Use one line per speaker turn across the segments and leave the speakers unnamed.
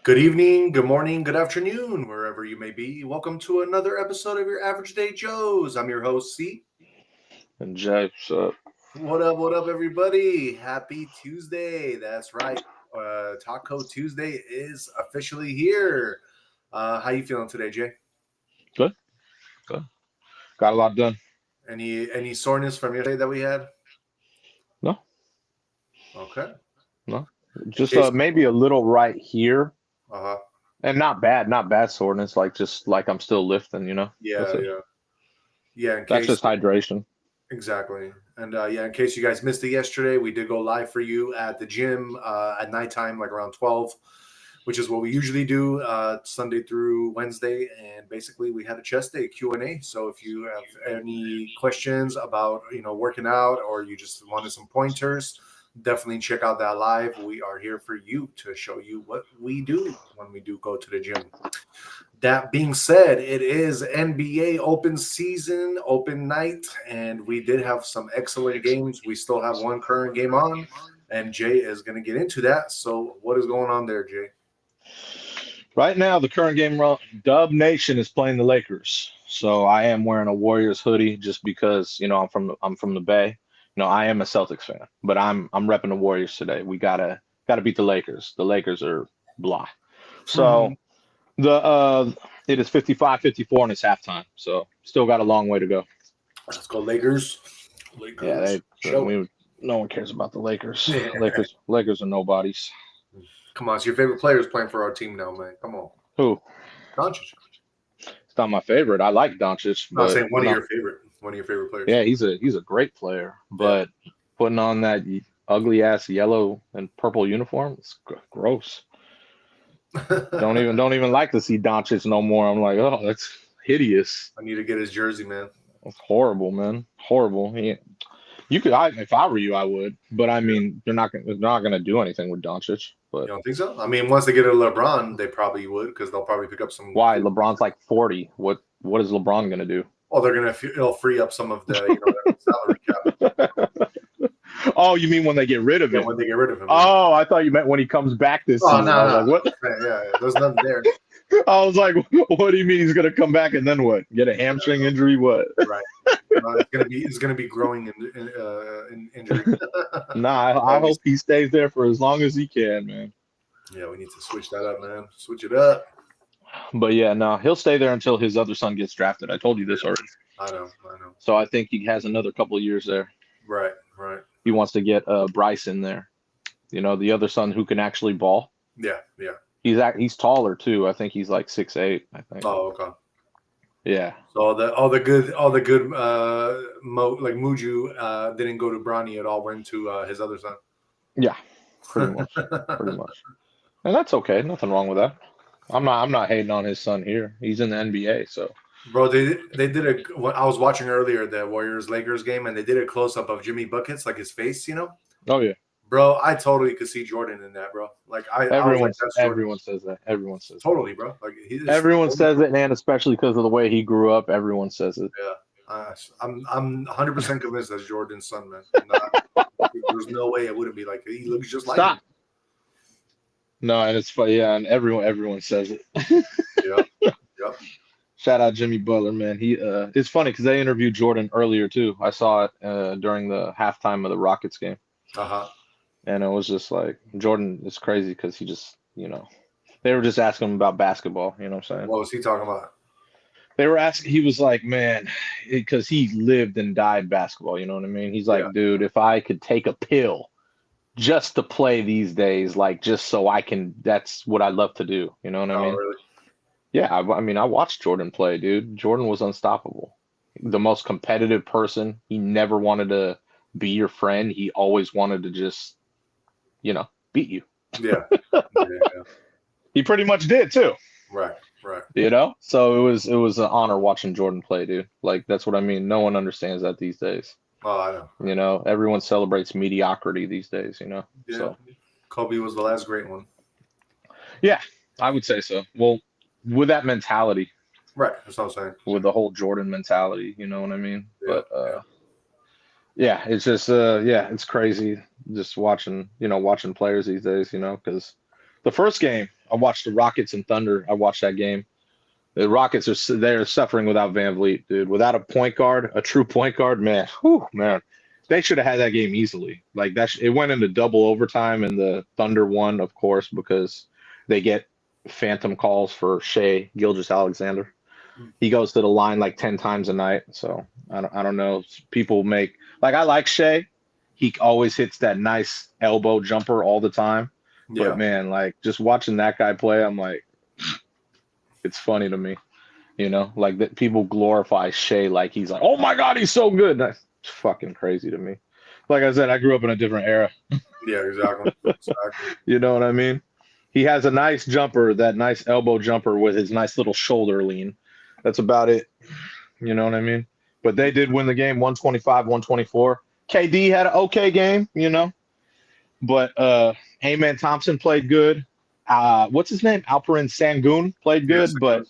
Good evening, good morning, good afternoon, wherever you may be. Welcome to another episode of your Average Day Joes. I'm your host, C.
And Jay, so
What up, everybody? Happy Tuesday. That's right. Taco Tuesday is officially here. How you feeling today, Jay?
good. Got a lot done.
Any soreness from yesterday that we had?
No,
Okay.
no.
In
Just
case,
maybe a little right here,
uh-huh.
and not bad soreness. Just like I'm still lifting. That's
Yeah,
it.
yeah. Yeah, in
That's
case
just hydration.
Exactly. And in case you guys missed it yesterday, we did go live for you at the gym at nighttime, like around 12, which is what we usually do Sunday through Wednesday. And basically we had a chest day Q&A. So if you have any questions about, working out, or you just wanted some pointers, definitely check out that live. We are here for you to show you what we do when we do go to the gym. That being said, it is NBA open season, open night, and we did have some excellent games. We still have one current game on, and Jay is going to get into that. So, what is going on there, Jay?
Right now, the current game run, Dub Nation is playing the Lakers. So I am wearing a Warriors hoodie just because I'm from the Bay. I am a Celtics fan, but I'm repping the Warriors today. We gotta beat the Lakers. The Lakers are blah. So it is 55-54 and it's halftime. So still got a long way to go.
Let's go, Lakers.
Yeah,
Lakers. Show.
no one cares about the Lakers.
Yeah.
Lakers are nobodies.
Come on, it's your favorite players playing for our team now, man. Come on.
Who?
Doncic.
It's not my favorite. I like Doncic,
I'm not
but
saying one of your favorite players.
yeah, he's a great player. But putting on that ugly ass yellow and purple uniform, it's gross. Don't even like to see Doncic no more. I'm like, oh, that's hideous.
I need to get his jersey, man.
It's horrible, man. Horrible. If I were you, I would. But I mean, they're not gonna do anything with Doncic. But
You don't think so? I mean, once they get a LeBron, they probably would, because they'll probably pick up some.
why? LeBron's like 40. What is LeBron gonna do?
Oh, it'll free up some of the salary cap.
Oh, you mean when they get rid of
Yeah,
him?
when they get rid of him.
Oh, I thought you meant when he comes back this
Oh,
season.
no,
I was
no.
like, what?
Yeah, there's nothing there.
I was like, what do you mean he's gonna come back and then what? Get a hamstring injury? What?
Right. It's gonna be growing in injury.
Nah, I hope he stays there for as long as he can, man.
Yeah, we need to switch that up, man. Switch it up.
But yeah, no, he'll stay there until his other son gets drafted. I told you this already.
I know.
So I think he has another couple of years there.
Right.
He wants to get Bryce in there. The other son who can actually ball.
Yeah.
He's taller too. I think he's like 6'8", I think.
Oh, okay.
Yeah.
So all the good like Muju didn't go to Bronny at all. Went to his other son.
Yeah, pretty much. And that's okay. Nothing wrong with that. I'm not hating on his son here. He's in the NBA, so.
Bro, they did I was watching earlier the Warriors-Lakers game, and they did a close-up of Jimmy Buckets, like his face,
Oh yeah.
Bro, I totally could see Jordan in that, bro. Like
everyone says that. Everyone says
totally, bro. Like
everyone says it, and especially because of the way he grew up, everyone says it.
Yeah, I'm 100% convinced that's Jordan's son, man. There's no way it wouldn't be like he looks just like him.
No, and it's funny, yeah, and everyone says it.
Yep.
Shout out Jimmy Butler, man. It's funny because they interviewed Jordan earlier too. I saw it during the halftime of the Rockets game. And it was just like Jordan is crazy because he just, they were just asking him about basketball. You know what I'm saying?
What was he talking about?
They were asking. He was like, man, because he lived and died basketball. You know what I mean? He's like, dude, if I could take a pill just to play these days, like just so I can, that's what I love to do. You know what I mean?
Really?
Yeah, I mean, I watched Jordan play, dude. Jordan was unstoppable. The most competitive person. He never wanted to be your friend. He always wanted to just, beat you.
Yeah.
He pretty much did too.
Right.
So it was an honor watching Jordan play, dude. Like that's what I mean. No one understands that these days.
Oh, I know.
Everyone celebrates mediocrity these days.
Yeah.
So
Kobe was the last great one.
Yeah, I would say so. Well, with that mentality.
Right. That's what I'm saying.
With the whole Jordan mentality, you know what I mean?
Yeah,
but yeah, it's just it's crazy just watching players these days, because The first game, I watched the Rockets and Thunder. I watched that game. The Rockets they're suffering without Van Vliet, dude. Without a point guard, a true point guard, man. Whew, man. They should have had that game easily. Like it went into double overtime, and the Thunder won, of course, because they get phantom calls for Shea Gilgeous-Alexander. He goes to the line like 10 times a night. So I don't know. People make I like Shea. He always hits that nice elbow jumper all the time.
Yeah.
But man, like just watching that guy play, I'm like, it's funny to me, like that people glorify Shea like he's like, oh my God, he's so good. That's fucking crazy to me. Like I said, I grew up in a different era.
Yeah, exactly.
You know what I mean? He has a nice jumper, that nice elbow jumper with his nice little shoulder lean. That's about it. You know what I mean? But they did win the game 125-124. KD had an okay game, But Amen Thompson played good. What's his name? Alperen Sengun played good,
yes,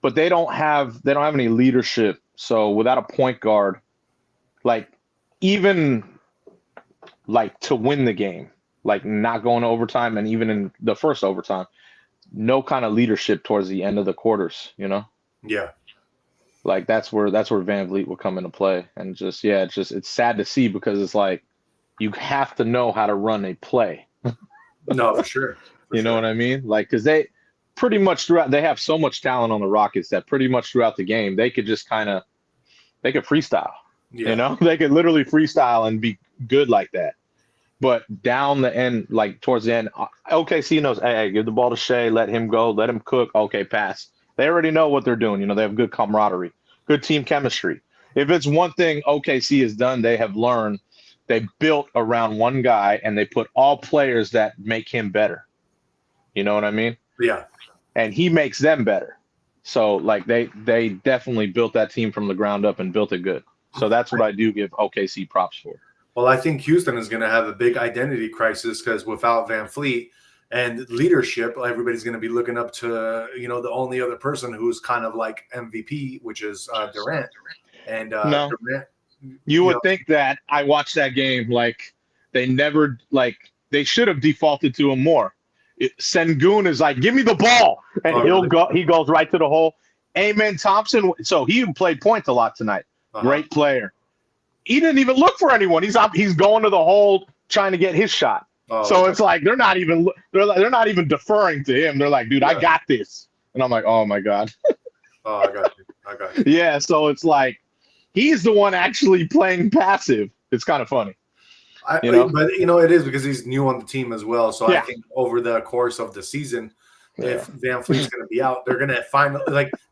but they don't have any leadership. So without a point guard, even to win the game, not going to overtime, and even in the first overtime, no kind of leadership towards the end of the quarters,
Yeah.
That's where Van Vliet will come into play. And it's sad to see, because it's like you have to know how to run a play.
No, for sure.
You know what I mean? Because they pretty much they have so much talent on the Rockets that pretty much throughout the game, they could just they could freestyle.
Yeah.
They could literally freestyle and be good like that. But down the end, towards the end, OKC knows, hey, give the ball to Shea, let him go, let him cook. Okay, pass. They already know what they're doing. They have good camaraderie, good team chemistry. If it's one thing OKC has done, they have learned, they built around one guy and they put all players that make him better. You know what I mean?
Yeah.
And he makes them better. So they definitely built that team from the ground up and built it good. So that's what I do give OKC props for.
Well, I think Houston is going to have a big identity crisis, because without Van Fleet and leadership, everybody's going to be looking up to, the only other person who's kind of like MVP, which is Durant. And
No.
Durant,
you would think that. I watched that game, they should have defaulted to him more. Sengun is like, give me the ball, and he goes right to the hole. Amen Thompson, so he played point a lot tonight. Great player. He didn't even look for anyone. He's going to the hole trying to get his shot. So it's like they're not even deferring to him. They're like, dude, I got this. And I'm like, oh my God.
I got you.
Yeah, so it's like he's the one actually playing passive. It's kind of funny.
But it is because he's new on the team as well. So I think over the course of the season, if Van Fleet's going to be out, they're going to find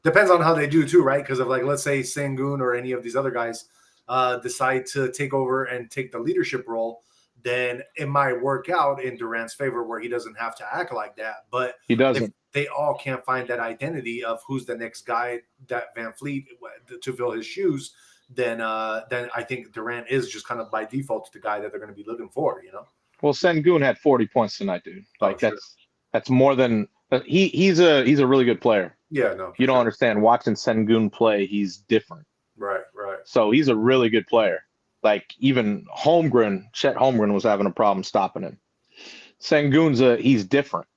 depends on how they do too, right? Because of let's say Sengun or any of these other guys decide to take over and take the leadership role, then it might work out in Durant's favor, where he doesn't have to act like that. But
he doesn't.
If they all can't find that identity of who's the next guy that Van Fleet to fill his shoes, then I think Durant is just kind of by default the guy that they're going to be looking for.
Well, Sengun had 40 points tonight, dude. That's more than he's a really good player.
Yeah, no.
You don't understand. Watching Sengun play, he's different.
Right.
So he's a really good player. Even Chet Holmgren was having a problem stopping him. Sengun's he's different.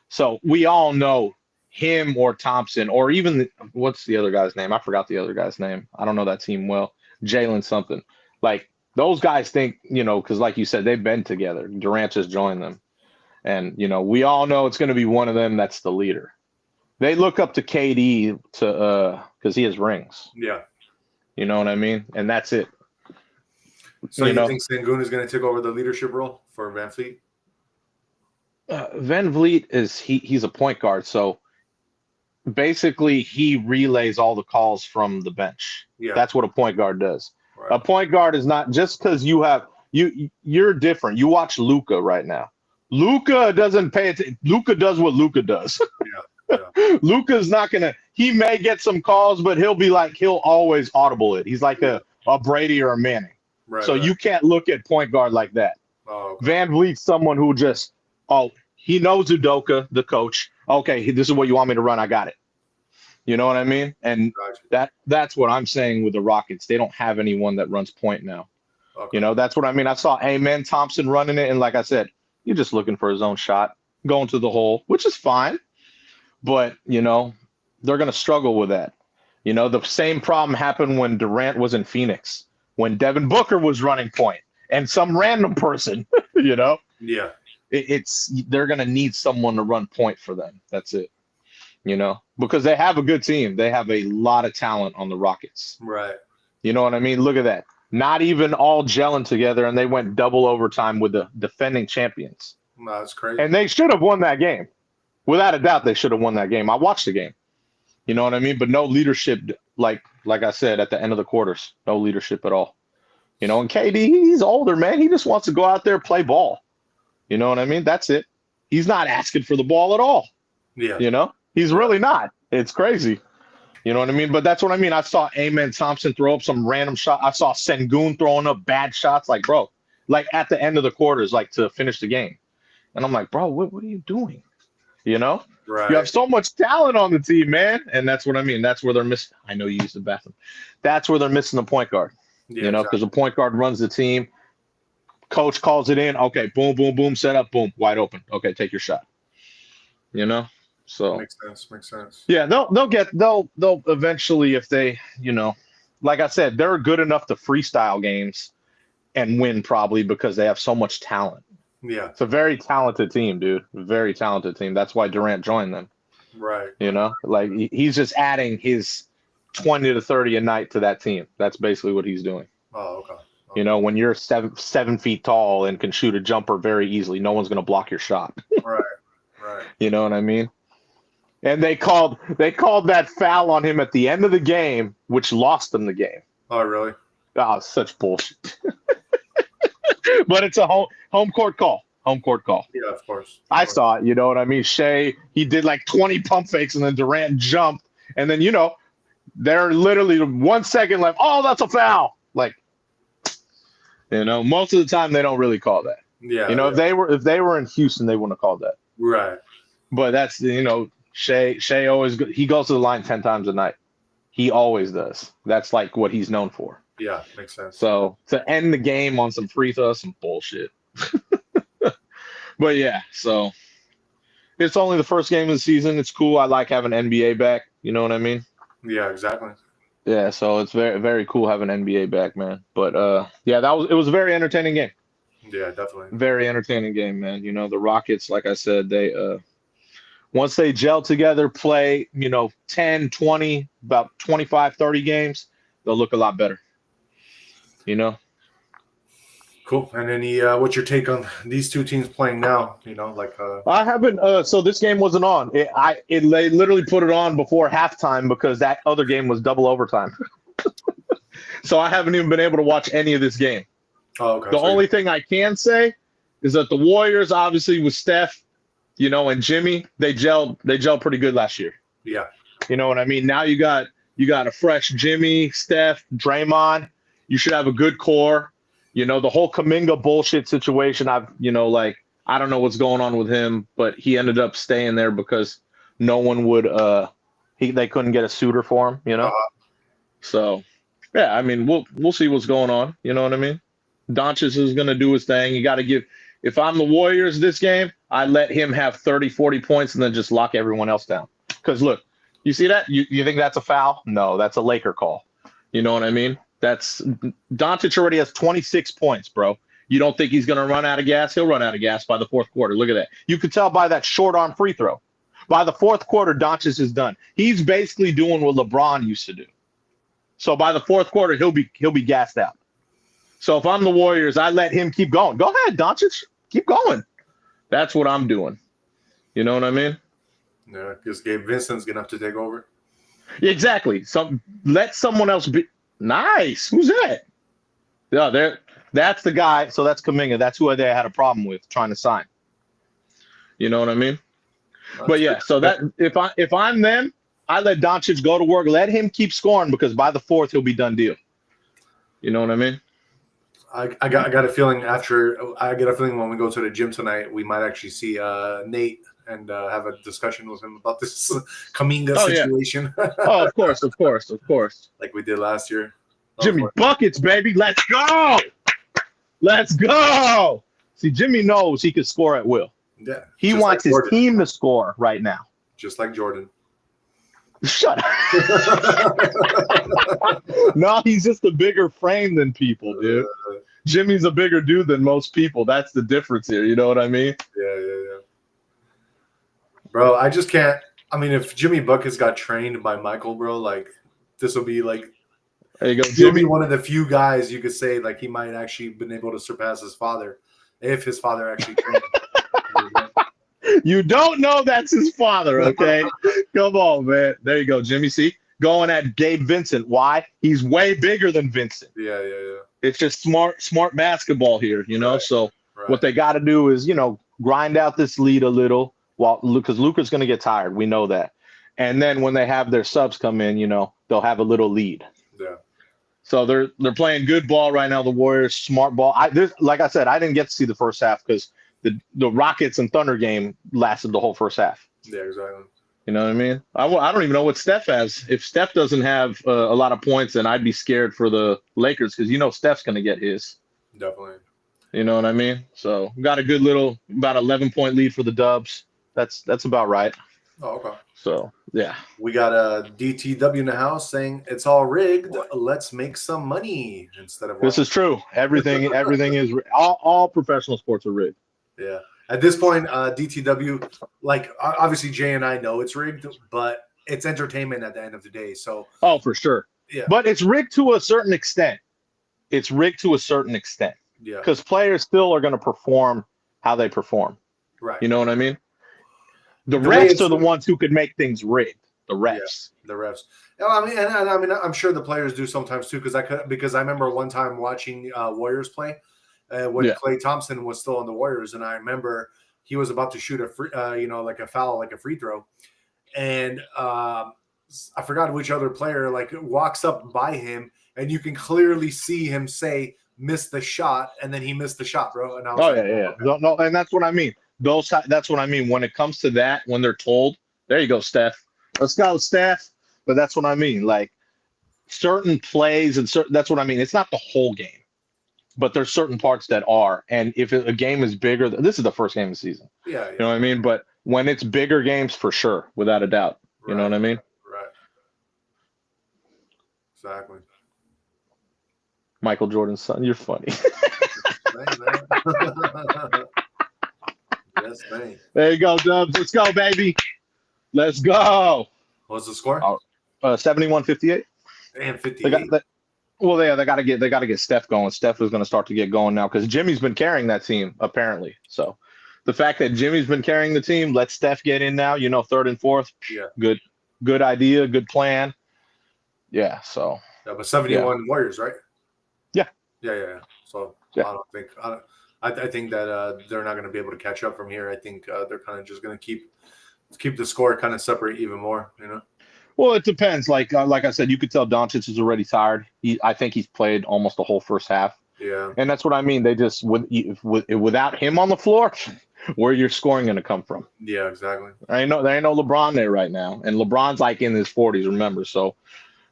So we all know him or Thompson, or even what's the other guy's name? I forgot the other guy's name. I don't know that team well. Jalen something. Those guys think, because like you said, they've been together. Durant just joined them. And, we all know it's going to be one of them that's the leader. They look up to KD because he has rings.
Yeah.
You know what I mean? And that's it.
So you think Sengun is going to take over the leadership role for Van Fleet?
Van Vliet he's a point guard. So basically he relays all the calls from the bench.
Yeah.
That's what a point guard does.
Right.
A point guard is not just because you're different. You watch Luka right now. Luka doesn't pay attention. Luka does what Luka does.
Yeah.
Luka's not gonna. He may get some calls, but he'll always audible it. He's like a Brady or a Manning.
Right.
So you can't look at point guard like that.
Oh, okay.
Van Vliet's someone who just he knows Udoka, the coach. Okay, this is what you want me to run. I got it. You know what I mean? And that's what I'm saying with the Rockets. They don't have anyone that runs point now. Okay. That's what I mean. I saw Amen Thompson running it, and like I said, you're just looking for his own shot. going to the hole, which is fine. But, they're going to struggle with that. The same problem happened when Durant was in Phoenix, when Devin Booker was running point and some random person,
Yeah.
They're going to need someone to run point for them. That's it, because they have a good team. They have a lot of talent on the Rockets.
Right.
You know what I mean? Look at that. Not even all gelling together, and they went double overtime with the defending champions.
No, that's crazy.
And they should have won that game. Without a doubt, they should have won that game. I watched the game. You know what I mean? But no leadership, like I said, at the end of the quarters. No leadership at all. And KD, he's older, man. He just wants to go out there, play ball. You know what I mean? That's it. He's not asking for the ball at all.
Yeah.
He's really not. It's crazy. You know what I mean? But that's what I mean. I saw Amen Thompson throw up some random shot. I saw Sengun throwing up bad shots. Like, bro, at the end of the quarters, to finish the game. And I'm like, bro, what are you doing?
Right.
You have so much talent on the team, man. And that's what I mean. That's where they're missing. I know you used the bathroom. That's where they're missing the point guard.
Yeah,
because the point guard runs the team. Coach calls it in. Okay, boom, boom, boom, set up, boom, wide open. Okay, take your shot. So
makes sense.
Yeah, they'll eventually, if they, like I said, they're good enough to freestyle games and win probably because they have so much talent.
Yeah.
It's a very talented team, dude. Very talented team. That's why Durant joined them.
Right.
He's just adding his 20 to 30 a night to that team. That's basically what he's doing.
Oh, okay.
When you're 7 feet tall and can shoot a jumper very easily, no one's going to block your shot.
Right.
You know what I mean? And they called that foul on him at the end of the game, which lost them the game.
Oh, really?
Oh, such bullshit. But it's a home court call. Home court call.
Yeah, of course.
I saw it. You know what I mean? Shea, he did like 20 pump fakes, and then Durant jumped. And then, they're literally 1 second left. Oh, that's a foul. Most of the time they don't really call that.
Yeah.
If they were in Houston, they wouldn't have called that.
Right.
But that's, Shea always he goes to the line 10 times a night. He always does. That's like what he's known for.
Yeah, makes sense.
So to end the game on some free throws, some bullshit. But yeah, so it's only the first game of the season. It's cool. I like having NBA back. You know what I mean?
Yeah, exactly.
Yeah, so it's very, very cool having NBA back, man. But yeah, it was a very entertaining game.
Yeah, definitely.
Very entertaining game, man. The Rockets, like I said, they once they gel together, play, 10, 20, about 25, 30 games, they'll look a lot better.
Cool. And any what's your take on these two teams playing now?
I haven't so this game wasn't on. They literally put it on before halftime because that other game was double overtime. So I haven't even been able to watch any of this game.
Oh, okay.
The only thing I can say is that the Warriors, obviously with Steph, and Jimmy, they gelled pretty good last year.
Yeah.
You know what I mean? Now you got a fresh Jimmy, Steph, Draymond. You should have a good core. The whole Kuminga bullshit situation, I don't know what's going on with him, but he ended up staying there because no one would they couldn't get a suitor for him, So yeah, I mean we'll see what's going on. You know what I mean? Doncic is gonna do his thing. You gotta if I'm the Warriors this game, I let him have 30, 40 points and then just lock everyone else down. Because look, you see that? You think that's a foul? No, that's a Laker call. You know what I mean? That's Doncic already has 26 points, bro. You don't think he's going to run out of gas? He'll run out of gas by the fourth quarter. Look at that. You could tell by that short arm free throw. By the fourth quarter, Doncic is done. He's basically doing what LeBron used to do. So by the fourth quarter, he'll be gassed out. So if I'm the Warriors, I let him keep going. Go ahead, Doncic. Keep going. That's what I'm doing. You know what I mean?
Yeah, because Gabe Vincent's going to have to take over.
Exactly. Let someone else be. Nice. Who's that? Yeah, that's the guy. So that's Kuminga. That's who they had a problem with trying to sign. You know what I mean? But yeah, so that if I'm them, I let Doncic go to work. Let him keep scoring because by the fourth he'll be done deal. You know what I mean?
I got a feeling when we go to the gym tonight, we might actually see Nate and have a discussion with him about this Kuminga situation.
Yeah. Oh, of course.
Like we did last year.
Jimmy buckets, baby. Let's go. See, Jimmy knows he can score at will.
Yeah.
He
just
wants
like
his
Jordan.
team to score right now.
Just like Jordan.
Shut up. No, he's just a bigger frame than people, dude. Jimmy's a bigger dude than most people. That's the difference here. You know what I mean?
Yeah. Bro, I just can't. I mean, if Jimmy Buckets got trained by Michael, bro, like this will be like.
There you go,
He'll
Jimmy.
be one of the few guys you could say like he might actually been able to surpass his father, if his father actually trained him.
You don't know that's his father, okay? Come on, man. There you go, Jimmy. See, going at Gabe Vincent. Why? He's way bigger than Vincent.
Yeah.
It's just smart basketball here, you know.
Right,
So what they got to do is, grind out this lead a little, because Luka's going to get tired. We know that. And then when they have their subs come in, they'll have a little lead.
Yeah.
So they're playing good ball right now. The Warriors, smart ball. Like I said, I didn't get to see the first half because the Rockets and Thunder game lasted the whole first half.
Yeah, exactly.
You know what I mean? I don't even know what Steph has. If Steph doesn't have a lot of points, then I'd be scared for the Lakers because Steph's going to get his.
Definitely.
You know what I mean? So got a good little about 11-point lead for the Dubs. That's about right.
Oh, okay.
So yeah,
we got a DTW in the house saying it's all rigged. Let's make some money instead of.
This is true. Everything is all professional sports are rigged.
Yeah. At this point, DTW, like obviously Jay and I know it's rigged, but it's entertainment at the end of the day. So.
Oh, for sure.
Yeah.
But it's rigged to a certain extent. Yeah. Because players still are going to perform how they perform.
Right.
You know what I mean? The refs are the ones who could make things rigged. The refs.
Yeah, the refs. I mean, and I mean, I'm sure the players do sometimes too, because I remember one time watching Warriors play when Klay Thompson was still on the Warriors, and I remember he was about to shoot a free, like a foul, like a free throw, and I forgot which other player like walks up by him, and you can clearly see him say, "Missed the shot," and then he missed the shot, bro. And I was
yeah. No, and that's what I mean. That's what I mean. When it comes to that, when they're told, there you go, Steph. Let's go, Steph. But that's what I mean. Like certain plays and that's what I mean. It's not the whole game, but there's certain parts that are. And if a game is bigger, this is the first game of the season.
Yeah.
You know what I mean? But when it's bigger games, for sure, without a doubt. You know what I mean?
Right. Exactly.
Michael Jordan's son. You're funny.
Yes, man.
There you go, Dubs. Let's go, baby. Let's go.
What's the score?
71-58.
Damn, 58.
They got to get Steph going. Steph is going to start to get going now because Jimmy's been carrying that team apparently. So the fact that Jimmy's been carrying the team, let Steph get in now. Third and fourth.
Yeah.
Good idea. Good plan. Yeah. So.
Yeah, but 71 Warriors, right?
Yeah.
Yeah. So I think that they're not going to be able to catch up from here. I think they're kind of just going to keep the score kind of separate even more.
Well, it depends. Like I said, you could tell Doncic is already tired. I think he's played almost the whole first half.
Yeah.
And that's what I mean. They just without him on the floor, where your scoring going to come from?
Yeah, exactly.
There ain't no LeBron there right now, and LeBron's like in his 40s. Remember, so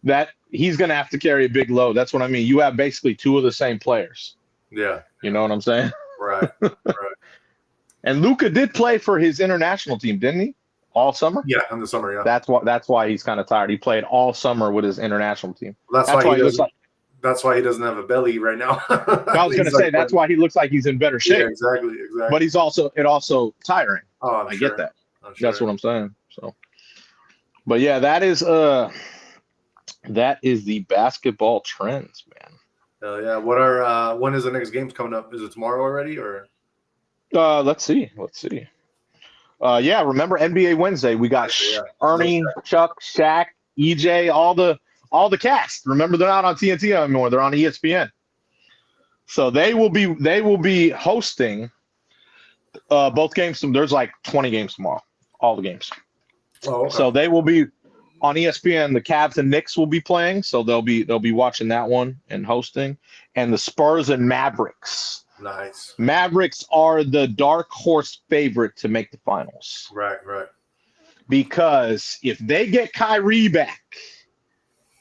that he's going to have to carry a big load. That's what I mean. You have basically two of the same players.
Yeah.
You know what I'm saying?
Right.
And Luka did play for his international team, didn't he? All summer?
Yeah, in the summer, yeah.
That's why he's kind of tired. He played all summer with his international team.
That's why he doesn't have a belly right now.
I was going to say that's why he looks like he's in better shape.
Yeah, exactly.
But it also tiring.
Oh,
I get that. That's what I'm saying. So, but yeah, that is the basketball trends, man.
Yeah. When is the next games coming up? Is it tomorrow already or?
Let's see. Yeah, remember NBA Wednesday? We got Ernie, Chuck, Shaq, EJ, all the cast. Remember, they're not on TNT anymore; they're on ESPN. So they will be hosting both games. There's like 20 games tomorrow, all the games.
Oh, okay.
So they will be on ESPN. The Cavs and Knicks will be playing, so they'll be watching that one and hosting. And the Spurs and Mavericks.
Nice.
Mavericks are the dark horse favorite to make the finals.
Right.
Because if they get Kyrie back,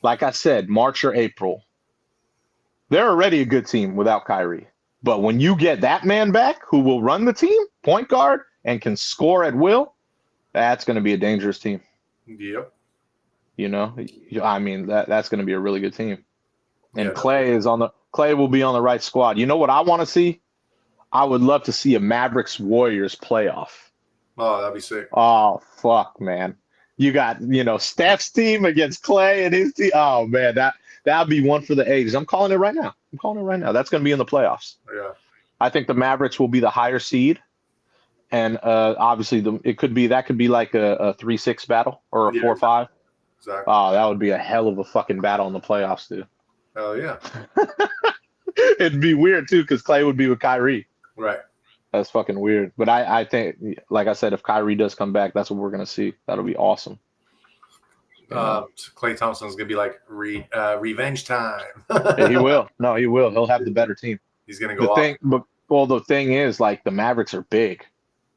like I said, March or April, they're already a good team without Kyrie. But when you get that man back who will run the team, point guard, and can score at will, that's going to be a dangerous team.
Yep.
You know, I mean that's going to be a really good team. And
Yeah,
Clay will be on the right squad. You know what I want to see? I would love to see a Mavericks Warriors playoff.
Oh, that'd be sick.
Oh fuck, man! You got Steph's team against Clay and his team. Oh man, that'd be one for the ages. I'm calling it right now. That's going to be in the playoffs.
Yeah.
I think the Mavericks will be the higher seed, and obviously that could be like a 3-6 battle or a 4-5.
Exactly.
Oh, that would be a hell of a fucking battle in the playoffs, dude.
Oh yeah.
It'd be weird too because Clay would be with Kyrie.
Right.
That's fucking weird. But I think, like I said, if Kyrie does come back, that's what we're gonna see. That'll be awesome.
Klay Thompson's gonna be like revenge time.
Yeah, he will. No, he will. He'll have the better team.
He's gonna go off.
The thing is, like, the Mavericks are big.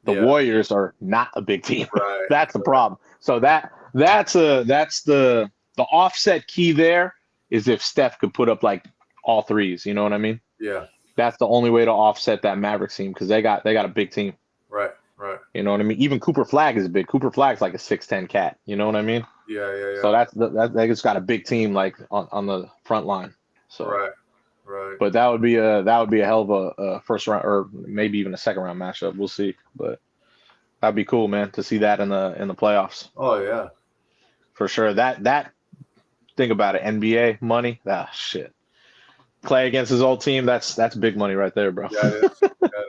The Warriors are not a big team.
Right.
That's the problem. So that's the offset key there is if Steph could put up like all threes. You know what I mean?
Yeah.
That's the only way to offset that Mavericks team because they got a big team.
Right.
You know what I mean? Even Cooper Flag is big. Cooper Flag's like a 6'10" cat. You know what I mean?
Yeah.
So they just got a big team like on the front line. So
Right.
But that would be a hell of a first round or maybe even a second round matchup. We'll see. But that'd be cool, man, to see that in the playoffs.
Oh yeah.
For sure. That think about it. NBA money. Shit. Clay against his old team. That's big money right there, bro.
Yeah, it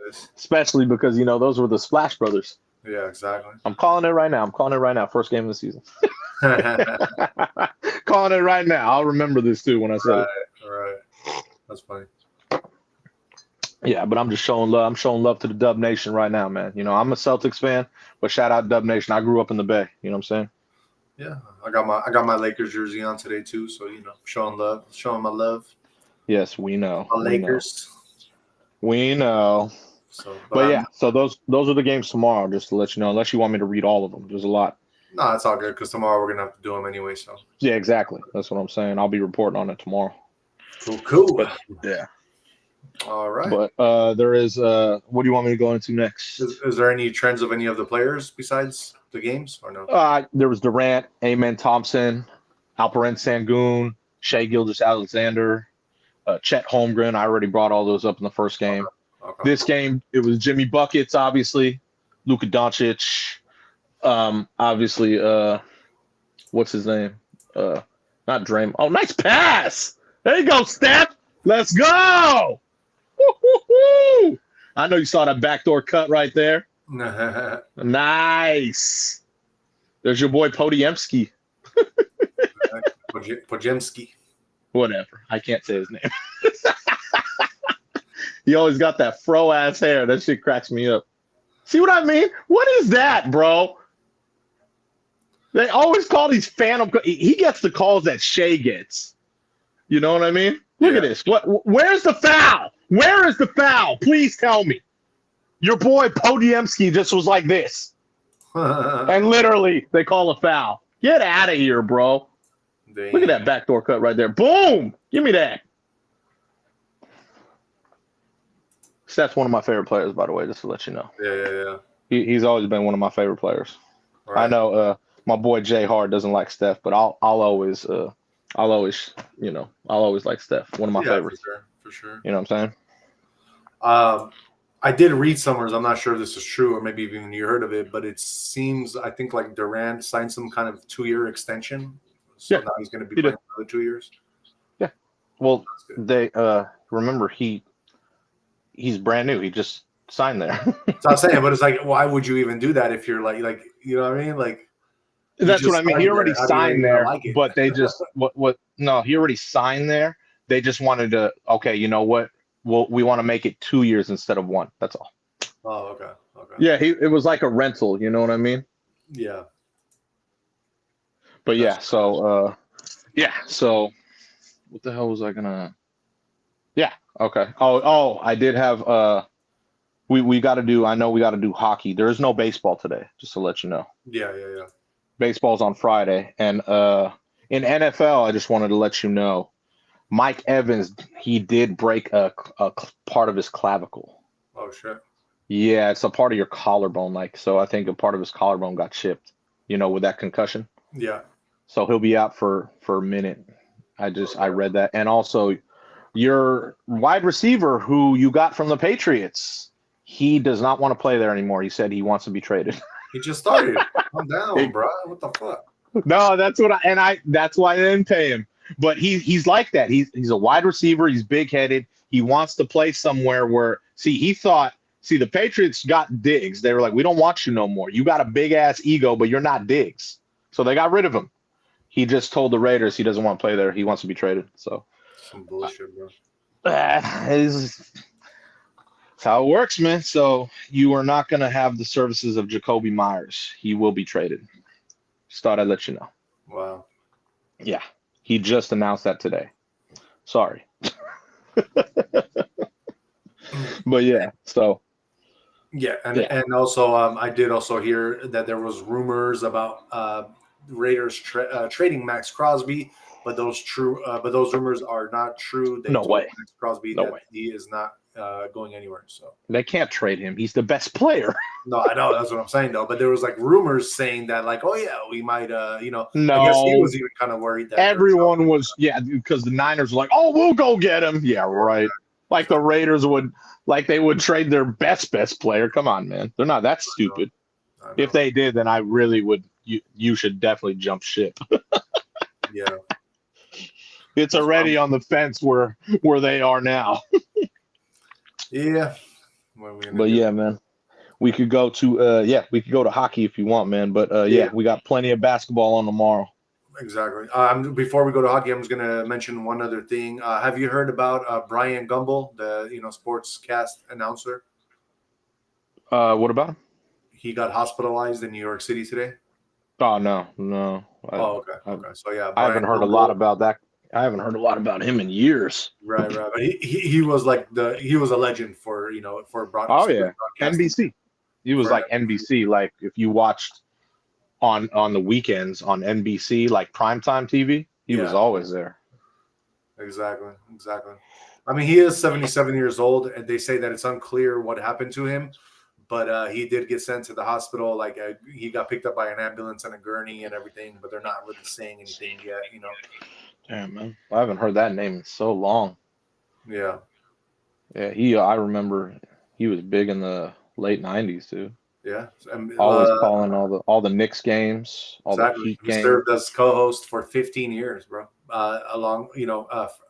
is.
Especially because those were the Splash Brothers.
Yeah, exactly.
I'm calling it right now. First game of the season. Calling it right now. I'll remember this too when I say it.
Right. That's funny.
Yeah, but I'm just showing love. I'm showing love to the Dub Nation right now, man. I'm a Celtics fan, but shout out Dub Nation. I grew up in the Bay. You know what I'm saying?
Yeah, I got my Lakers jersey on today too. So showing my love.
Yes, we know.
My Lakers.
We know.
So,
so those are the games tomorrow. Just to let you know, unless you want me to read all of them, there's a lot.
No, it's all good because tomorrow we're gonna have to do them anyway. So
yeah, exactly. That's what I'm saying. I'll be reporting on it tomorrow.
Cool.
But, yeah.
All right.
But there is. What do you want me to go into next?
Is there any trends of any of the players besides the games or no?
There was Durant, Amen Thompson, Alperen Sengun, Shai Gilgeous-Alexander, Chet Holmgren. I already brought all those up in the first game.
Okay.
This game, it was Jimmy Buckets, obviously, Luka Doncic, obviously. What's his name? Not Draymond. Oh, nice pass! There you go, Steph. Let's go! Woo-hoo-hoo! I know you saw that backdoor cut right there. Nice. There's your boy Podiemski.
Pojemski.
Whatever. I can't say his name. He always got that fro ass hair. That shit cracks me up. See what I mean? What is that, bro? They always call these phantom. He gets the calls that Shea gets. You know what I mean? Look at this. Where's the foul? Where is the foul? Please tell me. Your boy Podiemski just was like this. And literally, they call a foul. Get out of here, bro. Damn. Look at that backdoor cut right there. Boom! Give me that. Steph's one of my favorite players, by the way, just to let you know.
Yeah.
He's always been one of my favorite players.
Right.
I know my boy Jay Hard doesn't like Steph, but I'll always like Steph. One of my favorites.
For sure.
You know what I'm
saying? I did read somewhere, I'm not sure if this is true or maybe even you heard of it, but it seems, I think, like Durant signed some kind of 2-year extension. So now he's going to be playing for another 2 years. Yeah.
Well, they remember he's brand new. He just signed there.
So I'm saying, but it's like, why would you even do that if you're like you know what I mean? Like,
that's what I mean. He already signed there, but they just no, he already signed there. They just wanted to, okay, you know what? We want to make it 2 years instead of 1. That's all.
Oh, okay.
Yeah, it was like a rental. You know what I mean?
Yeah.
But so what the hell was I gonna? Yeah. Okay. Oh, I did have we got to do. I know we got to do hockey. There is no baseball today, just to let you know.
Yeah.
Baseball's on Friday, and in NFL, I just wanted to let you know, Mike Evans, he did break a part of his clavicle.
Oh shit.
Yeah, it's a part of your collarbone. Like, so I think a part of his collarbone got chipped, with that concussion.
Yeah.
So he'll be out for a minute. I read that. And also your wide receiver who you got from the Patriots, he does not want to play there anymore. He said he wants to be traded.
He just started. Calm down, bro. What the fuck?
No, that's why I didn't pay him. But he's like that. He's a wide receiver. He's big headed. He wants to play somewhere where the Patriots got Diggs. They were like, we don't want you no more. You got a big ass ego, but you're not Diggs. So they got rid of him. He just told the Raiders he doesn't want to play there. He wants to be traded. So
some bullshit, bro.
That's how it works, man. So you are not going to have the services of Jacoby Myers. He will be traded. Just thought I'd let you know.
Wow.
Yeah. He just announced that today. Sorry. But yeah, so.
Yeah, and also I did also hear that there was rumors about Raiders trading Max Crosby, but those rumors are not true. They told Max Crosby that he is not going anywhere. So
they can't trade him. He's the best player.
No, I know, that's what I'm saying though. But there was like rumors saying that like, oh yeah, we might
No,
I guess he was even kind of worried that
everyone was because the Niners were like, oh, we'll go get him. Yeah, right. Like the Raiders would trade their best player. Come on, man. They're not that stupid. I know. If they did, then I really would. You should definitely jump ship.
Yeah.
It's already on the fence where they are now.
Yeah.
But yeah, man. We could go to hockey if you want, man. But yeah, we got plenty of basketball on tomorrow.
Exactly. Before we go to hockey, I'm just gonna mention one other thing. Have you heard about Brian Gumbel, the sportscast announcer?
What about him?
He got hospitalized in New York City today.
Oh no.
Okay. So yeah,
I haven't heard a lot about that. I haven't heard a lot about him in years.
Right. But he was like he was a legend for broadcasting.
Oh yeah, NBC. He was like NBC. Like if you watched on the weekends on NBC, like primetime TV, he was always there.
Exactly. I mean, he is 77 years old, and they say that it's unclear what happened to him, but he did get sent to the hospital. Like he got picked up by an ambulance and a gurney and everything, but they're not really saying anything yet.
Damn, man, I haven't heard that name in so long.
Yeah.
I remember he was big in the late '90s too.
Yeah,
always calling all the Knicks games, the Heat games.
He served as co-host for 15 years, bro.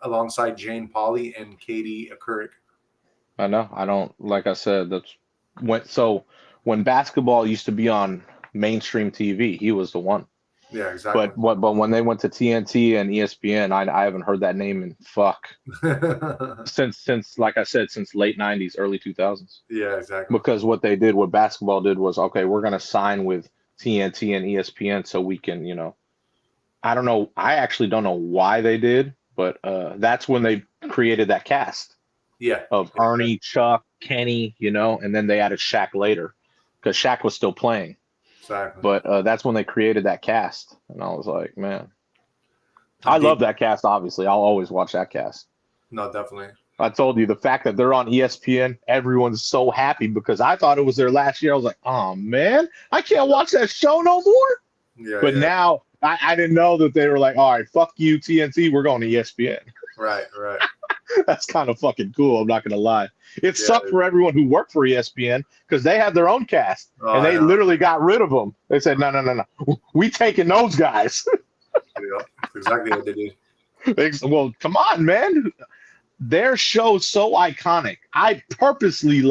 Alongside Jane Pauley and Katie Couric.
I know. I don't like I said. When basketball used to be on mainstream TV, he was the one.
Yeah, exactly.
But when they went to TNT and ESPN, I haven't heard that name in since like I said, since late '90s, early 2000s.
Yeah, exactly.
Because what basketball did was, okay, we're gonna sign with TNT and ESPN so we can, I don't know. I actually don't know why they did, but that's when they created that cast.
Yeah.
Of Ernie, Chuck, Kenny, and then they added Shaq later because Shaq was still playing.
Exactly.
But that's when they created that cast, and I was like, man, I love that cast. Obviously, I'll always watch that cast.
No, definitely.
I told you the fact that they're on ESPN, everyone's so happy because I thought it was their last year. I was like, oh man, I can't watch that show no more.
Yeah.
But now I didn't know that they were like, all right, fuck you, TNT, we're going to ESPN.
Right.
That's kind of fucking cool. I'm not going to lie. It sucked for everyone who worked for ESPN because they had their own cast and they literally got rid of them. They said, no. We taking those guys.
Yeah, that's exactly what they did.
Well, come on, man. Their show's so iconic. I purposely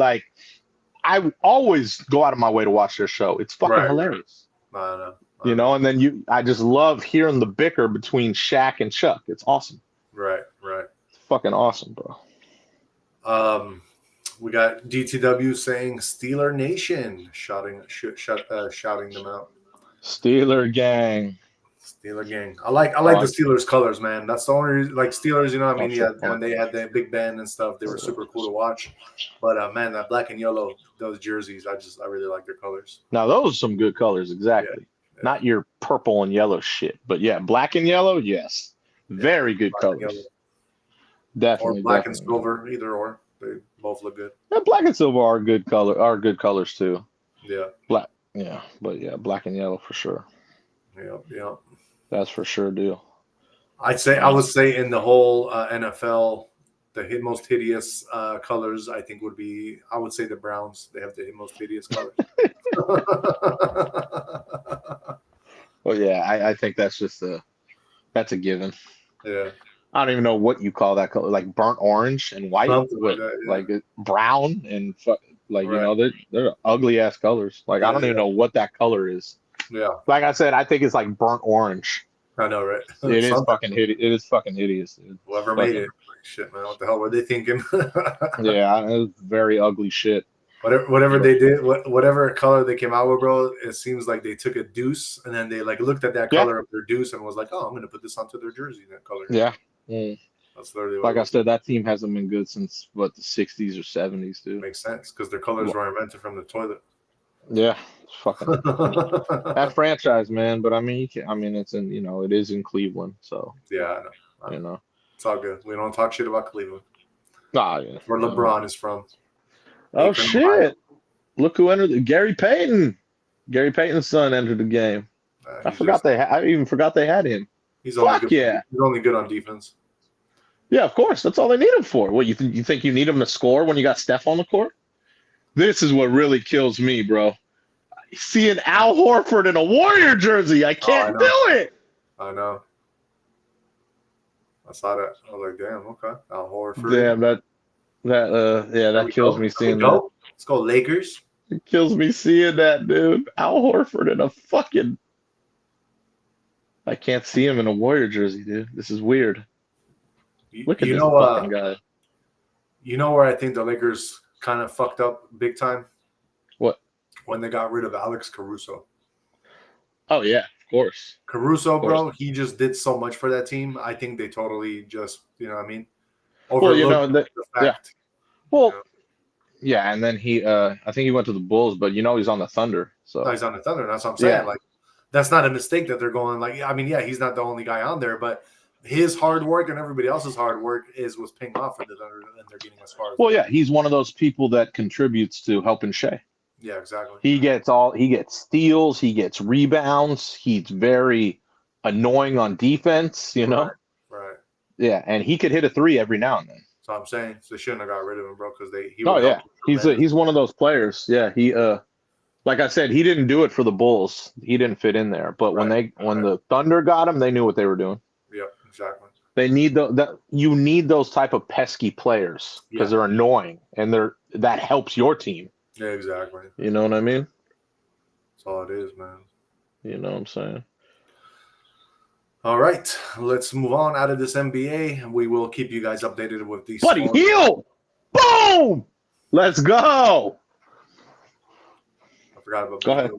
I always go out of my way to watch their show. It's fucking hilarious.
I know.
And then I just love hearing the bicker between Shaq and Chuck. It's awesome.
Right.
It's fucking awesome, bro.
We got DTW saying Steeler Nation, shouting them out.
Steeler gang.
I like the Steelers colors, man. That's the only reason, like Steelers, when they had the Big Ben and stuff, they were super cool to watch. But man, that black and yellow, those jerseys, I really like their colors.
Now those are some good colors, exactly. Yeah. Not your purple and yellow shit, but yeah, black and yellow, yes, very good colors. Definitely,
or black and silver, either or. They both look good.
And black and silver are good colors too.
Yeah.
Black, yeah, but yeah, black and yellow for sure.
Yeah.
That's for sure deal.
I would say in the whole NFL, the most hideous colors I think would be, I would say the Browns. They have the most hideous colors.
Well, yeah, I think that's that's a given.
Yeah.
I don't even know what you call that color, like burnt orange and white,
Something like that, yeah.
like brown and like
Right.
they're ugly ass colors. Like I don't even know what that color is.
Yeah.
Like I said, I think it's like burnt orange.
I know, right?
It is fucking hideous. It is fucking hideous, dude.
Whoever made it, like, shit, man, what the hell were they thinking?
Yeah, it was very ugly shit.
Whatever they did, whatever color they came out with, bro, it seems like they took a deuce and then they like looked at that color of their deuce and was like, "Oh, I'm gonna put this onto their jersey." That color.
Yeah.
That's literally
like I said, that team hasn't been good since the 60s or 70s, dude.
Makes sense because their colors were invented from the toilet.
Yeah, it's fucking that franchise, man. But I mean, it's in it is in Cleveland, so
yeah, I know. It's all good. We don't talk shit about Cleveland.
Ah, yeah.
Where LeBron is from.
Oh shit! Look who entered. Gary Payton. Gary Payton's son entered the game. I even forgot they had him.
He's only good on defense.
Yeah, of course. That's all they need him for. What you think you need him to score when you got Steph on the court? This is what really kills me, bro. Seeing Al Horford in a Warrior jersey, I can't do it.
I know. I saw that. I was like, damn, okay. Al Horford.
Damn, that kills me seeing that.
Let's go Lakers.
It kills me seeing that, dude. Al Horford in a fucking... I can't see him in a Warrior jersey, dude. This is weird. Look at this fucking guy.
You know where I think the Lakers kind of fucked up big time?
What?
When they got rid of Alex Caruso.
Oh, yeah, of course.
Caruso, bro, he just did so much for that team. I think they totally just, you know what I mean?
Overlooked the fact.
Yeah.
Well, yeah, and then I think he went to the Bulls, but he's on the Thunder. So
he's on the Thunder. That's what I'm saying. Yeah. Like, that's not a mistake that they're going like. I mean, yeah, he's not the only guy on there, but his hard work and everybody else's hard work was paying off for the Thunder, and they're getting as far as.
Well, yeah, he's one of those people that contributes to helping Shea.
Yeah, exactly.
He gets steals, he gets rebounds. He's very annoying on defense. Right. Yeah, and he could hit a three every now and then.
So I'm saying they shouldn't have got rid of him, bro, because
he's one of those players. Yeah, he like I said, he didn't do it for the Bulls. He didn't fit in there. But when the Thunder got him, they knew what they were doing.
Yep, exactly.
They need you need those type of pesky players because they're annoying and that helps your team.
Yeah, exactly.
You know what I mean?
That's all it is, man.
You know what I'm saying?
All right, let's move on out of this NBA. We will keep you guys updated with these.
Buddy Hield! Boom! Let's go!
I forgot about.
Go ahead.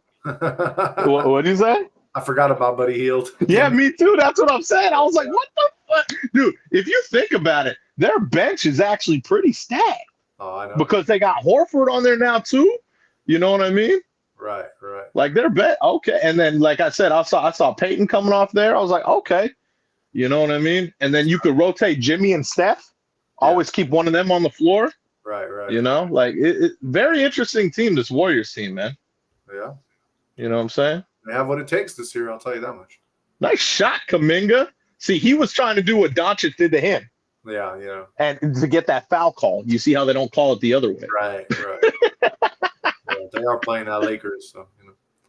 What did you say?
I forgot about Buddy Hield.
Yeah, me too. That's what I'm saying. I was like, what the fuck? Dude, if you think about it, their bench is actually pretty stacked.
Oh, I know.
Because they got Horford on there now too. You know what I mean?
Right.
Like they're okay. And then, like I said, I saw Peyton coming off there. I was like, okay. You know what I mean? And then you could rotate Jimmy and Steph. Always keep one of them on the floor.
Right.
You know, like very interesting team, this Warriors team, man.
Yeah.
You know what I'm saying?
They have what it takes this year, I'll tell you that much.
Nice shot, Kuminga. See, he was trying to do what Doncic did to him.
Yeah.
And to get that foul call. You see how they don't call it the other way.
Right. They are playing Lakers, so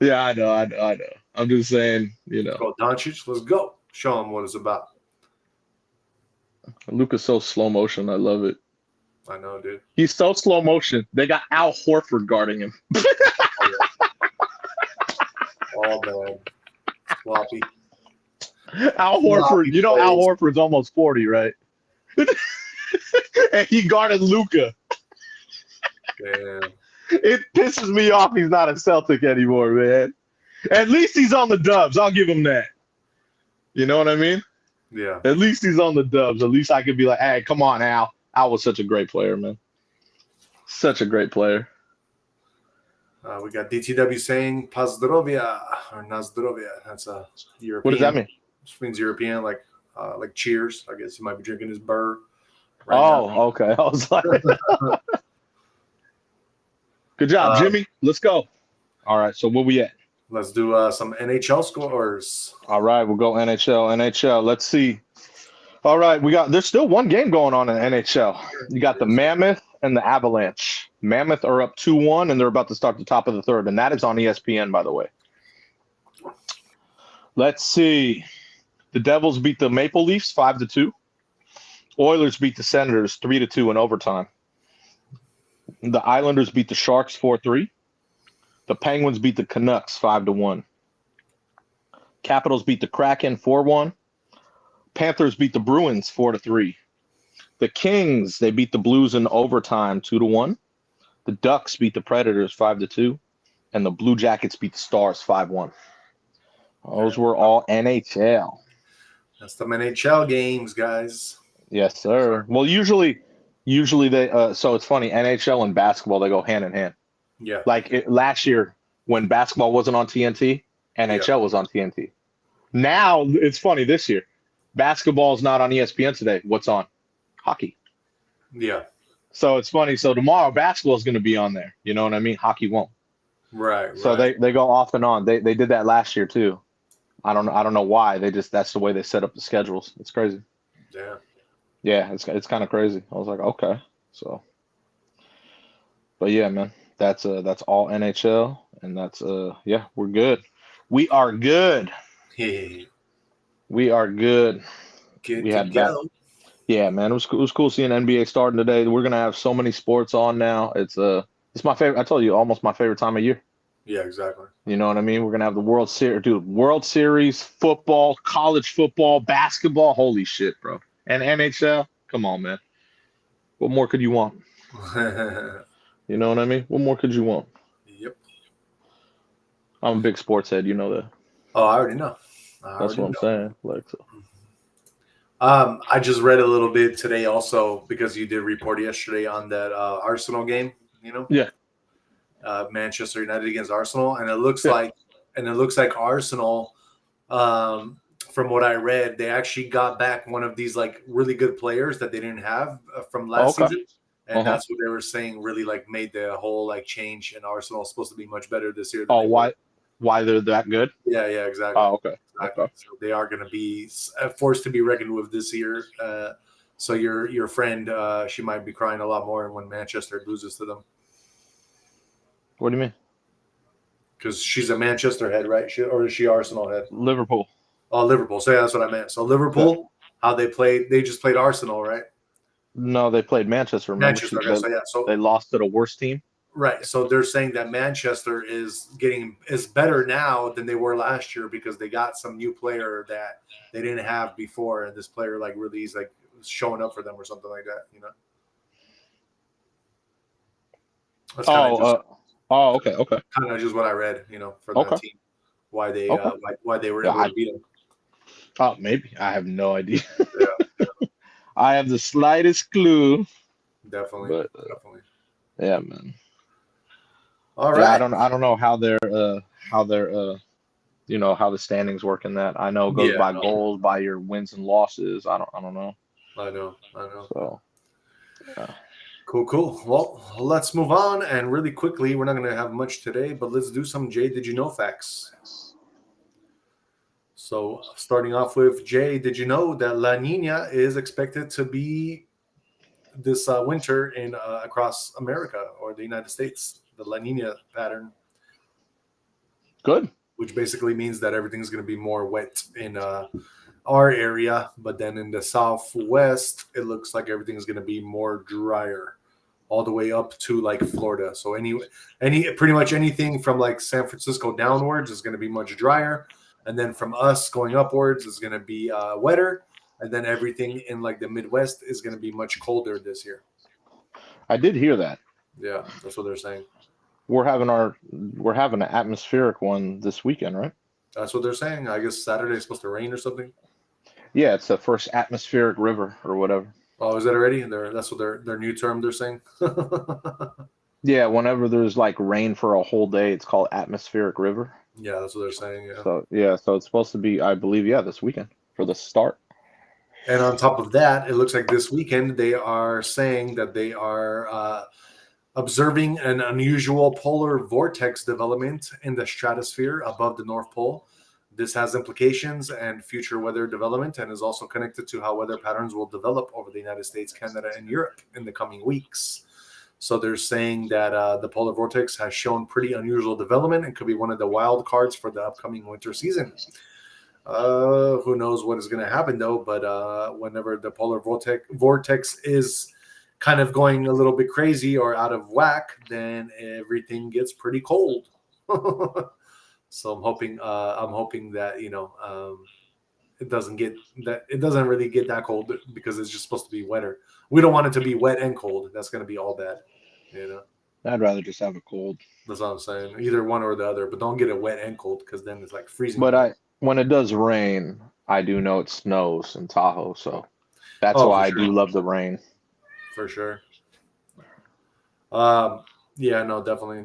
Yeah, I know. I'm just saying,
Let's go, Doncic. Let's go. Show them what it's about.
Luka's so slow motion. I love it.
I know, dude.
He's so slow motion. They got Al Horford guarding him.
Oh, man. Sloppy.
Al Horford. You know Al Horford's almost 40, right? And he guarded Luka.
Damn.
It pisses me off he's not a Celtic anymore, man. At least he's on the Dubs. I'll give him that. You know what I mean?
Yeah.
At least he's on the Dubs. At least I could be like, hey, come on, Al. Al was such a great player, man. Such a great player.
We got DTW saying Pozdrovia or Nazdrovia. That's a European.
What does that mean?
Which means European, like cheers. I guess he might be drinking his burr. right now.
Oh, okay. I was like, good job,
Uh,
Jimmy. Let's go. All right. So where we at?
let's do some NHL scores.
All right, we'll go NHL. NHL. Let's see. All right, there's still one game going on in NHL. You got the Mammoth and the Avalanche. Mammoth are up 2-1, and they're about to start the top of the third, and that is on ESPN, by the way. Let's see. The Devils beat the Maple Leafs 5-2. Oilers beat the Senators 3-2 in overtime. The Islanders beat the Sharks 4-3. The Penguins beat the Canucks 5-1. Capitals beat the Kraken 4-1. Panthers beat the Bruins 4-3. The Kings, they beat the Blues in overtime 2-1. The Ducks beat the Predators 5-2. And the Blue Jackets beat the Stars 5-1. Those were all NHL.
That's the NHL games, guys.
Yes, sir. Well, usually they so it's funny, NHL and basketball, they go hand in hand.
Yeah.
Like last year when basketball wasn't on TNT, NHL was on TNT. Now it's funny this year. Basketball is not on ESPN today. What's on? Hockey.
Yeah.
So it's funny. So tomorrow basketball is going to be on there. You know what I mean? Hockey won't.
Right.
So they go off and on. They did that last year too. I don't know why. That's the way they set up the schedules. It's crazy.
Yeah.
Yeah, it's kind of crazy. I was like, okay. So, but yeah, man, that's all NHL, and that's yeah, we're good. We are good. We are good.
Good
We
to
had
go.
Yeah, man, it was cool seeing NBA starting today. We're gonna have so many sports on now. It's my favorite. I told you, almost my favorite time of year.
Yeah, exactly.
You know what I mean? We're gonna have the World Series, dude. World Series, football, college football, basketball. Holy shit, bro! And NHL. Come on, man. What more could you want? You know what I mean? What more could you want?
Yep.
I'm a big sports head. You know that.
Oh, I already know.
That's what I'm saying. Like, so.
I just read a little bit today also because you did report yesterday on that Arsenal game, you know?
Yeah.
Manchester United against Arsenal. And it looks like Arsenal, from what I read, they actually got back one of these like really good players that they didn't have from last season. And that's what they were saying really like made the whole like change, and Arsenal is supposed to be much better this year.
Why they're that good?
Yeah, exactly.
Oh, okay.
Exactly.
Okay.
So they are going to be a force to be reckoned with this year. So your friend, she might be crying a lot more when Manchester loses to them.
What do you mean?
Because she's a Manchester head, right? Or is she Arsenal head?
Liverpool.
Oh, Liverpool. So yeah, that's what I meant. So Liverpool, how they played, they just played Arsenal, right?
No, they played Manchester. Remember,
So
they lost to the worst team.
Right. So they're saying that Manchester is better now than they were last year because they got some new player that they didn't have before, and this player like really is like showing up for them or something like that, you know. That's
okay.
Kind of just what I read, you know, for that team. Why they why they were able to beat them.
Oh, maybe. I have no idea. Yeah. I have the slightest clue.
Definitely.
Yeah, man.
All right.
Yeah, I don't know how they're you know, how the standings work in that. I know it goes by goals, by your wins and losses. I don't know.
I know.
So yeah.
Cool. Well, let's move on, and really quickly, we're not going to have much today, but let's do some Jay, did you know facts? So starting off with Jay, did you know that La Nina is expected to be this winter in across America or the United States? The La Nina pattern.
Good.
Which basically means that everything's going to be more wet in our area, but then in the Southwest, it looks like everything's going to be more drier, all the way up to like Florida. So pretty much anything from like San Francisco downwards is going to be much drier, and then from us going upwards is going to be wetter, and then everything in like the Midwest is going to be much colder this year.
I did hear that.
Yeah, that's what they're saying.
We're having an atmospheric one this weekend, right?
That's what they're saying. I guess Saturday is supposed to rain or something.
Yeah, it's the first atmospheric river or whatever.
Oh, is that already? That's what their new term they're saying.
Yeah, whenever there's like rain for a whole day, it's called atmospheric river.
Yeah, that's what they're saying. Yeah.
So it's supposed to be, I believe, this weekend for the start.
And on top of that, it looks like this weekend they are saying that they are observing an unusual polar vortex development in the stratosphere above the North Pole. This has implications and future weather development and is also connected to how weather patterns will develop over the United States, Canada, and Europe in the coming weeks. So they're saying that the polar vortex has shown pretty unusual development and could be one of the wild cards for the upcoming winter season. Who knows what is going to happen though? But whenever the polar vortex is kind of going a little bit crazy or out of whack, then everything gets pretty cold. So I'm hoping that it doesn't really get that cold because it's just supposed to be wetter. We don't want it to be wet and cold. That's going to be all bad.
I'd rather just have it cold.
That's what I'm saying. Either one or the other, but don't get it wet and cold because then it's like freezing.
But when it does rain, I do know it snows in Tahoe, so that's why I do love the rain.
For sure. Yeah, no, definitely.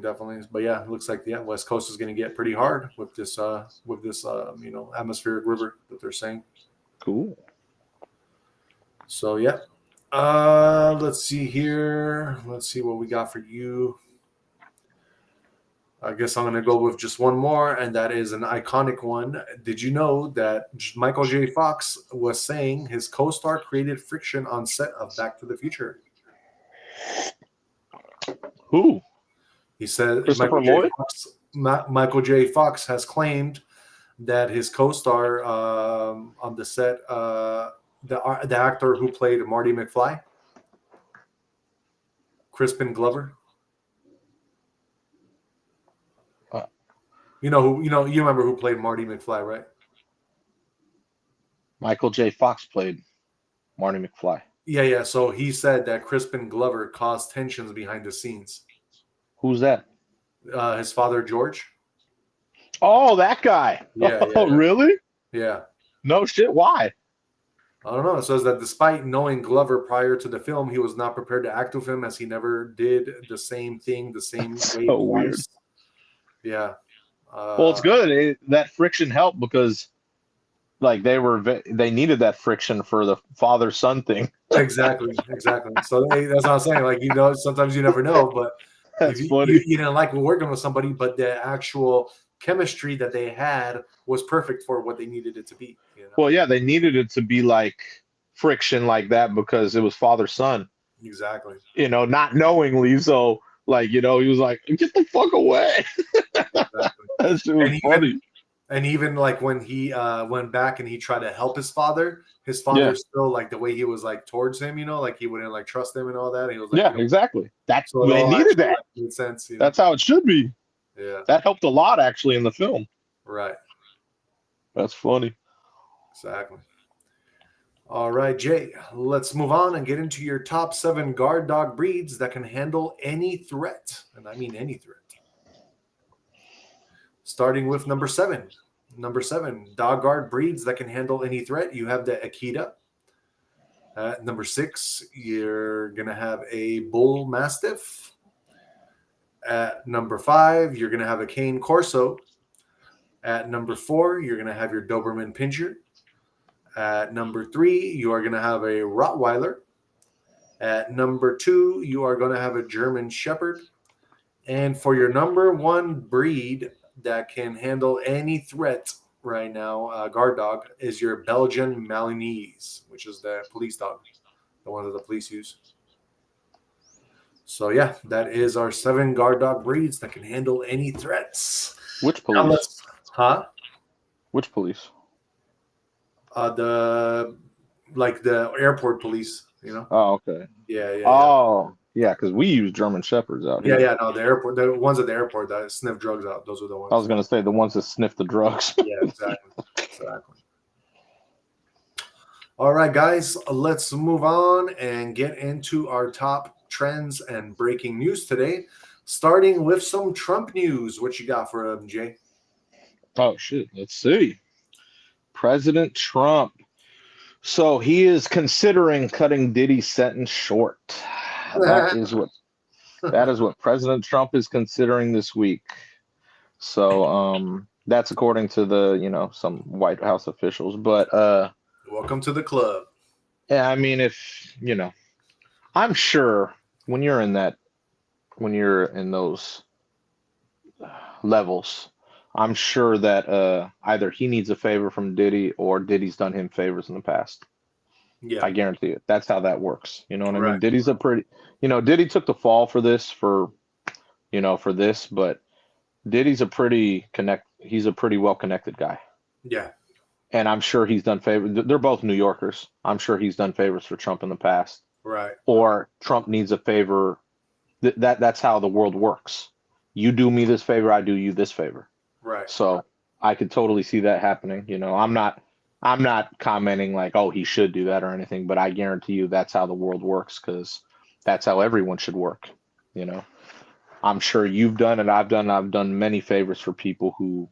But yeah, it looks like West Coast is going to get pretty hard with this atmospheric river that they're saying.
Cool.
So yeah. Let's see here. Let's see what we got for you. I guess I'm going to go with just one more, and that is an iconic one. Did you know that Michael J. Fox was saying his co-star created friction on set of Back to the Future?
Who?
He said
Michael
J. Fox has claimed that his co-star on the set, the actor who played Marty McFly, Crispin Glover. You remember who played Marty McFly, right?
Michael J. Fox played Marty McFly.
Yeah. So he said that Crispin Glover caused tensions behind the scenes.
Who's that?
His father, George.
Oh, that guy.
Yeah.
Really?
Yeah.
No shit. Why?
I don't know. It says that despite knowing Glover prior to the film, he was not prepared to act with him as he never did the same thing the same way
so twice. Weird.
Yeah.
Well, it's good. That friction helped because, like, they needed that friction for the father-son thing.
Exactly. So that's what I'm saying. Like, sometimes you never know, but
that's funny.
You didn't like working with somebody, but the actual chemistry that they had was perfect for what they needed it to be.
Well, yeah, they needed it to be like friction like that because it was father-son.
Exactly.
Not knowingly. So, like, he was like, "Get the fuck away."
Exactly.
That shit was funny.
And even like when he went back and he tried to help his father still like the way he was like towards him, like he wouldn't like trust him and all that. He was like,
exactly. That's so they needed that.
Made sense.
That's how it should be.
Yeah.
That helped a lot actually in the film.
Right.
That's funny.
Exactly. All right, Jay, let's move on and get into your top 7 guard dog breeds that can handle any threat. And I mean any threat. Starting with number 7. Number 7, dog guard breeds that can handle any threat. You have the Akita. Number 6, you're going to have a Bull Mastiff. At number 5, you're going to have a Cane Corso. At number 4, you're going to have your Doberman Pinscher. At number 3, you are going to have a Rottweiler. At number 2, you are going to have a German Shepherd. And for your number 1 breed that can handle any threat right now, guard dog, is your Belgian Malinois, which is the police dog, the one that the police use. So yeah, that is our 7 guard dog breeds that can handle any threats.
Which police?
Which
police?
The airport police,
Oh, okay.
Yeah.
Oh, yeah, because we use German Shepherds out here.
Yeah, no, the ones at the airport that sniff drugs out, those are the ones.
I was going to say the ones that sniff the drugs.
Yeah, exactly. All right, guys, let's move on and get into our top trends and breaking news today, starting with some Trump news. What you got for them, Jay?
Oh, shit. Let's see. President Trump. So he is considering cutting Diddy's sentence short. That is what President Trump is considering this week. So that's according to the, some White House officials. But
welcome to the club.
Yeah, I mean, if you know, I'm sure when you're in that, when you're in those levels, I'm sure that either he needs a favor from Diddy or Diddy's done him favors in the past.
Yeah.
I guarantee it. That's how that works. You know what I mean?
Right.
Diddy's a pretty, Diddy took the fall for this for this, but Diddy's a pretty he's a pretty well connected guy.
Yeah.
And I'm sure he's done favors. They're both New Yorkers. I'm sure he's done favors for Trump in the past.
Right.
Or Trump needs a favor. That's how the world works. You do me this favor, I do you this favor.
Right.
So I could totally see that happening. I'm not commenting like, oh, he should do that or anything, but I guarantee you that's how the world works because that's how everyone should work. You know, I'm sure you've done it. I've done many favors for people who,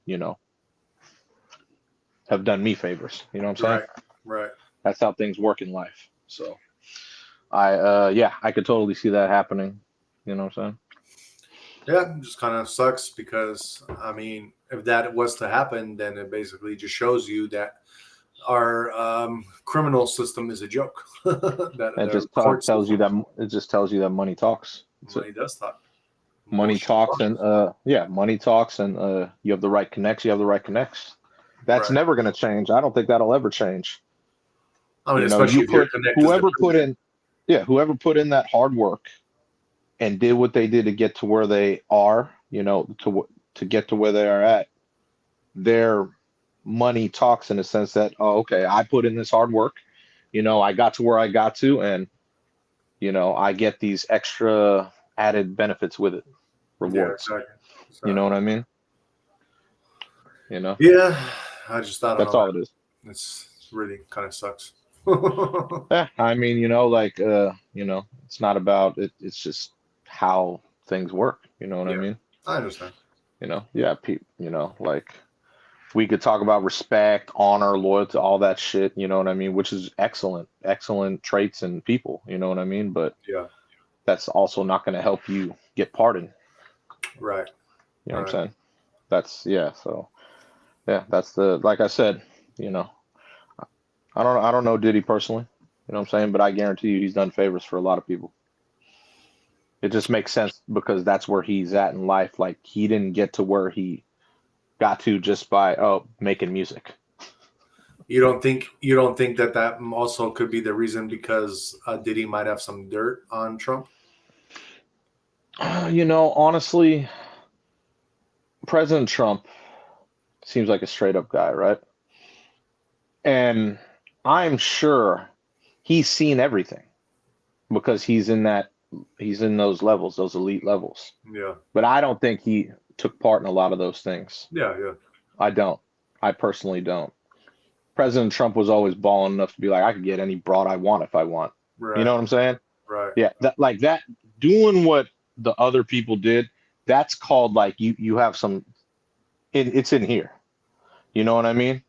have done me favors. You know what I'm saying?
Right. Right.
That's how things work in life. So I could totally see that happening. You know what I'm saying?
Yeah, it just kind of sucks because I mean, if that was to happen, then it basically just shows you that our criminal system is a joke. That
It just
court
tells you
system,
that it just tells you that money talks. That's it.
money does talk.
Money
Emotion
talks
talks.
and money talks and you have the right connects. You have the right connects. That's
Right.
never going to change. I don't think that'll ever change.
I mean,
You
especially if your
put
connect is the
whoever put
president.
in, whoever put in that hard work and did what they did to get to where they are, to get to where they are at. Their money talks in a sense that, oh, okay, I put in this hard work. I got to where I got to, and I get these extra added benefits with it,
Yeah,
rewards.
exactly.
You know
So,
what I mean?
yeah, I don't
That's
know, man.
all it is.
It's really kind of sucks.
Yeah, I mean, it's not about it. It's just how things work. You know what I
Yeah,
mean?
I understand.
Yeah, like we could talk about respect, honor, loyalty, all that shit. You know what I mean? Which is excellent traits in people. You know what I mean? But
Yeah,
that's also not going to help you get pardoned.
right,
You know what I'm
right.
saying? That's yeah. So yeah, that's like I said. You know, I don't know Diddy personally. You know what I'm saying? But I guarantee you, he's done favors for a lot of people. It just makes sense because that's where he's at in life. Like he didn't get to where he got to just by making music.
You don't think that also could be the reason because Diddy might have some dirt on Trump?
Honestly, President Trump seems like a straight up guy, right? And I'm sure he's seen everything because he's in those levels, those elite levels.
Yeah,
But I don't think he took part in a lot of those things.
yeah, yeah.
I don't. I personally don't. President Trump was always balling enough to be like, I could get any broad I want if I want. You know
Right,
what I'm saying?
right.
Yeah, that doing what the other people did, that's called like you have some it's in here. You know what I mean?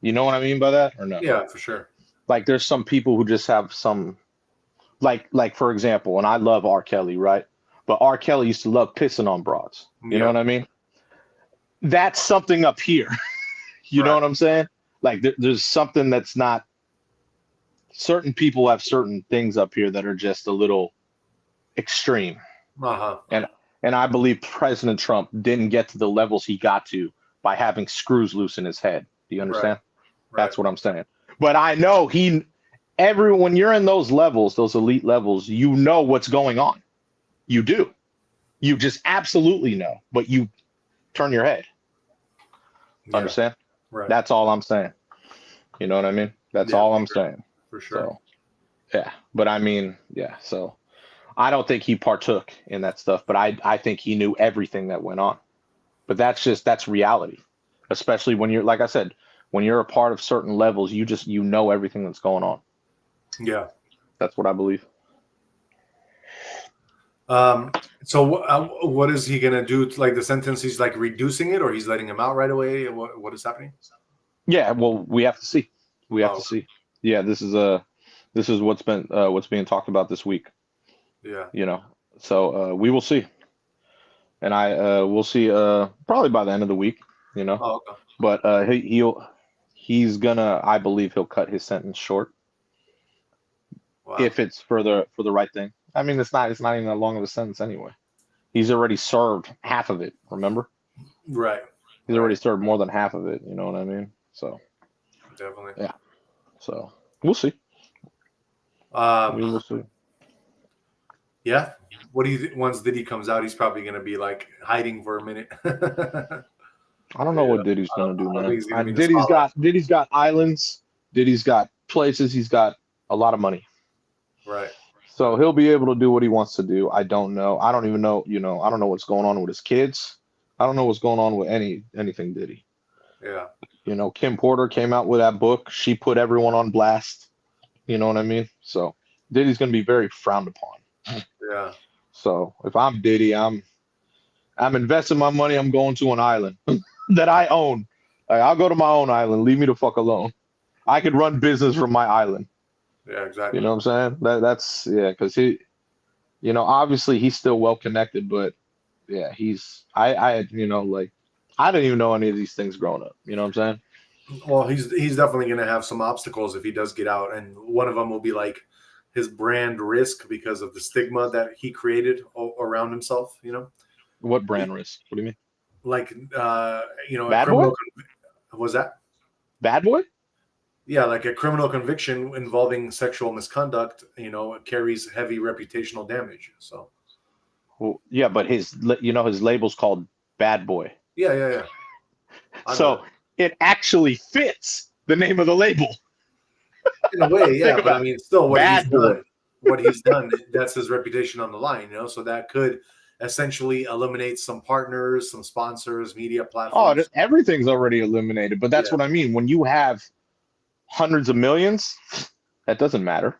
You know what I mean by that or no?
Yeah, for sure.
Like there's some people who just have some like for example, and I love R. Kelly, right? But R. Kelly used to love pissing on broads. You know
Yeah,
what I mean? That's something up here. You know
right.
what I'm saying? Like there's something that's not certain people have certain things up here that are just a little extreme.
Uh-huh.
And I believe President Trump didn't get to the levels he got to by having screws loose in his head. Do you
Right,
understand?
right.
That's what I'm saying. But I know when you're in those levels, those elite levels, you know what's going on. You do. You just absolutely know, but you turn your head.
Yeah,
Understand?
right.
That's all I'm saying. You know what I mean? That's
Yeah,
all I'm saying.
for sure.
So, yeah. But I mean, yeah. So I don't think he partook in that stuff, but I think he knew everything that went on. But that's reality, especially when you're, like I said, when you're a part of certain levels, you know everything that's going on.
Yeah.
That's what I believe.
So what is he gonna do? Like the sentence, he's like reducing it, or he's letting him out right away? What is happening?
Yeah, well, we have to see. We have to
Oh,
see. Yeah, this is what's being talked about this week.
yeah.
So we will see, and we'll see probably by the end of the week.
Oh, okay.
But he's gonna, I believe he'll cut his sentence short.
Wow.
if it's for the right thing. I mean, it's not even that long of a sentence anyway. He's already served half of it. Remember?
Right.
He's already served more than half of it. You know what I mean? So
Definitely.
yeah. So we'll see. We will see.
Yeah. What do you once Diddy comes out, he's probably gonna be like hiding for a minute.
I don't know what Diddy's gonna do,
I don't think
man.
he's gonna be in the spotlight.
Diddy's got islands. Diddy's got places. He's got a lot of money.
Right.
So he'll be able to do what he wants to do. I don't know. I don't even know. I don't know what's going on with his kids. I don't know what's going on with anything Diddy.
Yeah.
Kim Porter came out with that book. She put everyone on blast. You know what I mean? So Diddy's gonna be very frowned upon.
Yeah.
So if I'm Diddy, I'm investing my money. I'm going to an island that I own. Like, I'll go to my own island. Leave me the fuck alone. I could run business from my island.
Yeah, exactly.
You know what I'm saying? That's because he, obviously he's still well connected, but yeah, I didn't even know any of these things growing up. You know what I'm saying?
Well, he's definitely gonna have some obstacles if he does get out, and one of them will be like his brand risk because of the stigma that he created around himself.
What brand risk? What do you mean?
Like
Bad boy?
Was that
Bad boy?
Yeah, like a criminal conviction involving sexual misconduct, carries heavy reputational damage. So
Well, yeah, but his label's called Bad Boy.
Yeah.
So it actually fits the name of the label.
In a way, yeah. But I mean, still, what he's done, that's his reputation on the line, So that could essentially eliminate some partners, some sponsors, media platforms.
Oh, everything's already eliminated. But that's what I mean. When you have hundreds of millions, that doesn't matter.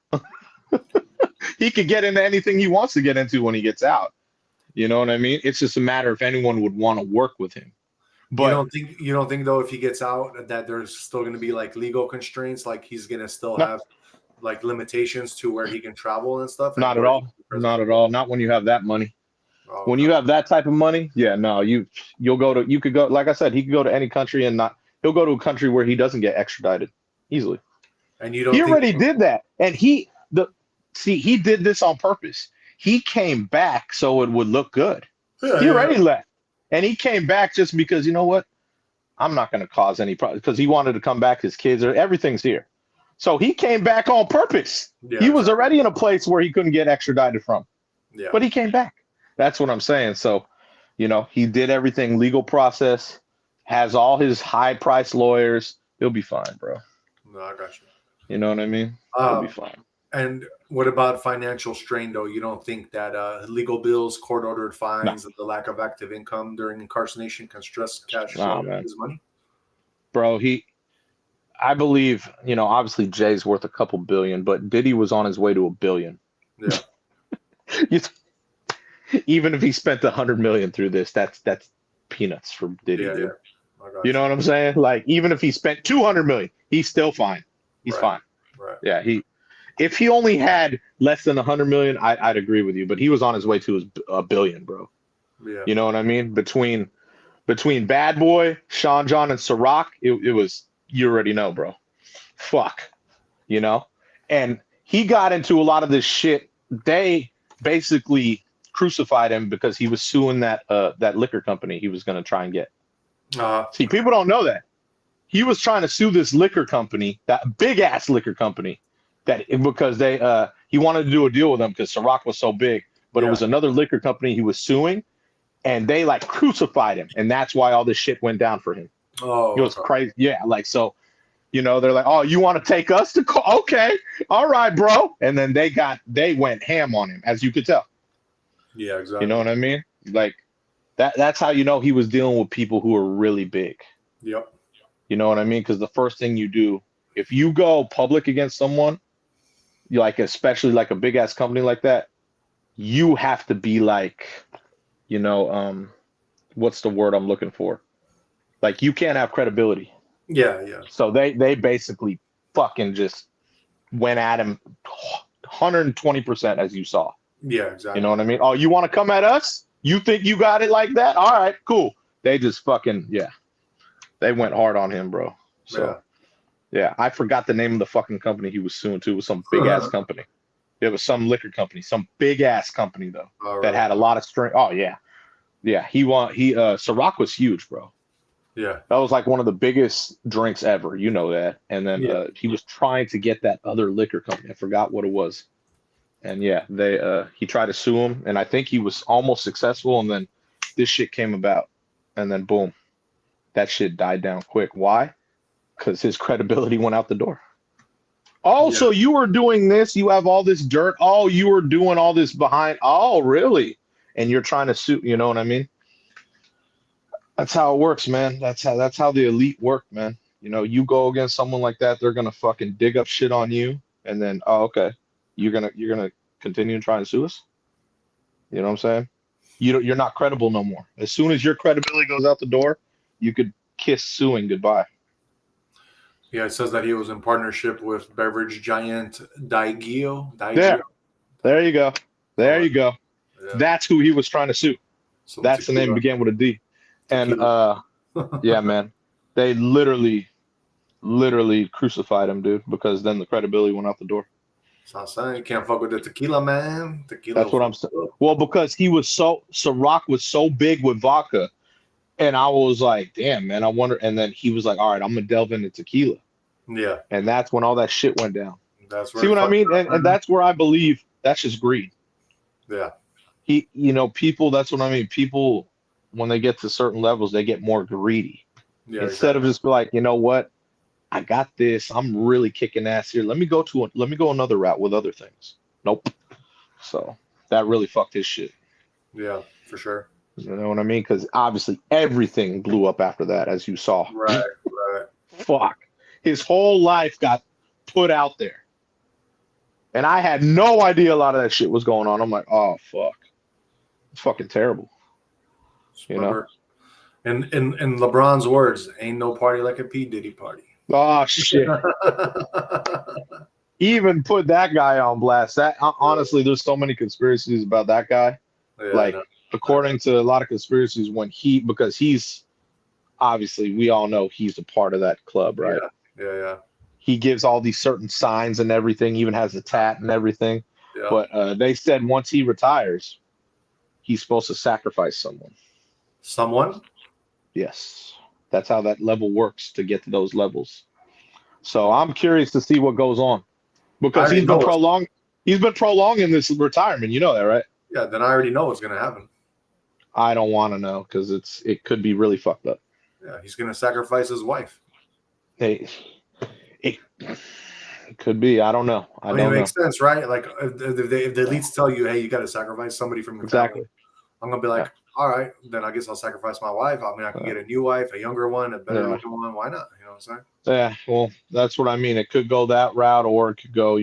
He could get into anything he wants to get into when he gets out. You know what I mean? It's just a matter if anyone would want to work with him. But
you don't think though, if he gets out, that there's still going to be like legal constraints, like he's going to still have like limitations to where he can travel and stuff?
Not at all. Not at all. Not when you have that money.
Oh,
when you have that type of money, yeah, no, you could go, like I said, he could go to any country and he'll go to a country where he doesn't get extradited easly.
And you don't
he already did that. And he did this on purpose. He came back so it would look good. He already left. And he came back just because, you know what? I'm not going to cause any problems, because he wanted to come back. His kids everything's here. So he came back on purpose. Yeah, he was already in a place where he couldn't get extradited from.
Yeah.
But he came back. That's what I'm saying. So, he did everything legal process, has all his high-priced lawyers. He'll be fine, bro.
No, I got you.
You know what I mean? He'll be fine.
And what about financial strain, though? You don't think that legal bills, court-ordered fines, and the lack of active income during incarceration can stress cash flow his money?
Bro, I believe, obviously Jay's worth a couple billion, but Diddy was on his way to $1 billion.
Yeah.
Even if he spent $100 million through this, that's peanuts for Diddy.
Yeah.
You know what I'm saying? Like, even if he spent $200 million, he's still fine. He's fine.
Right.
Yeah. If he only had less than $100 million, I'd agree with you. But he was on his way to $1 billion, bro.
Yeah.
You know what I mean? Between Bad Boy, Sean John, and Ciroc, it was, you already know, bro. Fuck. And he got into a lot of this shit. They basically crucified him because he was suing that liquor company he was going to try and get. See, people don't know that. He was trying to sue this liquor company, that big ass liquor company, because he wanted to do a deal with them because Ciroc was so big, but it was another liquor company he was suing, and they like crucified him, and that's why all this shit went down for him.
Oh,
it was crazy. Yeah, like, so, they're like, oh, you want to take us to court? Okay, all right, bro. And then they went ham on him, as you could tell.
Yeah, exactly.
You know what I mean? Like, that's how he was dealing with people who are really big.
Yep.
You know what I mean? Because the first thing you do, if you go public against someone, especially like a big ass company like that, you have to be like, what's the word I'm looking for? Like, you can't have credibility.
Yeah.
So they basically fucking just went at him 120%, as you saw.
Yeah, exactly.
You know what I mean? Oh, you want to come at us? You think you got it like that? All right, cool. They just fucking, they went hard on him, bro. So, yeah, I forgot the name of the fucking company he was suing to. It was some big ass company. There was some liquor company, some big ass company though,
All
that
right.
had a lot of strength. Oh yeah, yeah. Ciroc was huge, bro.
Yeah.
That was like one of the biggest drinks ever. You know that. And then
Yeah.
he was trying to get that other liquor company. I forgot what it was. And yeah, he tried to sue him, and I think he was almost successful. And then this shit came about, and then boom, that shit died down quick. Why? Because his credibility went out the door. Oh,
Yeah.
so you were doing this? You have all this dirt. Oh, you were doing all this behind. Oh, really? And you're trying to sue. You know what I mean? That's how it works, man. That's how the elite work, man. You know, you go against someone like that, they're gonna fucking dig up shit on you, and then okay, you're gonna continue trying to sue us. You know what I'm saying? You're not credible no more. As soon as your credibility goes out the door, you could kiss suing goodbye.
Yeah, it says that he was in partnership with beverage giant Daigyo.
There you go. There you go.
Yeah.
That's who he was trying to sue.
Some
That's the name
tequila.
began with a D. And
Tequila.
yeah, man, they literally crucified him, dude, because then the credibility went out the door.
So I'm saying you can't fuck with the tequila, man. Tequila.
That's what I'm saying. Well, because Ciroc was so big with vodka, and I was like, damn, man, I wonder. And then he was like, all right, I'm gonna delve into tequila,
Yeah.
and that's when all that shit went down.
That's where
See what I mean? And that's where I believe that's just greed.
Yeah.
People. That's what I mean. People, when they get to certain levels, they get more greedy.
Yeah.
Instead of just be like, you know what, I got this. I'm really kicking ass here. Let me go another route with other things. Nope. So that really fucked his shit.
Yeah, for sure.
You know what I mean? Because obviously everything blew up after that, as you saw.
Right.
Fuck. His whole life got put out there. And I had no idea a lot of that shit was going on. I'm like, oh fuck. It's fucking terrible. You know?
And in LeBron's words, ain't no party like a P. Diddy party.
Oh shit. Even put that guy on blast. That honestly, there's so many conspiracies about that guy.
Yeah,
like, according to a lot of conspiracies, because he's obviously, we all know he's a part of that club, right?
Yeah.
He gives all these certain signs and everything, even has a tat and everything.
Yeah.
But they said once he retires, he's supposed to sacrifice someone.
Someone?
Yes. That's how that level works to get to those levels. So I'm curious to see what goes on. Because he's been prolonging this retirement. You know that, right?
Yeah, then I already know what's gonna happen.
I don't want to know because it could be really fucked up.
Yeah, he's gonna sacrifice his wife.
Hey, it could be. I don't know. I mean,
it makes sense, right? Like if the elites tell you, "Hey, you got to sacrifice somebody from your family," I'm gonna be like, "All right, then I guess I'll sacrifice my wife. I mean, I can get a new wife, a younger one, a better looking one. Why not? You know what I'm saying?"
Yeah. Well, that's what I mean. It could go that route, or it could go,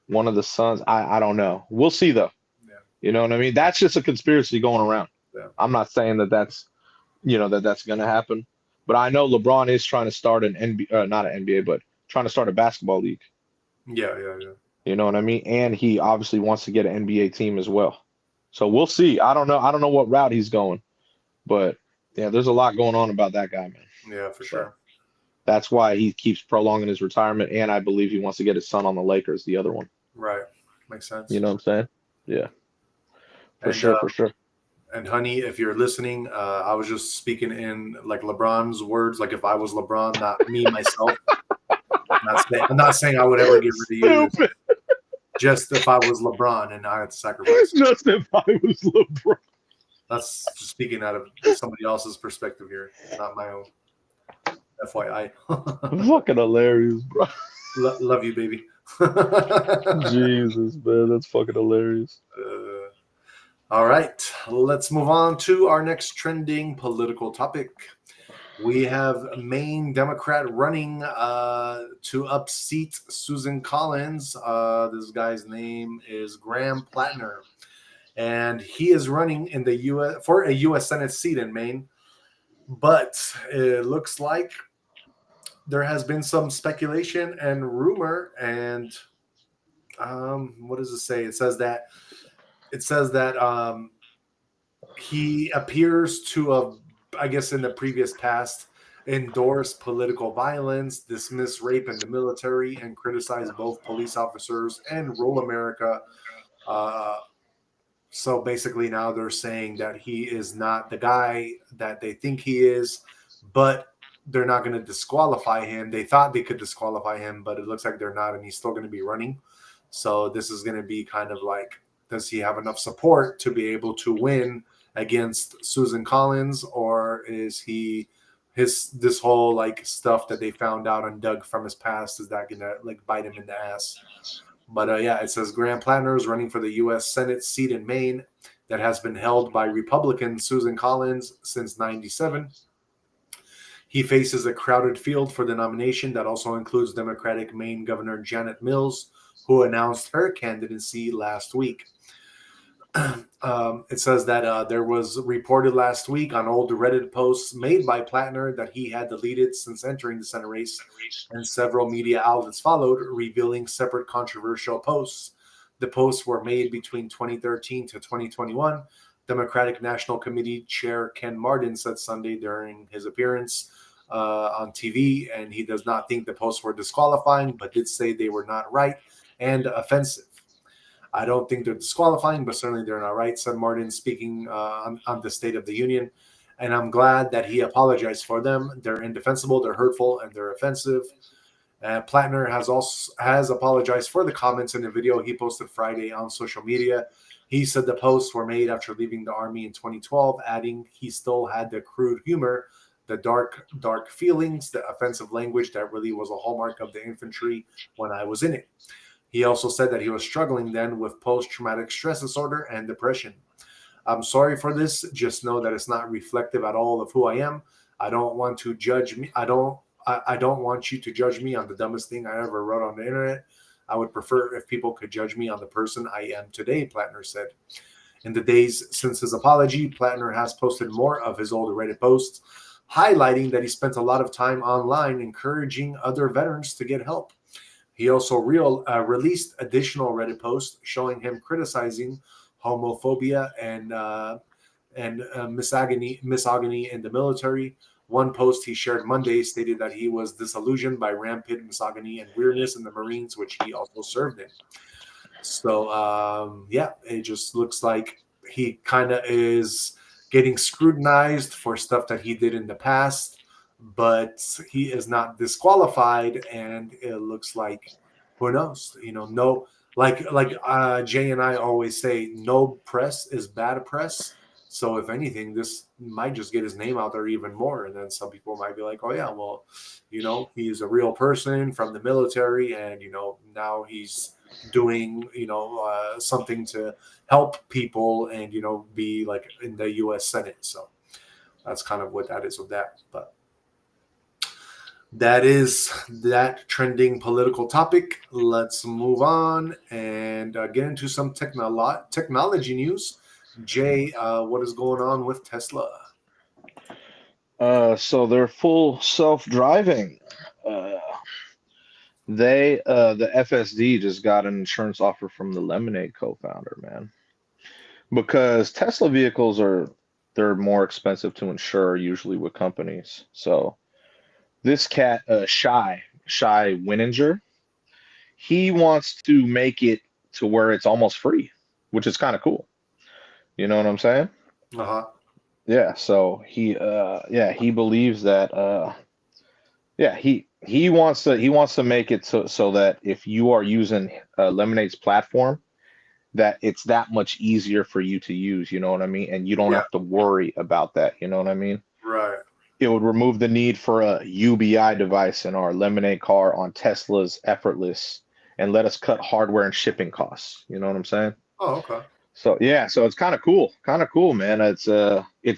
one of the sons. I don't know. We'll see though.
Yeah.
You know what I mean? That's just a conspiracy going around.
Yeah.
I'm not saying that's gonna happen. But I know LeBron is trying to start an NBA, not an NBA, but trying to start a basketball league.
Yeah.
You know what I mean? And he obviously wants to get an NBA team as well. So we'll see. I don't know what route he's going, but yeah, there's a lot going on about that guy, man.
Yeah, for sure.
That's why he keeps prolonging his retirement, and I believe he wants to get his son on the Lakers, the other one.
Right. Makes sense.
You know what I'm saying? Yeah. For sure.
And honey, if you're listening, I was just speaking in like LeBron's words, like if I was LeBron, not me myself. I'm not saying I would ever get rid of you. Just if I was LeBron and I had to sacrifice.
Just if I was LeBron.
That's just speaking out of somebody else's perspective here, not my own. FYI.
Fucking hilarious, bro.
Love you, baby.
Jesus, man, that's fucking hilarious.
All right, let's move on to our next trending political topic. We have Maine Democrat running to upseat Susan Collins. This guy's name is Graham Plattner, and he is running in the U.S. for a U.S. Senate seat in Maine. But it looks like there has been some speculation and rumor, and what does it say? It says that he appears to have, I guess in the previous past, endorse political violence, dismiss rape in the military, and criticize both police officers and rural America. Uh, so basically, now they're saying that he is not the guy that they think he is, but they're not going to disqualify him. They thought they could disqualify him, but it looks like they're not, and he's still going to be running. So this is going to be kind of like, does he have enough support to be able to win against Susan Collins, or is he this whole like stuff that they found out on Doug from his past, is that gonna like bite him in the ass? But yeah, it says Graham Plattner is running for the U.S. Senate seat in Maine that has been held by Republican Susan Collins since '97. He faces a crowded field for the nomination that also includes Democratic Maine Governor Janet Mills, who announced her candidacy last week. It says that there was reported last week on old Reddit posts made by Plattner that he had deleted since entering the Senate race, and several media outlets followed, revealing separate controversial posts. The posts were made between 2013 to 2021. Democratic National Committee Chair Ken Martin said Sunday during his appearance on TV, and he does not think the posts were disqualifying, but did say they were not right and offensive. I don't think they're disqualifying, but certainly they're not right, said Martin, speaking on the State of the Union. And I'm glad that he apologized for them. They're indefensible, they're hurtful, and they're offensive. Plattner has apologized for the comments in the video he posted Friday on social media. He said the posts were made after leaving the Army in 2012, adding he still had the crude humor, the dark feelings, the offensive language that really was a hallmark of the infantry when I was in it. He also said that he was struggling then with post-traumatic stress disorder and depression. I'm sorry for this. Just know that it's not reflective at all of who I am. I don't want to judge me. I don't want you to judge me on the dumbest thing I ever wrote on the internet. I would prefer if people could judge me on the person I am today, Plattner said. In the days since his apology, Plattner has posted more of his old Reddit posts, highlighting that he spent a lot of time online encouraging other veterans to get help. He also released additional Reddit posts showing him criticizing homophobia and misogyny in the military. One post he shared Monday stated that he was disillusioned by rampant misogyny and weirdness in the Marines, which he also served in. So, yeah, it just looks like he kind of is getting scrutinized for stuff that he did in the past, but he is not disqualified, and it looks like, who knows, no, like Jay and I always say, no press is bad press. So if anything, this might just get his name out there even more, and then some people might be like, oh yeah, well, he's a real person from the military, and now he's doing something to help people, and be like in the U.S. Senate. So that's kind of what that is with that. But that is that trending political topic. Let's move on and get into some technology news. Jay, what is going on with Tesla?
So they're full self-driving. The FSD just got an insurance offer from the Lemonade co-founder, man. Because Tesla vehicles they're more expensive to insure usually with companies. So this cat, Shy Wininger, he wants to make it to where it's almost free, which is kind of cool. You know what I'm saying?
Uh-huh.
Yeah. So he believes that he wants to make it so that if you are using Lemonade's platform, that it's that much easier for you to use. You know what I mean? And you don't have to worry about that. You know what I mean?
Right.
It would remove the need for a UBI device in our Lemonade car on Tesla's effortless, and let us cut hardware and shipping costs. You know what I'm saying?
Oh, okay.
So yeah, so it's kind of cool, man. It's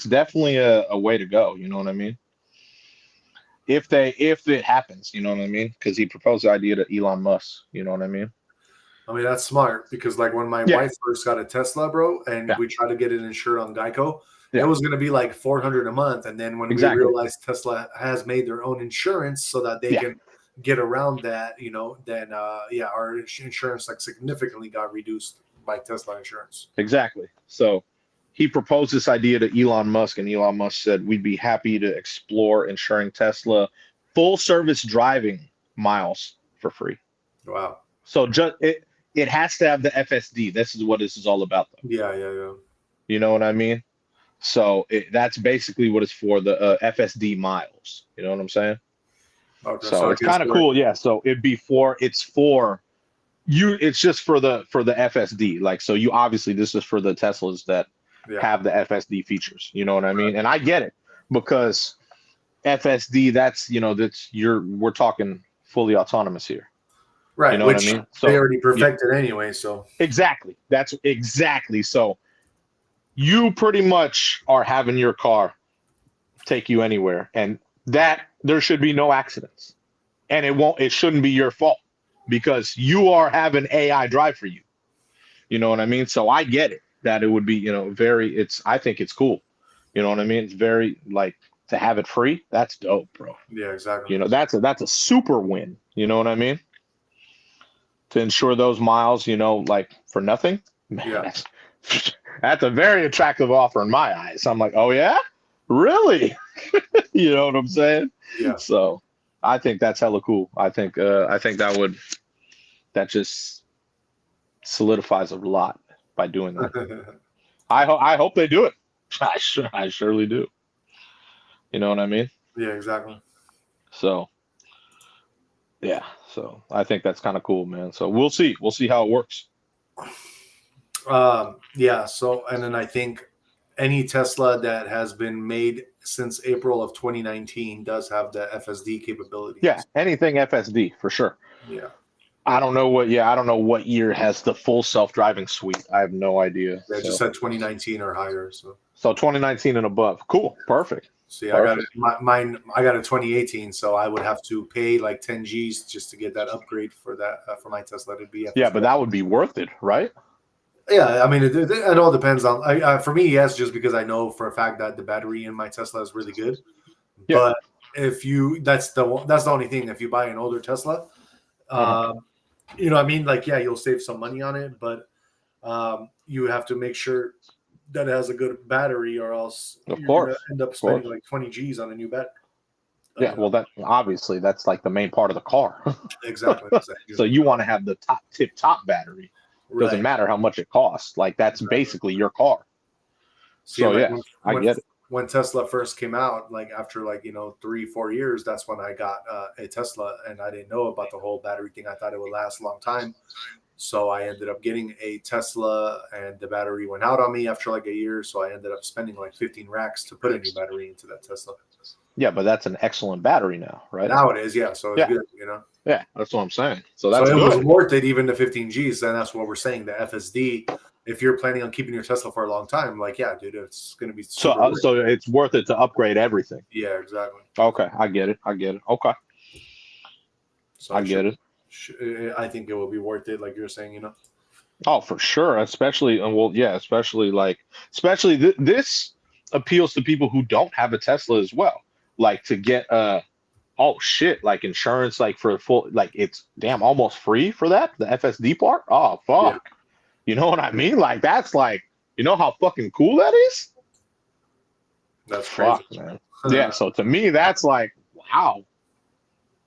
definitely a way to go. You know what I mean? If it happens, you know what I mean? Because he proposed the idea to Elon Musk. You know what I mean?
I mean, that's smart, because like when my wife first got a Tesla, bro, and we tried to get it insured on Geico, it was going to be like $400 a month. And then when we realized Tesla has made their own insurance so that they can get around that, then our insurance like significantly got reduced by Tesla insurance.
Exactly. So he proposed this idea to Elon Musk, and Elon Musk said, we'd be happy to explore ensuring Tesla full service driving miles for free.
Wow.
So just it has to have the FSD. This is what this is all about, though.
Yeah.
You know what I mean? So that's basically what it's for, the FSD miles. You know what I'm saying?
Okay,
so it's kind of cool. Yeah. So it's for you. It's just for the FSD. Like, so you obviously, this is for the Teslas that have the FSD features. You know what I mean? And I get it, because FSD, we're talking fully autonomous here.
Right.
You know
Which
what I mean?
they already perfected anyway. So
exactly. That's exactly. So you pretty much are having your car take you anywhere, and that there should be no accidents, and it shouldn't be your fault, because you are having AI drive for you. You know what I mean? So I get it that it would be, I think it's cool. You know what I mean? It's very, like, to have it free. That's dope, bro.
Yeah, exactly.
That's a super win. You know what I mean? To ensure those miles, like, for nothing. Man, that's a very attractive offer in my eyes. I'm like, oh yeah, really? You know what I'm saying?
Yeah.
So I think that's hella cool. I think that just solidifies a lot by doing that. I hope they do it. I surely do. You know what I mean?
Yeah, exactly.
So yeah, so I think that's kind of cool, man. So we'll see how it works.
Yeah. So, and then I think any Tesla that has been made since April of 2019 does have the FSD capabilities.
Yeah, anything FSD for sure.
Yeah.
I don't know what year has the full self-driving suite. I have no idea.
They just said 2019 or higher. So
2019 and above. Cool. Perfect.
See, I got mine. I got a 2018, so I would have to pay like 10 G's just to get that upgrade for that for my Tesla to be.
Yeah, but that would be worth it, right?
Yeah, I mean, it all depends on. For me, yes, just because I know for a fact that the battery in my Tesla is really good. Yeah. But if that's the only thing. If you buy an older Tesla, you know what I mean? Like, yeah, you'll save some money on it, but you have to make sure that it has a good battery, or else you're going to end up spending like 20 G's on a new battery.
Yeah, well, obviously that's like the main part of the car.
Exactly.
So you want to have the top battery. Right. Doesn't matter how much it costs. Like, that's basically your car. So yeah, I get it.
When Tesla first came out, like after 3-4 years, that's when I got a Tesla, and I didn't know about the whole battery thing. I thought it would last a long time. So I ended up getting a Tesla, and the battery went out on me after like a year. So I ended up spending like 15 racks to put a new battery into that Tesla. Yeah,
but that's an excellent battery now, right?
Now it is, yeah. So it's good,
Yeah, that's what I'm saying. So it
was worth it, even the 15 G's. And that's what we're saying. The FSD, if you're planning on keeping your Tesla for a long time, like, yeah, dude, it's going to be
so it's worth it to upgrade everything.
Yeah, exactly.
Okay, I get it. Okay. So I get it.
I think it will be worth it, like you're saying,
Oh, for sure. Especially this appeals to people who don't have a Tesla as well. Like, to get like insurance, like for full, like it's almost free for that, the FSD part. Oh fuck. Yeah. You know what I mean? Like, that's like, how fucking cool that is?
That's crazy,
man. Yeah, so to me that's like, wow.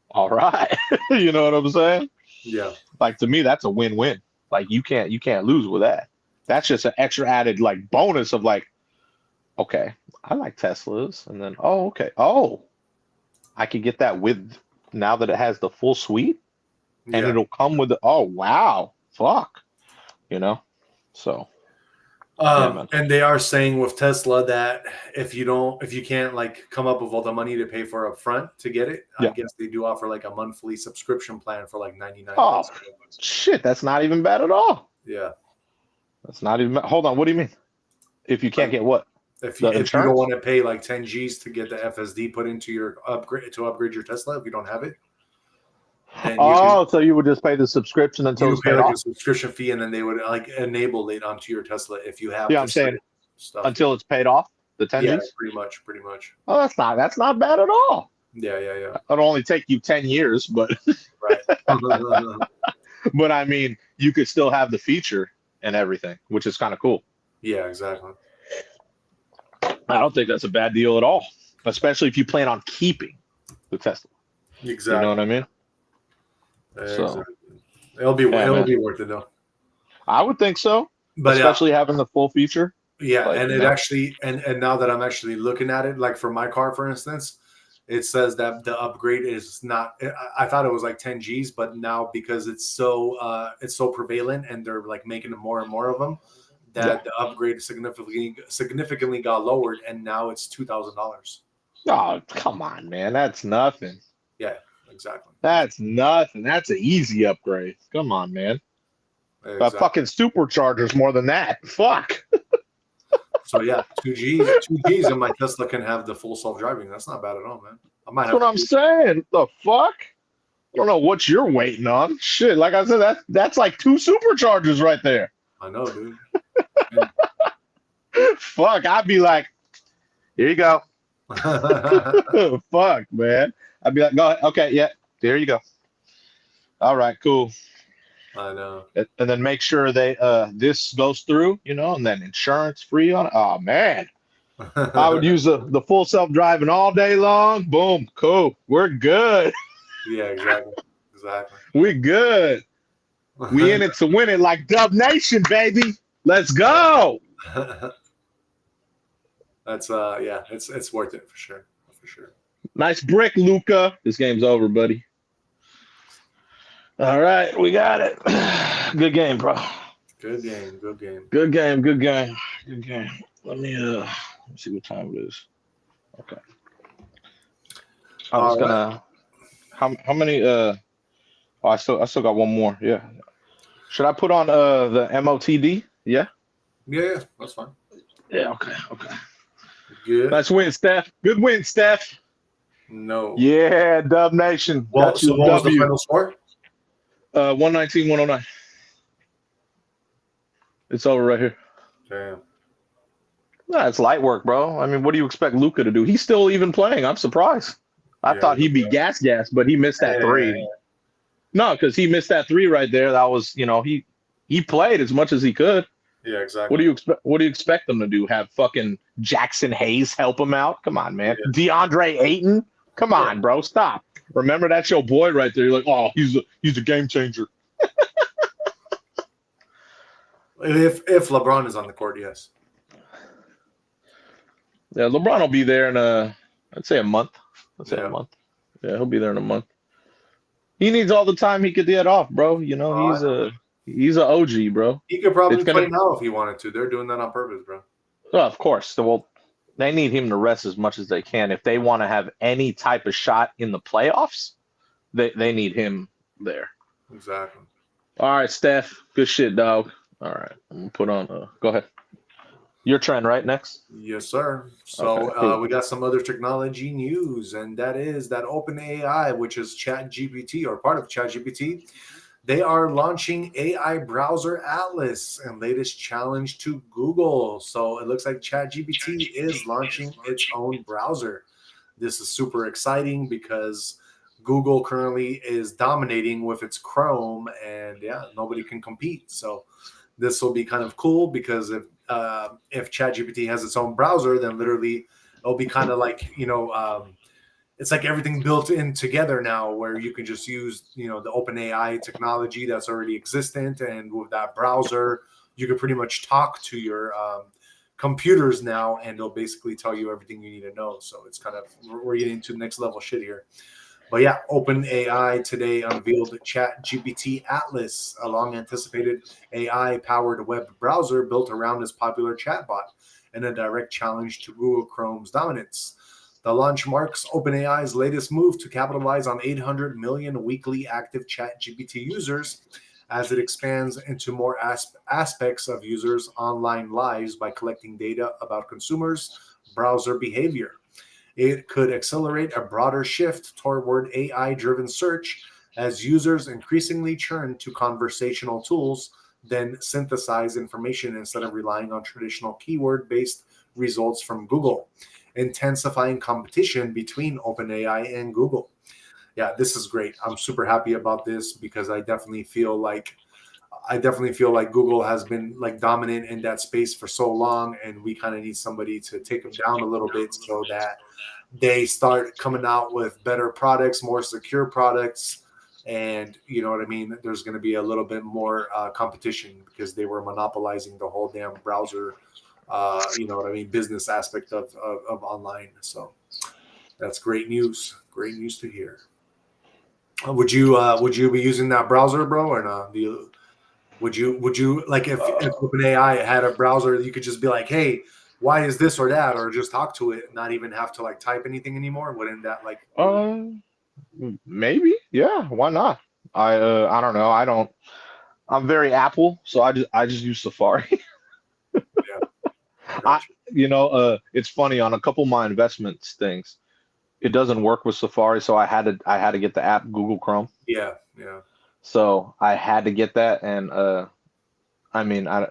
All right. You know what I'm saying?
Yeah.
Like, to me that's a win-win. Like, you can't lose with that. That's just an extra added like bonus of like, okay, I like Teslas, and then I could get that with, now that it has the full suite, and it'll come with wow, fuck, so.
And they are saying with Tesla that if you can't like come up with all the money to pay for up front to get it, I guess they do offer like a monthly subscription plan for like $99.
Oh, shit, that's not even bad at all.
Yeah.
That's not even, hold on, what do you mean? If you can't get what?
If you don't want to pay like 10 G's to get the FSD put into your upgrade your Tesla, if you don't have it.
So you would just pay the subscription until it's paid off?
A subscription fee, and then they would like enable it onto your Tesla if you have.
Yeah, I'm saying stuff. Until it's paid off, the 10 G's?
Yeah, pretty much.
Oh, that's not bad at all.
Yeah.
It'll only take you 10 years, but
right.
But I mean, you could still have the feature and everything, which is kind of cool.
Yeah, exactly.
I don't think that's a bad deal at all, especially if you plan on keeping the Tesla.
Exactly.
You know what I mean?
Exactly.
So
It'll be worth it though.
I would think so,
but
especially having the full feature.
Yeah,
like,
and it actually and now that I'm actually looking at it, like for my car, for instance, it says that the upgrade is not. I thought it was like 10 Gs, but now because it's so prevalent and they're like making more and more of them, that the upgrade significantly got lowered, and now it's $2,000.
Oh, come on, man, that's nothing.
Yeah, exactly.
That's nothing. That's an easy upgrade. Come on, man.
Exactly.
A fucking supercharger's more than that. Fuck.
So yeah, 2Gs, and my Tesla can have the full self-driving. That's not bad at all, man.
That's what I'm saying. The fuck? I don't know what you're waiting on. Shit, like I said, that's like 2 superchargers right there.
I know, dude.
Fuck, I'd be like, here you go. Fuck, man. I'd be like, go ahead. Okay, yeah, there you go. All right, cool.
I know.
And then make sure this goes through, and then insurance free on it. Oh man. I would use the full self-driving all day long. Boom, cool. We're good.
Yeah, exactly.
We're good. We in it to win it like Dub Nation, baby. Let's go.
That's it's worth it for sure.
Nice brick, Luca. This game's over, buddy. All right, we got it. Good game, bro.
Good game.
Let me see what time it is. Okay. I was gonna. How many? I still got one more. Yeah. Should I put on the MOTD? Yeah.
Yeah, that's fine.
Yeah. Okay.
Good.
Nice win, Steph. Good win, Steph.
No.
Yeah, Dub Nation.
Well, so what was the final score?
119-109. It's over right here.
Damn.
Nah, it's light work, bro. I mean, what do you expect Luca to do? He's still even playing. I'm surprised. I thought he'd be gas, but he missed that 3. No, because he missed that 3 right there. That was, he played as much as he could.
Yeah, exactly.
What do you expect them to do? Have fucking Jackson Hayes help him out? Come on, man. Yeah. DeAndre Ayton? Come on, bro. Stop. Remember, that's your boy right there. You're like, oh, he's a game changer.
If LeBron is on the court, yes.
Yeah, LeBron will be there in I'd say a month. A month. Yeah, he'll be there in a month. He needs all the time he could get off, bro. He's an OG, bro.
He could probably play now if he wanted to. They're doing that on purpose, bro.
Oh, of course. Well, they need him to rest as much as they can. If they want to have any type of shot in the playoffs, they need him there.
Exactly.
All right, Steph. Good shit, dog. All right. I'm going to put on go ahead. Your trend, right? Next?
Yes, sir. So cool. We got some other technology news, and that is that OpenAI, which is ChatGPT or part of ChatGPT, they are launching AI browser Atlas and latest challenge to Google. So it looks like ChatGPT is launching its own browser. This is super exciting because Google currently is dominating with its Chrome, and nobody can compete. So this will be kind of cool because if ChatGPT has its own browser, then literally it'll be kind of like, it's like everything built in together now where you can just use, the OpenAI technology that's already existent. And with that browser, you can pretty much talk to your computers now, and it'll basically tell you everything you need to know. So it's kind of, we're getting into next level shit here. But yeah, OpenAI today unveiled ChatGPT Atlas, a long-anticipated AI-powered web browser built around its popular chatbot, and a direct challenge to Google Chrome's dominance. The launch marks OpenAI's latest move to capitalize on 800 million weekly active ChatGPT users as it expands into more aspects of users' online lives by collecting data about consumers' browser behavior. It could accelerate a broader shift toward AI-driven search as users increasingly turn to conversational tools, then synthesize information instead of relying on traditional keyword-based results from Google, intensifying competition between OpenAI and Google. Yeah, this is great. I'm super happy about this because I definitely feel like I definitely feel like Google has been like dominant in that space for so long, and we kind of need somebody to take them down a little bit so that they start coming out with better products, more secure products, and you know what I mean. There's going to be a little bit more competition because they were monopolizing the whole damn browser. You know what I mean, business aspect of online. So that's great news. Great news to hear. Would you be using that browser, bro, or not? Would you like if OpenAI had a browser, you could just be like, hey, why is this or that, or just talk to it, not even have to like type anything anymore? Wouldn't that like?
Maybe, yeah, why not? I don't know. I'm very Apple, so I just use Safari.
Yeah, I
I
got you.
it's funny on a couple of my investments things. It doesn't work with Safari, so I had to get the app Google Chrome.
Yeah, yeah,
So I had to get that, and I mean, I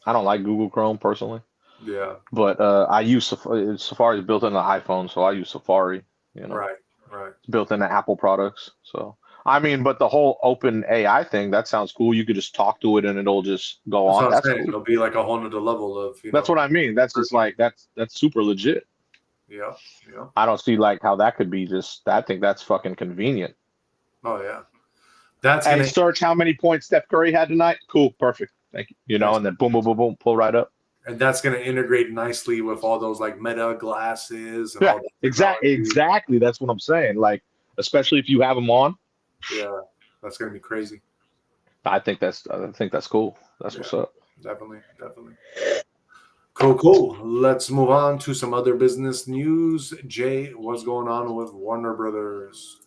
don't like Google Chrome personally,
yeah.
but I use Safari. Safari is built into the iPhone, so I use Safari. You know,
Right, right.
it's built into Apple products. So I mean, but the whole open AI thing, that sounds cool. You could just talk to it and it'll just go
That's
on.
what I'm
That's
saying.
cool.
It'll be like a whole nother level of
That's what I mean. That's just like that's super legit.
Yeah, yeah.
I don't see like how that could be just. I think that's fucking convenient.
Oh yeah, that's
Hey,
gonna
search how many points Steph Curry had tonight. Cool, perfect. Thank you.
nice.
And then boom, boom, boom, boom, pull right up.
And that's gonna integrate nicely with all those like meta glasses and
Yeah,
all that technology.
exactly. That's what I'm saying. Like, especially if you have them on,
Yeah, that's gonna be crazy.
I think that's cool. That's
Yeah,
what's up.
definitely, definitely. Cool, cool. Let's move on to some other business news. Jay, what's going on with Warner Brothers?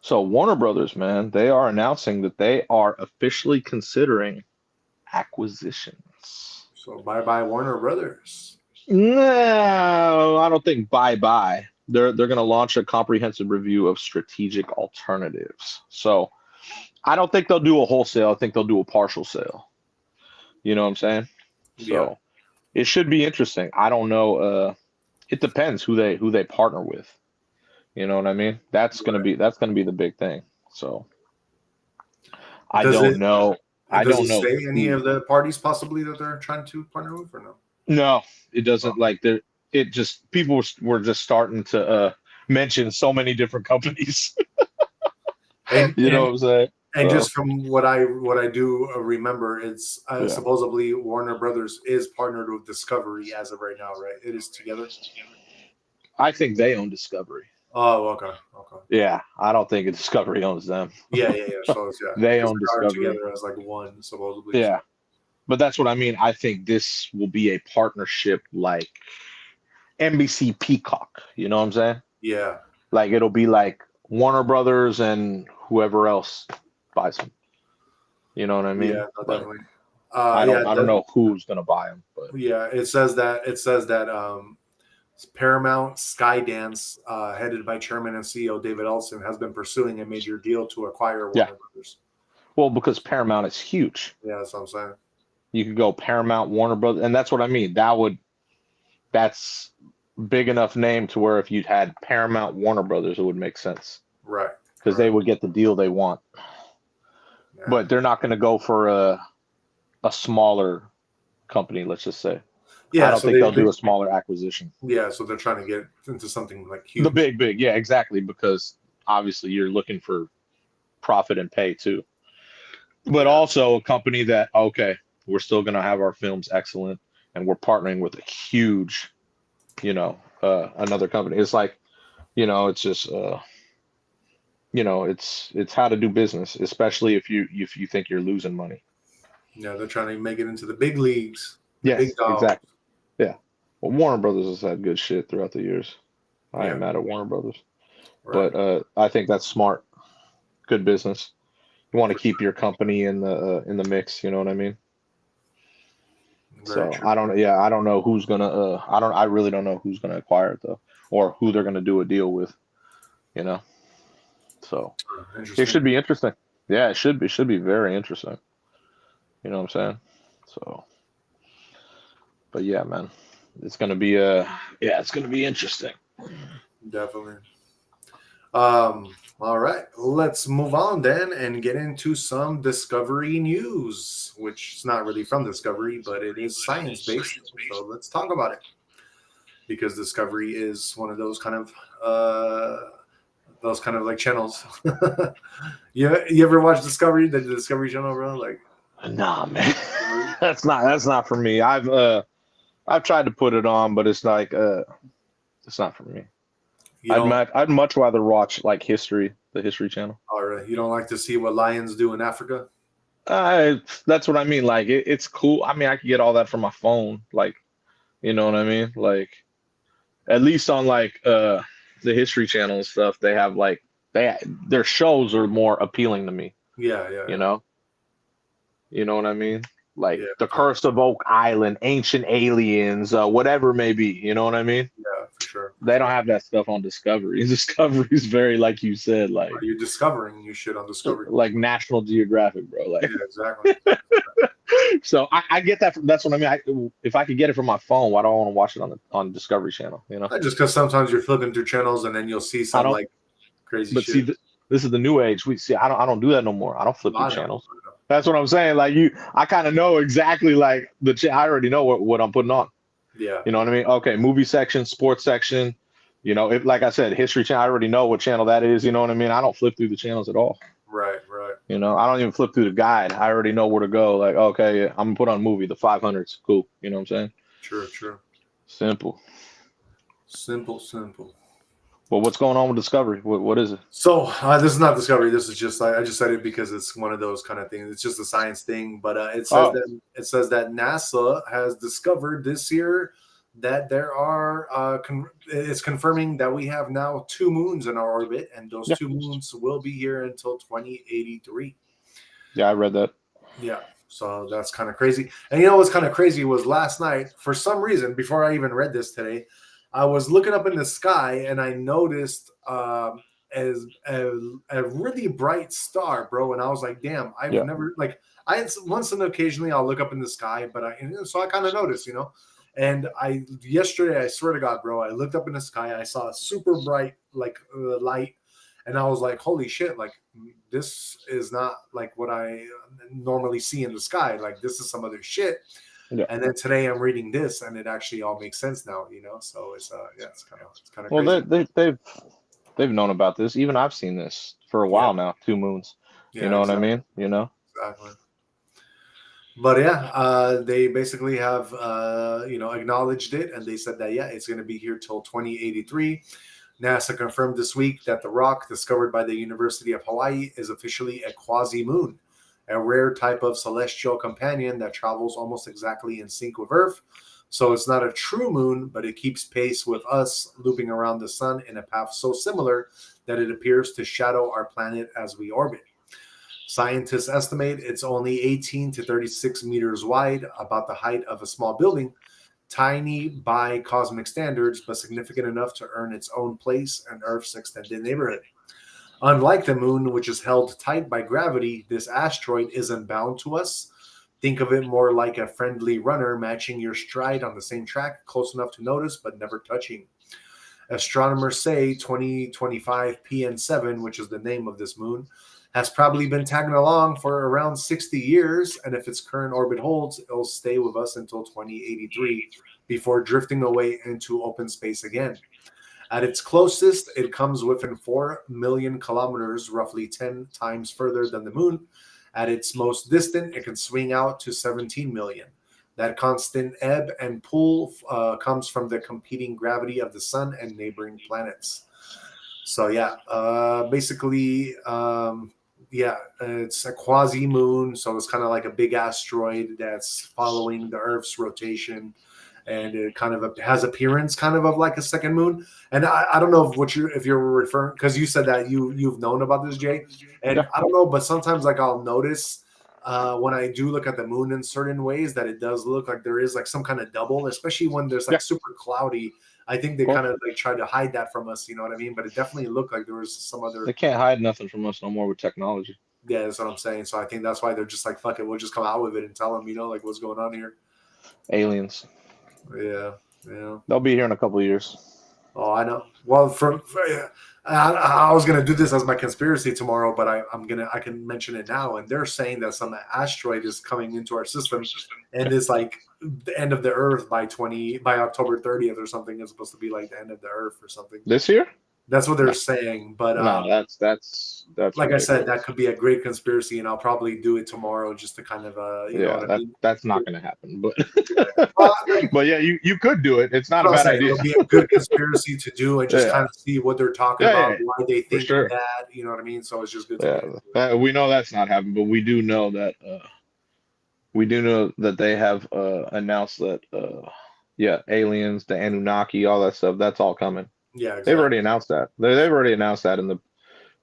So Warner Brothers, man, they are announcing that they are officially considering acquisitions.
So bye bye Warner Brothers.
No, I don't think bye bye. They're going to launch a comprehensive review of strategic alternatives. So I don't think they'll do a wholesale. I think they'll do a partial sale. You know what I'm saying?
Yeah,
So it should be interesting. I don't know. It depends who they partner with. You know what I mean? That's gonna be the big thing. So I
does
don't
it
know. I
does it
don't know
say any
who.
of the parties possibly that they're trying to partner with or no?
No, it
Oh.
doesn't. Like there, it just people were just starting to mention so many different companies.
And
You know what I'm saying?
and
So
just from what I do remember, it's
yeah,
supposedly Warner Brothers is partnered with Discovery as of right now, right? It is together.
I think they own Discovery.
Oh, okay, okay.
Yeah, I don't think Discovery owns them.
Yeah, yeah, yeah. So it's
They
because
own
they are
Discovery.
together as like one supposedly. So
Yeah, but that's what I mean. I think this will be a partnership like NBC Peacock. You know what I'm saying?
yeah,
Like it'll be like Warner Brothers and whoever else buys them. You know what I mean?
yeah, no,
But
definitely.
I
Yeah,
don't I don't know who's gonna buy them. But
yeah. It says that Paramount Skydance, headed by Chairman and CEO David Ellison, has been pursuing a major deal to acquire
yeah,
Warner Brothers.
well because Paramount is huge.
Yeah, that's what I'm saying.
You could go Paramount, Warner Brothers, and that's what I mean. That's big enough name to where if you'd had Paramount, Warner Brothers, it would make sense
Right,
because they
right.
would get the deal they want.
Yeah,
But they're not going to go for a smaller company, let's just say. I
yeah.
don't
So
think they'll do a smaller acquisition.
so they're trying to get into something like
The
huge.
big, yeah, exactly, because obviously you're looking for profit and pay too. But
Yeah,
also a company that, okay, we're still going to have our films excellent and we're partnering with a huge, another company. It's like, it's just, it's how to do business, especially if you think you're losing money.
yeah. They're trying to make it into the big leagues, the big
Yes,
dogs.
exactly. Yeah. Well, Warner Brothers has had good shit throughout the years. I
Yeah,
ain't mad at Warner Brothers,
right.
but I think that's smart, good business. You want to
For
keep
sure.
your company in the mix. You know what I mean?
Very
So
true.
I don't. Yeah, I don't know who's gonna. I really don't know who's gonna acquire it though, or who they're gonna do a deal with. You know. So it
Interesting.
should be interesting. Yeah, it should be. Should be very interesting. You know what I'm saying? So, but yeah, man, it's gonna be it's gonna be interesting.
Definitely. All right, let's move on then and get into some Discovery news, which is not really from Discovery, but it is science based. So let's talk about it because Discovery is one of those kind of like channels. You ever watch Discovery, the Discovery Channel, bro? Like,
Nah, man, that's not for me. I've tried to put it on, but it's like it's not for me. I'd much rather watch like the History Channel.
Or you don't like to see what lions do in Africa?
That's what I mean. Like it's cool. I mean, I could get all that from my phone. Like, you know what I mean? Like at least on like the History Channel and stuff, they have like their shows are more appealing to me.
Yeah.
You know what I mean? Like
Yeah,
The Curse of Oak Island, Ancient Aliens, whatever it may be. You know what I mean?
yeah, for sure.
They don't have that stuff on Discovery. Discovery is very, like you said, like
You're discovering new shit on Discovery.
like National Geographic, bro. Like,
yeah, exactly.
so I get that. That's what I mean. If I could get it from my phone, why do I want to watch it on Discovery Channel? You know,
Just because sometimes you're flipping through channels and then you'll see some like crazy
but
shit.
see, this is the new age. I don't do that no more. I don't flip through
I know.
channels. That's what I'm saying. Like I kind of know exactly like I already know what I'm putting on.
Yeah.
You know what I mean? Okay, movie section, sports section. You know, if like I said, History Channel, I already know what channel that is. You know what I mean? I don't flip through the channels at all.
Right.
You know, I don't even flip through the guide. I already know where to go. Like, okay, yeah, I'm gonna put on a movie, the 500s. Cool. You know what I'm saying?
True.
Simple.
Well,
what's going on with Discovery? What is it?
So this is not Discovery. This is just I just said it because it's one of those kind of things. It's just a science thing, but it says that NASA has discovered this year that there are it's confirming that we have now 2 moons in our orbit, and those 2 moons will be here until 2083.
Yeah, I read that.
Yeah, so that's kind of crazy. And you know what's kind of crazy was last night, for some reason, before I even read this today, I was looking up in the sky and I noticed as a really bright star, bro. And I was like, damn, I've never like once and occasionally I'll look up in the sky, but so I kind of noticed, you know. And yesterday, I swear to God, bro, I looked up in the sky, I saw a super bright like light, and I was like, holy shit, like this is not like what I normally see in the sky. Like this is some other shit. Yeah. And then today I'm reading this, and it actually all makes sense now, you know. So it's it's kind of
well,
crazy.
They've known about this. Even I've seen this for a while now. 2 moons. You know what I mean? You know.
Exactly. But yeah, they basically have acknowledged it, and they said that it's going to be here till 2083. NASA confirmed this week that the rock discovered by the University of Hawaii is officially a quasi-moon, a rare type of celestial companion that travels almost exactly in sync with Earth. So it's not a true moon, but it keeps pace with us, looping around the sun in a path so similar that it appears to shadow our planet as we orbit. Scientists estimate it's only 18 to 36 meters wide, about the height of a small building, tiny by cosmic standards, but significant enough to earn its own place in Earth's extended neighborhood. Unlike the moon, which is held tight by gravity, this asteroid isn't bound to us. Think of it more like a friendly runner matching your stride on the same track, close enough to notice but never touching. Astronomers say 2025 PN7, which is the name of this moon, has probably been tagging along for around 60 years, and if its current orbit holds, it'll stay with us until 2083 before drifting away into open space again. At its closest, it comes within 4 million kilometers, roughly 10 times further than the moon. At its most distant, it can swing out to 17 million. That constant ebb and pull comes from the competing gravity of the sun and neighboring planets. So basically, it's a quasi-moon, so it's kind of like a big asteroid that's following the Earth's rotation, and it kind of has appearance kind of like a second moon. And I don't know if you're referring, because you said that you've known about this, Jay, and I don't know, but sometimes like I'll notice when I do look at the moon in certain ways that it does look like there is like some kind of double, especially when there's like super cloudy. I think they kind of like try to hide that from us, you know what I mean? But it definitely looked like there was some other.
They can't hide nothing from us no more with technology.
Yeah, that's what I'm saying. So I think that's why they're just like, fuck it, we'll just come out with it and tell them, you know, like what's going on here.
Aliens.
Yeah.
They'll be here in a couple of years.
Oh, I know. Well, I was gonna do this as my conspiracy tomorrow, but I can mention it now. And they're saying that some asteroid is coming into our system, and it's like the end of the Earth by October 30th or something. It's supposed to be like the end of the Earth or something.
This year?
That's what they're
No,
saying. But
no, that's
like I said, that
ridiculous.
could be a great conspiracy, and I'll probably do it tomorrow just to kind of you know
Yeah,
what I
that
mean.
that's not going to happen. But
Well,
but yeah, you could do it. It's not a
what I'm
bad
saying,
idea.
it'll be a good conspiracy to do and just kind
Yeah,
of see what they're talking
yeah,
about,
yeah,
why they
for
think
sure.
that, you know what I mean? So it's just good to
Yeah,
get into it.
we know that's not happening, but we do know that they have announced that yeah, aliens, the Anunnaki, all that stuff, that's all coming.
Yeah,
They've
exactly.
already announced that. They've already announced that in the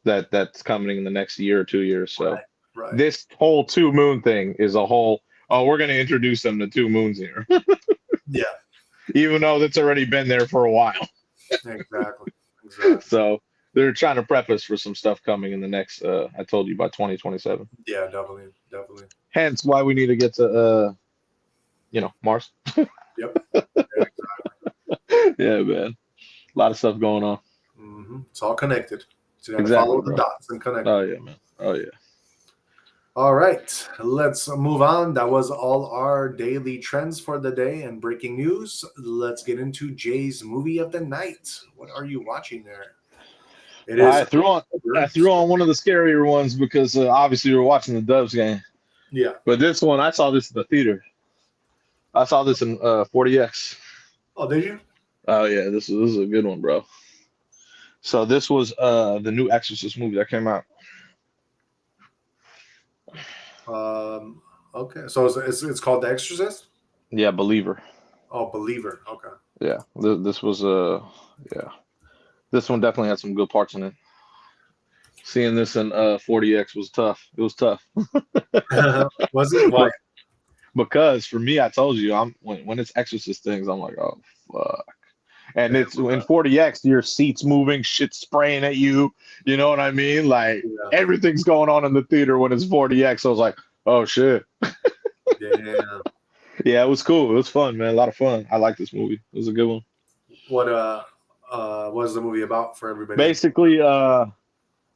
that's coming in the next year or 2 years. So
Right, right.
this whole two moon thing is a whole. Oh, we're going to introduce them to two moons here,
Yeah,
even though that's already been there for a while.
exactly. Exactly.
So they're trying to prep us for some stuff coming in the next. I told you by 2027.
Yeah, definitely. Definitely.
Hence why we need to get to Mars.
Yep. Yeah,
Yeah, man. A lot of stuff going on.
It's all connected. So you got to
Exactly,
follow the
bro.
dots and connect
Oh
them.
yeah, man. Oh yeah.
All right, let's move on. That was all our daily trends for the day and breaking news. Let's get into Jay's movie of the night. What are you watching there? It is
I threw on I
October,
threw
so
on one of the scarier ones because obviously we were watching the Dubs game.
yeah.
But this one, I saw this in the theater. I saw this in 40X.
Oh, did you?
Oh yeah, this is a good one, bro. So this was the new Exorcist movie that came out.
Um, okay. So it's called The Exorcist?
Yeah, Believer.
Oh, Believer. Okay.
Yeah, this was yeah. This one definitely had some good parts in it. Seeing this in 40X was tough. It was tough.
Was it? Why?
Because for me, I told you, I'm when it's Exorcist things, I'm like, oh fuck. And
Damn,
it's in 40X, your seat's moving, shit's spraying at you. You know what I mean? Like
yeah.
everything's going on in the theater when it's 40X. I was like, oh shit.
Damn.
Yeah, it was cool. It was fun, man. A lot of fun. I like this movie. It was a good one.
What is the movie about for everybody?
Basically,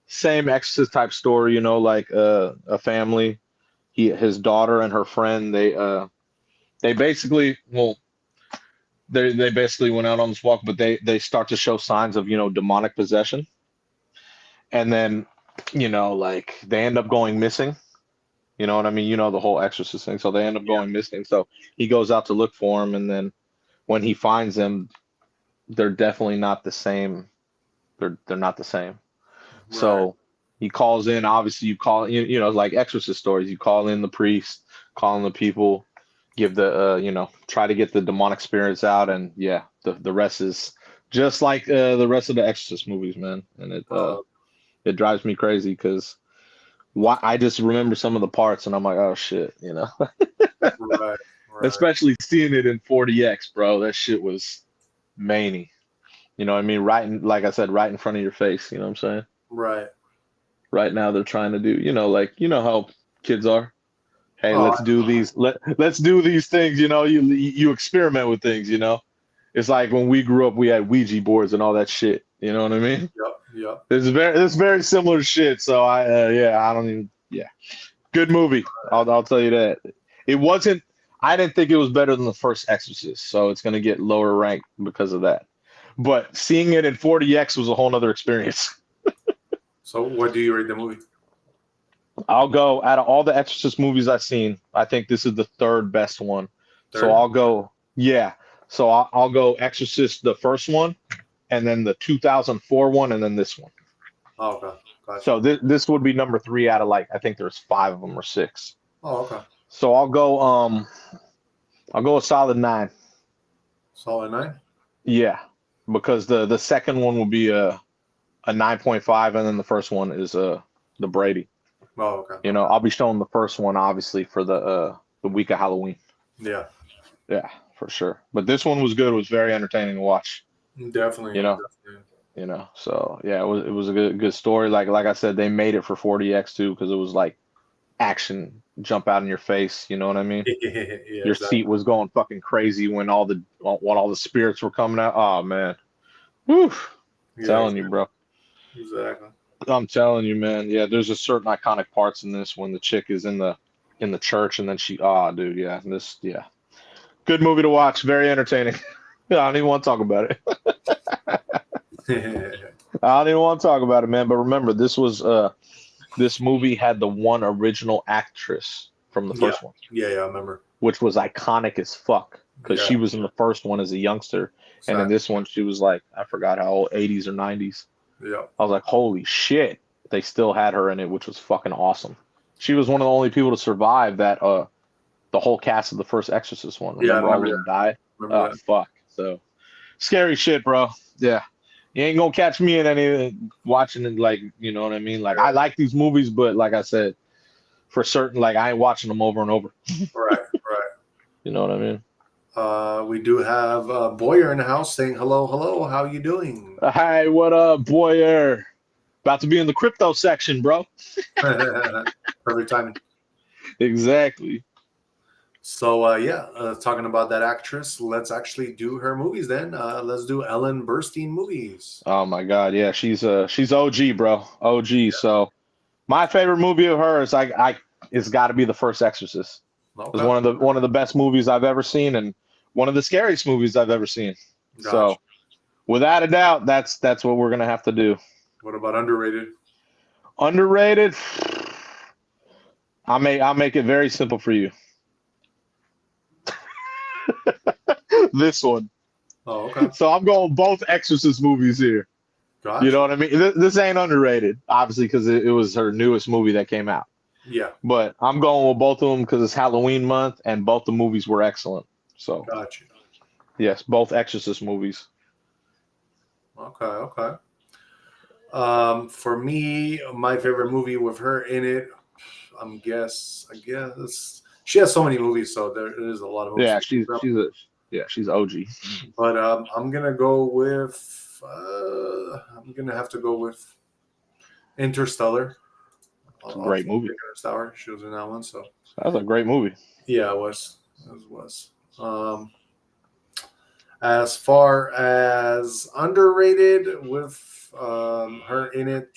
same Exorcist type story, like a family. His daughter and her friend, they basically they basically went out on this walk, but they start to show signs of demonic possession, and then like they end up going missing. You know what I mean? The whole Exorcist thing. So they end up
Yeah.
going missing. So he goes out to look for him, and then when he finds them, they're definitely not the same. They're not the same.
Right.
So he calls in. Obviously, you call like Exorcist stories. You call in the priest, call in the people, give the try to get the demonic spirits out, and yeah, the rest is just like the rest of the Exorcist movies, man. And
Uh,
it drives me crazy because why I just remember some of the parts, and I'm like, oh shit.
right. Right.
Especially seeing it in 40X, bro. That shit was many. You know what I mean? Right in, like I said, right in front of your face. You know what I'm saying?
Right.
Right now they're trying to do, like how kids are. Hey,
Oh,
let's do these things. You experiment with things. It's like when we grew up, we had Ouija boards and all that shit. You know what I mean?
yep. Yep.
It's very similar shit. So I don't even good movie. I'll tell you that. It wasn't. I didn't think it was better than the first Exorcist, so it's gonna get lower ranked because of that. But seeing it in 40X was a whole nother experience.
So, what do you rate the movie?
I'll go out of all the Exorcist movies I've seen. I think this is the third best one. So
Third.
I'll go. Yeah. So I'll go Exorcist the first one, and then the 2004 one, and then this one.
Oh, okay. Gotcha.
So this would be number three out of like I think there's five of them or six.
Oh, okay.
So I'll go a solid 9.
Solid 9.
Yeah, because the second one will be a 9.5, and then the first one is the Brady.
Oh, okay.
I'll be showing the first one obviously for the week of Halloween.
Yeah.
Yeah, for sure. But this one was good. It was very entertaining to watch.
Definitely.
You know,
Definitely.
So yeah, it was a good story. Like I said, they made it for 40X too because it was like action jump out in your face. You know what I mean?
Yeah.
Your seat
Exactly.
was going fucking crazy when all the spirits were coming out. Oh man, Whew.
Yeah,
Telling you, bro.
exactly.
I'm telling you, man. Yeah, there's a certain iconic parts in this when the chick is in the church and then dude, yeah, good movie to watch. Very entertaining. I don't even want to talk about it. I don't even want to talk about it, man. But remember, this movie had the one original actress from the
Yeah,
first one,
yeah, I remember.
which was iconic as fuck because
Yeah,
she was in the first one as a youngster, and in
exactly.
this one she was like I forgot how old, 80s or 90s.
Yeah,
I was like, holy shit, they still had her in it, which was fucking awesome. She was one of the only people to survive that the whole cast of the first Exorcist one.
yeah, I
Remember all
remember
of
that.
them died?
Remember
Oh
that.
fuck. So scary shit, bro. Yeah. You ain't gonna catch me in any watching it like, you know what I mean? Like I like these movies, but like I said, for certain, like I ain't watching them over and over.
Right, right.
You know what I mean?
We do have Boyer in the house saying hello, hello. How you doing?
Hey, what up, Boyer? About to be in the crypto section, bro.
Perfect timing.
Exactly.
So talking about that actress, let's actually do her movies then. Let's do Ellen Burstyn movies.
Oh my God, yeah, she's OG, bro. OG. So my favorite movie of hers, it's got to be the first Exorcist. It's
Okay,
one of the best movies I've ever seen, and one of the scariest movies I've ever seen.
gotcha.
So without a doubt, that's what we're gonna have to do.
What about underrated?
Underrated. I'll make it very simple for you. This one.
Oh, okay,
So I'm going both Exorcist movies here. You know
gotcha.
what I mean? This ain't underrated, obviously, because it was her newest movie that came out.
Yeah,
But I'm going with both of them because it's Halloween month, and both the movies were excellent. So
gotcha.
yes, both Exorcist movies.
Okay, okay. For me, my favorite movie with her in it, I guess she has so many movies, so there is a lot of movies.
Yeah, she's OG.
But I'm gonna go with. I'm gonna have to go with Interstellar.
It's a
I'll
great
take
movie.
Interstellar. She was in that one, so
That's a great movie.
yeah, it was. It was. As far as underrated with her in it,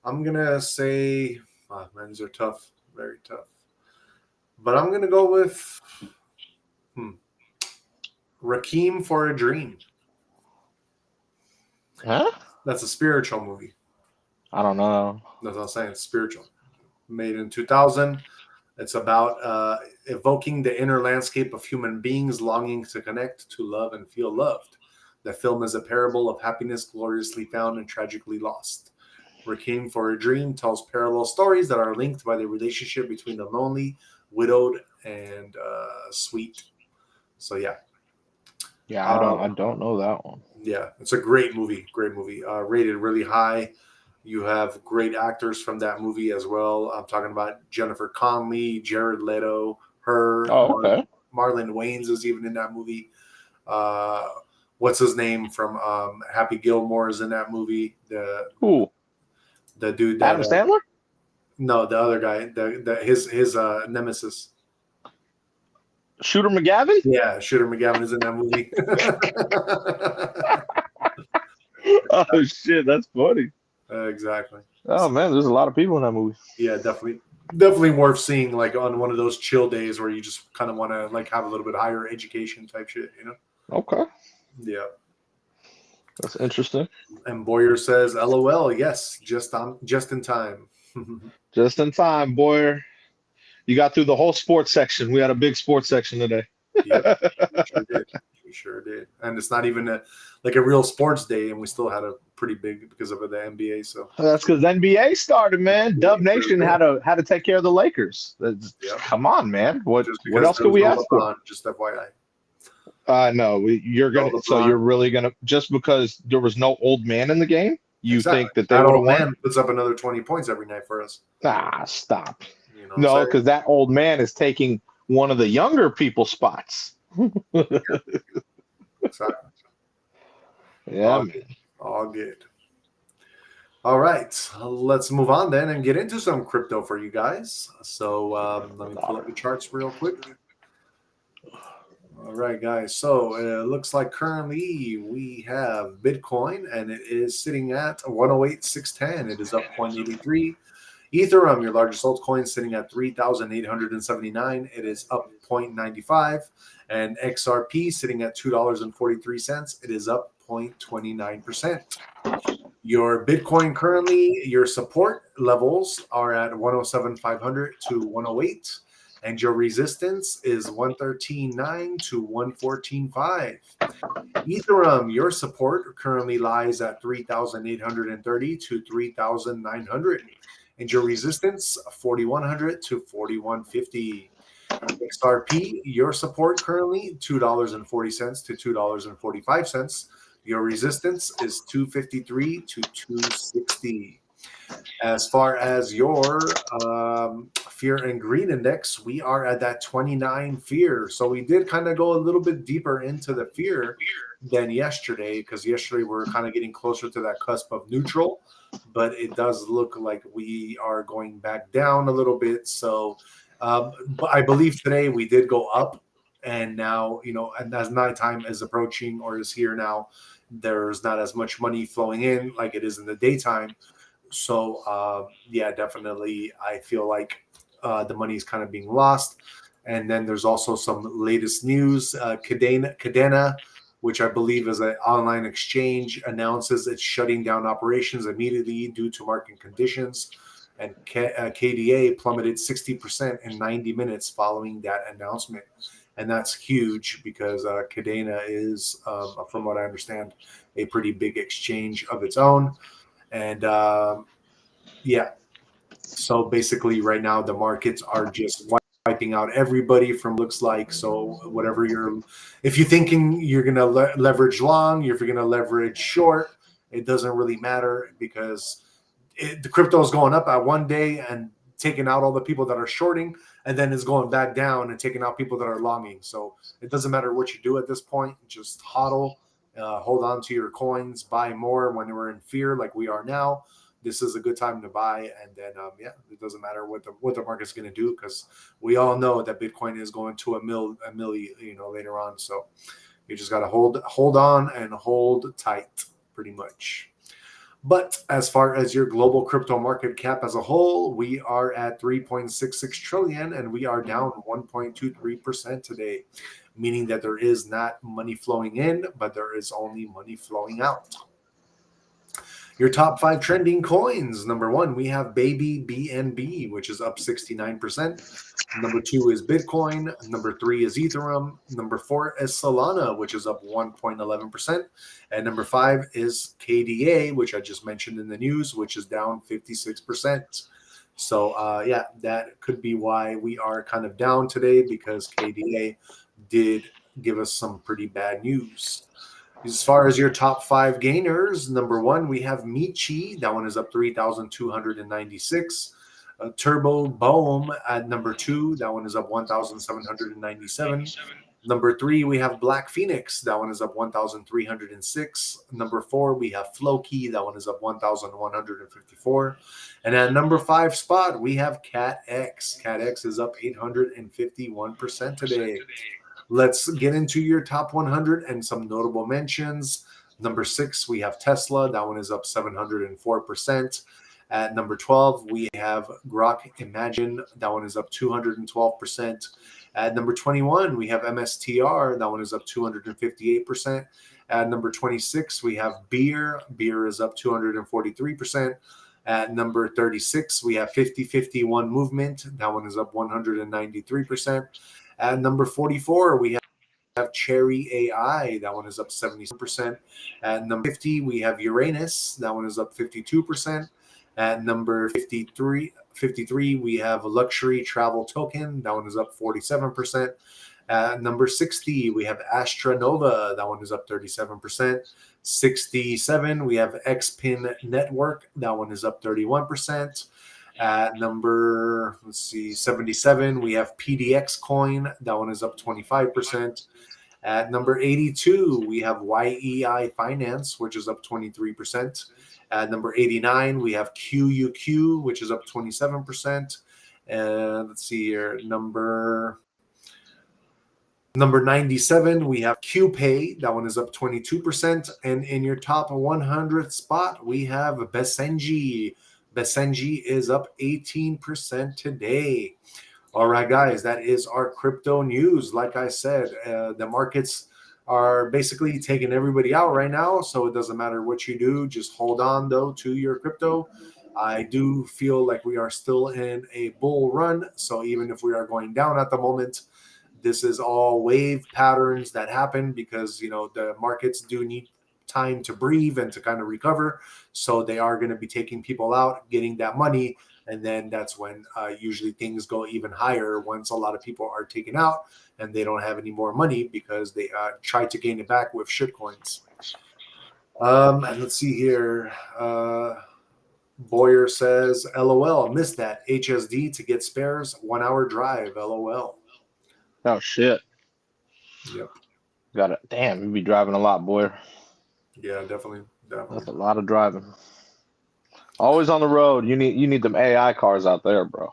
I'm gonna say, man, these are tough, very tough. But I'm gonna go with Rakim for a Dream.
Huh?
That's a spiritual movie.
I don't know.
That's what I'm saying. It's spiritual. Made in 2000. It's about evoking the inner landscape of human beings longing to connect, to love, and feel loved. The film is a parable of happiness gloriously found and tragically lost. Requiem for a Dream tells parallel stories that are linked by the relationship between the lonely, widowed, and sweet. So yeah,
Yeah, I
um,
don't know that one.
yeah, it's a great movie. Great movie. Rated really high. You have great actors from that movie as well. I'm talking about Jennifer Connelly, Jared Leto,
Oh, okay.
Marlon Wayans is even in that movie. Uh, what's his name from Happy Gilmore is in that movie.
Cool.
The dude that
Adam Sandler?
no, the other guy, his nemesis.
Shooter McGavin?
Yeah, Shooter McGavin is in that movie.
Oh shit, that's funny.
Exactly.
Oh man, there's a lot of people in that movie.
Yeah, definitely worth seeing like on one of those chill days where you just kind of want to like have a little bit higher education type shit, you know?
Okay,
Yeah.
that's interesting.
And Boyer says, "LOL, yes, just in time."
Just in time, Boyer. You got through the whole sports section. We had a big sports section today.
Yep, we sure did. We sure did. And it's not even like a real sports day, and we still had a pretty big because of the NBA. So
That's because NBA started, man. Dub Nation had to take care of the Lakers.
yeah,
Come on, man.
just
What
because
else
there
could
was
we
no
ask for?
LeBron, just FYI.
No,
No LeBron.
you're really gonna just because there was no old man in the game, you
Exactly.
think that they
That
would have
old
won?
man puts up another 20 points every night for us.
Ah, stop.
You know what I'm
No,
saying?
because that old man is taking one of the younger people's spots.
Exactly.
Yeah,
All
man.
good. All good. All right, let's move on then and get into some crypto for you guys. So let me pull up the charts real quick. All right, guys. So it looks like currently we have Bitcoin, and it is sitting at 108,610. It is up 0.83. Ethereum, your largest altcoin, sitting at 3,879. It is up 0.95. And XRP sitting at $2.43. It is up 0.29%. Your Bitcoin currently, your support levels are at 107,500 to 108, and your resistance is 113.9 to 114.5. Ethereum, your support currently lies at 3,830 to 3,900, and your resistance 4,100 to 4,150. XRP, your support currently $2.40 to $2.45. Your resistance is 253 to 260. As far as your fear and greed index, we are at that 29 fear. So we did kind of go a little bit deeper into the fear than yesterday, because yesterday we are kind of getting closer to that cusp of neutral, but it does look like we are going back down a little bit. So but I believe today we did go up, and now, and as nighttime is approaching or is here now, there's not as much money flowing in like it is in the daytime. So yeah, definitely, I feel like the money is kind of being lost. And then there's also some latest news. Cadena, which I believe is an online exchange, announces it's shutting down operations immediately due to market conditions. And KDA plummeted 60% in 90 minutes following that announcement. And that's huge because Cadena is, from what I understand, a pretty big exchange of its own. And yeah, so basically right now the markets are just wiping out everybody from looks like. So whatever if you're thinking you're going to leverage long, if you're going to leverage short, it doesn't really matter, because the crypto is going up at one day and taking out all the people that are shorting, and then it's going back down and taking out people that are longing. So it doesn't matter what you do at this point. Just hodl, hold on to your coins, buy more when we're in fear like we are now. This is a good time to buy. And then yeah, it doesn't matter what the market's going to do, because we all know that Bitcoin is going to a milli, later on. So you just got to hold on and hold tight, pretty much. But as far as your global crypto market cap as a whole, we are at 3.66 trillion, and we are down 1.23% today, meaning that there is not money flowing in, but there is only money flowing out. Your top 5 trending coins. Number 1, we have Baby BNB, which is up 69%. Number 2 is Bitcoin. Number 3 is Ethereum. Number 4 is Solana, which is up 1.11%. And number 5 is KDA, which I just mentioned in the news, which is down 56%. So yeah, that could be why we are kind of down today, because KDA did give us some pretty bad news. As far as your top 5 gainers, number 1, we have Michi. That one is up 3,296. Turbo Boom at number 2. That one is up 1,797. Number 3, we have Black Phoenix. That one is up 1,306. Number 4, we have Floki. That one is up 1,154. And at number 5 spot, we have Cat X. Cat X is up 851% today. Let's get into your top 100 and some notable mentions. Number 6, we have Tesla. That one is up 704%. At number 12, we have Grok Imagine. That one is up 212%. At number 21, we have MSTR. That one is up 258%. At number 26, we have Beer. Beer is up 243%. At number 36, we have 5051 Movement. That one is up 193%. At number 44, we have Cherry AI. That one is up 70%. At number 50, we have Uranus. That one is up 52%. At number 53, we have Luxury Travel Token. That one is up 47%. At number 60, we have Astronova. That one is up 37%. 67, we have Xpin Network. That one is up 31%. At number, 77, we have PDX Coin. That one is up 25%. At number 82, we have YEI Finance, which is up 23%. At number 89, we have QUQ, which is up 27%. And let's see here, number Number 97, we have QPay. That one is up 22%. And in your top 100th spot, we have Besenji. Besenji is up 18% today. All right, guys, that is our crypto news. Like I said, the markets are basically taking everybody out right now. So it doesn't matter what you do. Just hold on, though, to your crypto. I do feel like we are still in a bull run. So even if we are going down at the moment, this is all wave patterns that happen because, the markets do need time to breathe and to kind of recover. So they are going to be taking people out, getting that money. And then that's when usually things go even higher once a lot of people are taken out and they don't have any more money because they tried to gain it back with shitcoins. And let's see here. Boyer says, LOL, missed that. HSD to get spares, 1 hour drive, LOL.
Oh shit.
Yep.
Got it. Damn, you be driving a lot, boy.
Yeah, definitely.
That's a lot of driving. Always on the road. You need them AI cars out there, bro.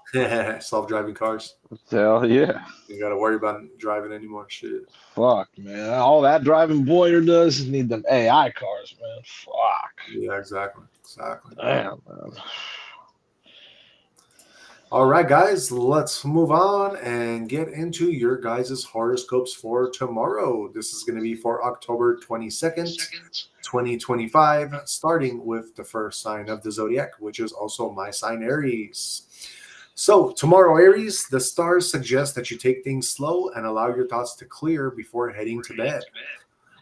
Self-driving cars.
Hell yeah.
You got to worry about driving anymore. Shit.
Fuck, man. All that driving Boyer does is need them AI cars, man. Fuck.
Yeah, exactly.
Damn, man.
All right, guys, let's move on and get into your guys' horoscopes for tomorrow. This is going to be for October 22nd, 2025, starting with the first sign of the Zodiac, which is also my sign, Aries. So tomorrow, Aries, the stars suggest that you take things slow and allow your thoughts to clear before heading to bed.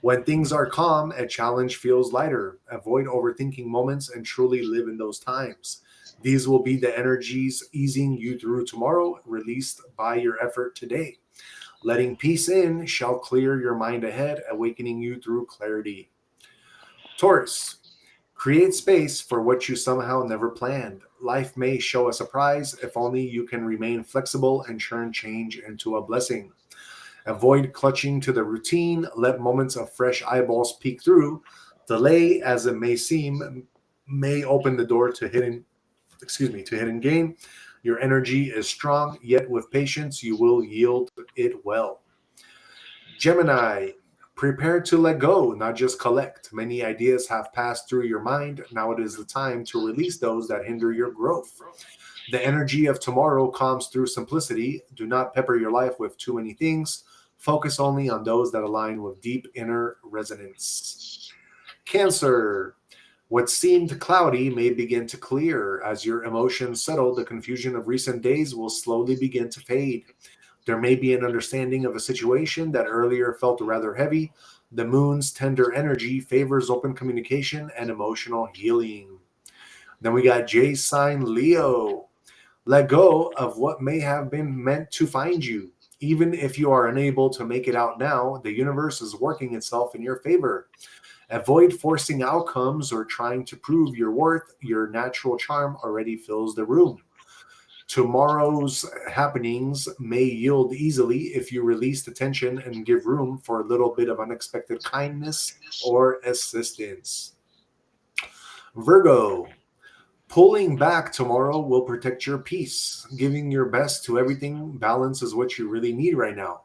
When things are calm, a challenge feels lighter. Avoid overthinking moments and truly live in those times. These will be the energies easing you through tomorrow, released by your effort today. Letting peace in shall clear your mind ahead, awakening you through clarity. Taurus, create space for what you somehow never planned. Life may show a surprise if only you can remain flexible and turn change into a blessing. Avoid clutching to the routine. Let moments of fresh eyeballs peek through. Delay, as it may seem, may open the door to hidden gain. Your energy is strong, yet with patience you will yield it well. Gemini, prepare to let go, not just collect. Many ideas have passed through your mind. Now it is the time to release those that hinder your growth. The energy of tomorrow comes through simplicity. Do not pepper your life with too many things. Focus only on those that align with deep inner resonance. Cancer, what seemed cloudy may begin to clear. As your emotions settle, the confusion of recent days will slowly begin to fade. There may be an understanding of a situation that earlier felt rather heavy. The moon's tender energy favors open communication and emotional healing. Then we got J sign Leo. Let go of what may have been meant to find you. Even if you are unable to make it out now, the universe is working itself in your favor. Avoid forcing outcomes or trying to prove your worth. Your natural charm already fills the room. Tomorrow's happenings may yield easily if you release the tension and give room for a little bit of unexpected kindness or assistance. Virgo, pulling back tomorrow will protect your peace. Giving your best to everything, balance is what you really need right now.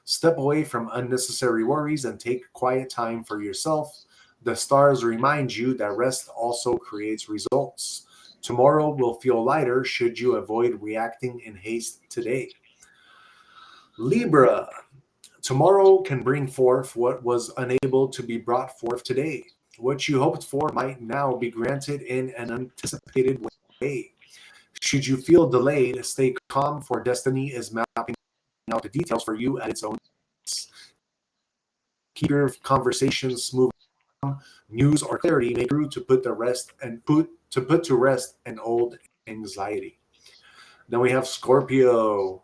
Step away from unnecessary worries and take quiet time for yourself. The stars remind you that rest also creates results. Tomorrow will feel lighter should you avoid reacting in haste today. Libra, tomorrow can bring forth what was unable to be brought forth today. What you hoped for might now be granted in an anticipated way. Should you feel delayed, stay calm, for destiny is mapping out the details for you at its own pace. Keep your conversations moving. News or clarity may prove to put to rest an old anxiety. Then we have Scorpio.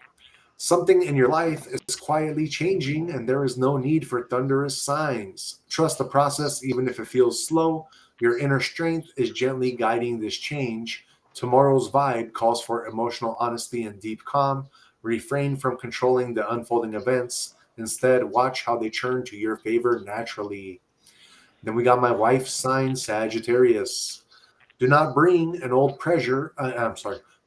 Something in your life is quietly changing, and there is no need for thunderous signs. Trust the process, even if it feels slow. Your inner strength is gently guiding this change. Tomorrow's vibe calls for emotional honesty and deep calm. Refrain from controlling the unfolding events. Instead, watch how they turn to your favor naturally. Then we got my wife's sign, Sagittarius. Do not bring an old pressure.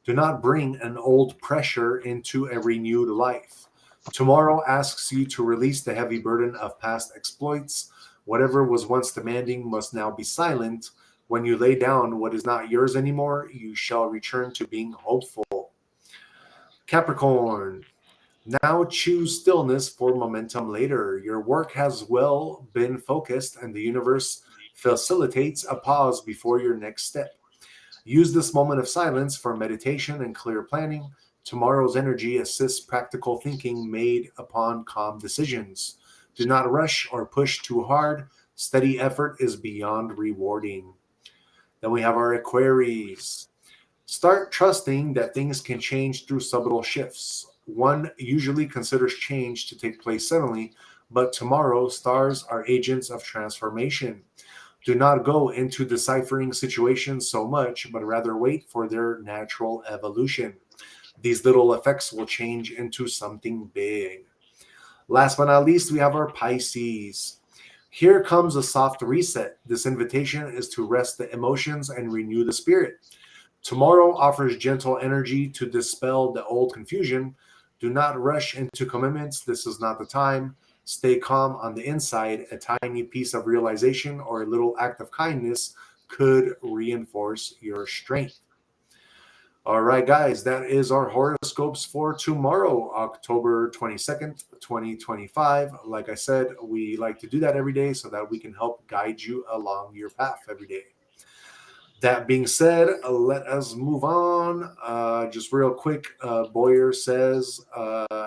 Do not bring an old pressure into a renewed life. Tomorrow asks you to release the heavy burden of past exploits. Whatever was once demanding must now be silent. When you lay down what is not yours anymore, you shall return to being hopeful. Capricorn, now choose stillness for momentum later. Your work has well been focused, and the universe facilitates a pause before your next step. Use this moment of silence for meditation and clear planning. Tomorrow's energy assists practical thinking made upon calm decisions. Do not rush or push too hard. Steady effort is beyond rewarding. Then we have our Aquaries. Start trusting that things can change through subtle shifts. One usually considers change to take place suddenly, but tomorrow stars are agents of transformation. Do not go into deciphering situations so much, but rather wait for their natural evolution. These little effects will change into something big. Last but not least, we have our Pisces. Here comes a soft reset. This invitation is to rest the emotions and renew the spirit. Tomorrow offers gentle energy to dispel the old confusion. Do not rush into commitments. This is not the time. Stay calm on the inside. A tiny piece of realization or a little act of kindness could reinforce your strength. All right, guys, that is our horoscopes for tomorrow, October 22nd, 2025. Like I said, we like to do that every day so that we can help guide you along your path every day. That being said, let us move on. Just real quick, Boyer says,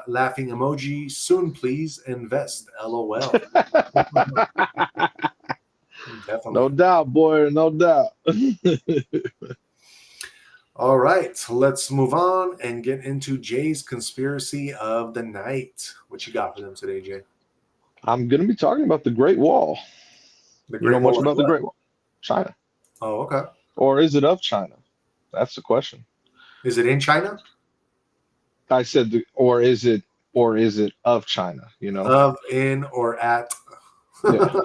laughing emoji, soon please invest, LOL. Definitely.
No doubt, boy, no doubt.
All right, let's move on and get into Jay's conspiracy of the night. What you got for them today, Jay?
I'm going to be talking about the Great Wall.
The
You know much
Wall
about
of
the
what?
Great Wall? China.
Oh, okay.
Or is it of China? That's the question.
Is it in China?
I said, or is it of China? You know,
Of, in, or at?
yeah.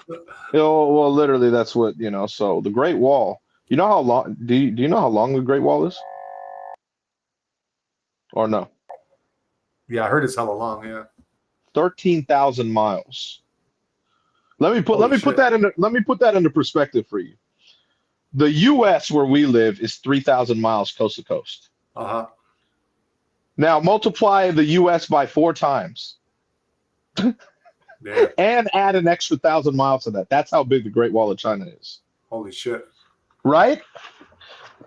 Well, literally, that's what you know. So the Great Wall. You know how long? Do you know how long the Great Wall is? Or no?
Yeah, I heard it's hella long. Yeah.
13,000 miles. Let me
Holy
put
shit.
that into perspective for you. The U.S. where we live is 3,000 miles coast to coast.
Uh-huh.
Now multiply the U.S. by 4 times.
Yeah.
And add an extra 1,000 miles to that. That's how big the Great Wall of China is.
Holy shit.
Right?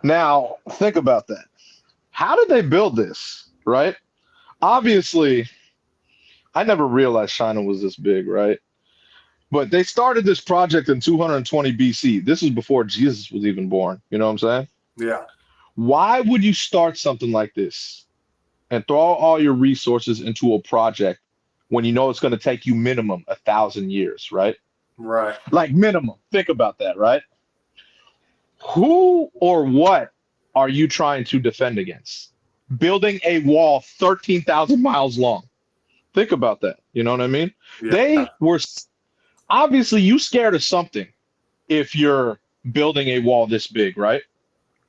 Now, think about that. How did they build this? Right? Obviously, I never realized China was this big, right? But they started this project in 220 BC. This is before Jesus was even born. You know what I'm saying?
Yeah.
Why would you start something like this and throw all your resources into a project when you know it's going to take you minimum 1,000 years, right?
Right.
Like minimum. Think about that, right? Who or what are you trying to defend against? Building a wall 13,000 miles long. Think about that. You know what I mean?
Yeah.
They were obviously you scared of something if you're building a wall this big, right?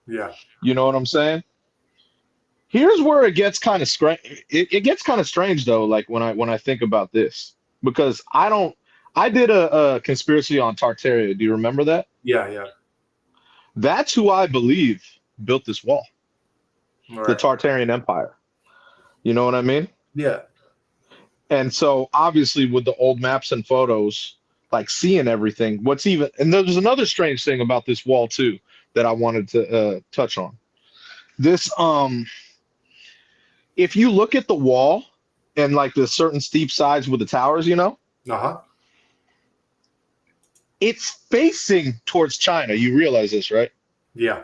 Yeah.
You know what I'm saying? Here's where it gets kind of strange. It gets kind of strange though, like when I think about this, because I did a conspiracy on Tartaria. Do you remember that?
Yeah. Yeah.
That's who I believe built this wall,
All
the
right.
Tartarian Empire. You know what I mean?
Yeah.
And so obviously with the old maps and photos, like seeing everything, and there's another strange thing about this wall too that I wanted to touch on. This if you look at the wall and like the certain steep sides with the towers, you know,
Uh-huh.
it's facing towards China. You realize this, right?
Yeah.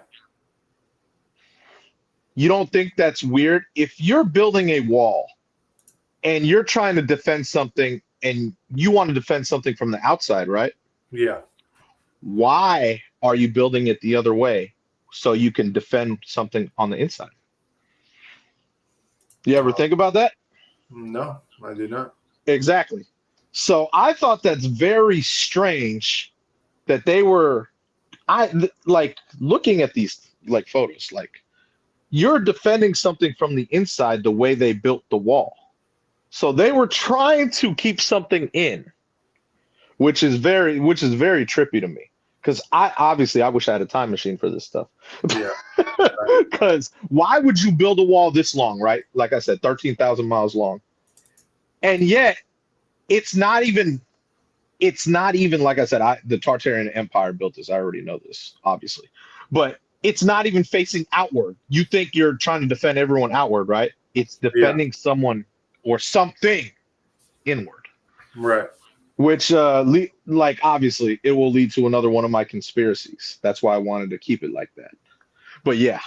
You don't think that's weird? If you're building a wall and you're trying to defend something and you want to defend something from the outside, right?
Yeah.
Why are you building it the other way so you can defend something on the inside? You ever think about that?
No, I do not.
Exactly. So I thought that's very strange that they were like looking at these like photos, like you're defending something from the inside the way they built the wall. So they were trying to keep something in, which is very trippy to me. Because I wish I had a time machine for this stuff.
Yeah.
Because why would you build a wall this long, right? Like I said, 13,000 miles long. And yet it's not even like I said, the Tartarian Empire built this. I already know this, obviously. But it's not even facing outward. You think you're trying to defend everyone outward, right? It's defending someone or something inward.
Right.
Which, like, obviously, it will lead to another one of my conspiracies. That's why I wanted to keep it like that. But yeah,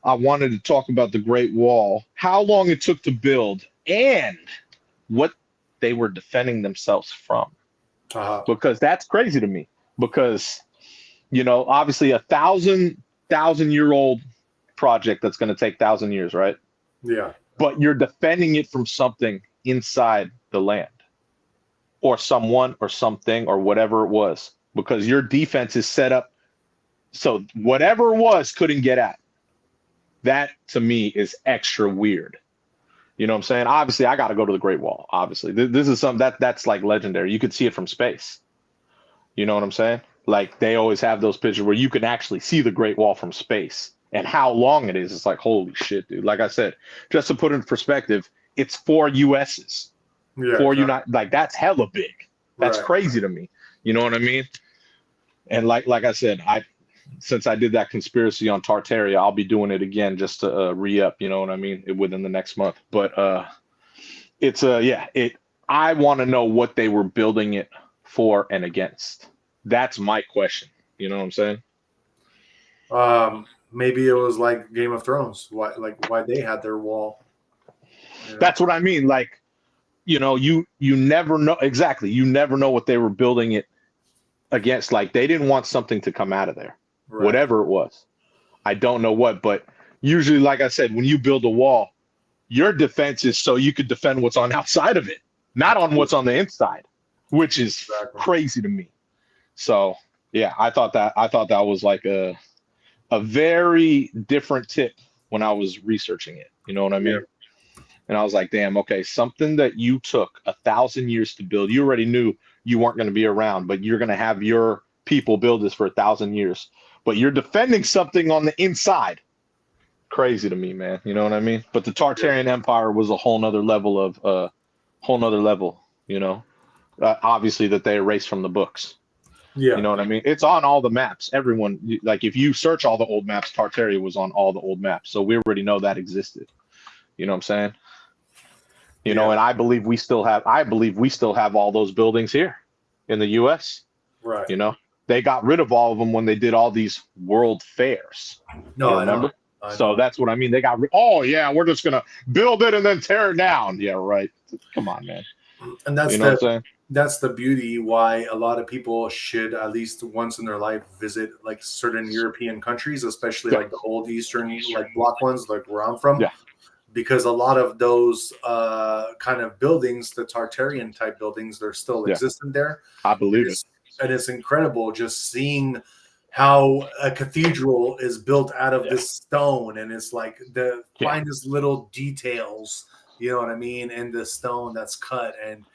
I wanted to talk about the Great Wall, how long it took to build, and what they were defending themselves from. Because that's crazy to me. Because, obviously, a 1,000-year-old project that's going to take 1,000 years, right?
Yeah.
But you're defending it from something inside the land. Or someone or something or whatever it was, because your defense is set up so whatever it was couldn't get at. That to me is extra weird. You know what I'm saying? Obviously, I got to go to the Great Wall. Obviously, this is something that's like legendary. You could see it from space. You know what I'm saying? Like they always have those pictures where you can actually see the Great Wall from space and how long it is. It's like, holy shit, dude. Like I said, just to put it in perspective, it's 4 USs.
Yeah,
For you not like that's hella big. That's
right.
crazy to me. You know what I mean? And like I said, since I did that conspiracy on Tartaria, I'll be doing it again just to re-up. You know what I mean? Within the next month. But it's I want to know what they were building it for and against. That's my question. You know what I'm saying?
Maybe it was like Game of Thrones. Why they had their wall.
That's what I mean. Like. You never know exactly. You never know what they were building it against. Like they didn't want something to come out of there, right. Whatever it was. I don't know what, but usually, like I said, when you build a wall, your defense is so you could defend what's on outside of it, not on what's on the inside, which is crazy to me. So yeah, I thought that was like a very different tip when I was researching it. You know what I mean? Yeah. And I was like, damn, okay, something that you took 1,000 years to build. You already knew you weren't going to be around, but you're going to have your people build this for 1,000 years. But you're defending something on the inside. Crazy to me, man. You know what I mean? But the Tartarian Empire was a whole nother level obviously that they erased from the books. Yeah. You know what I mean? It's on all the maps. Everyone, like if you search all the old maps, Tartaria was on all the old maps. So we already know that existed. You know what I'm saying? And I believe we still have all those buildings here in the US. Right. They got rid of all of them when they did all these world fairs. No, remember? I know. So that's what I mean. They got we're just gonna build it and then tear it down. Yeah, right. Come on, man.
And that's the beauty why a lot of people should at least once in their life visit like certain European countries, especially like the old Eastern like bloc ones, like where I'm from. Yeah. Because a lot of those kind of buildings, the Tartarian type buildings, they're still existent there.
I believe it.
And it's incredible just seeing how a cathedral is built out of this stone. And it's like the finest little details, you know what I mean? And the stone that's cut. And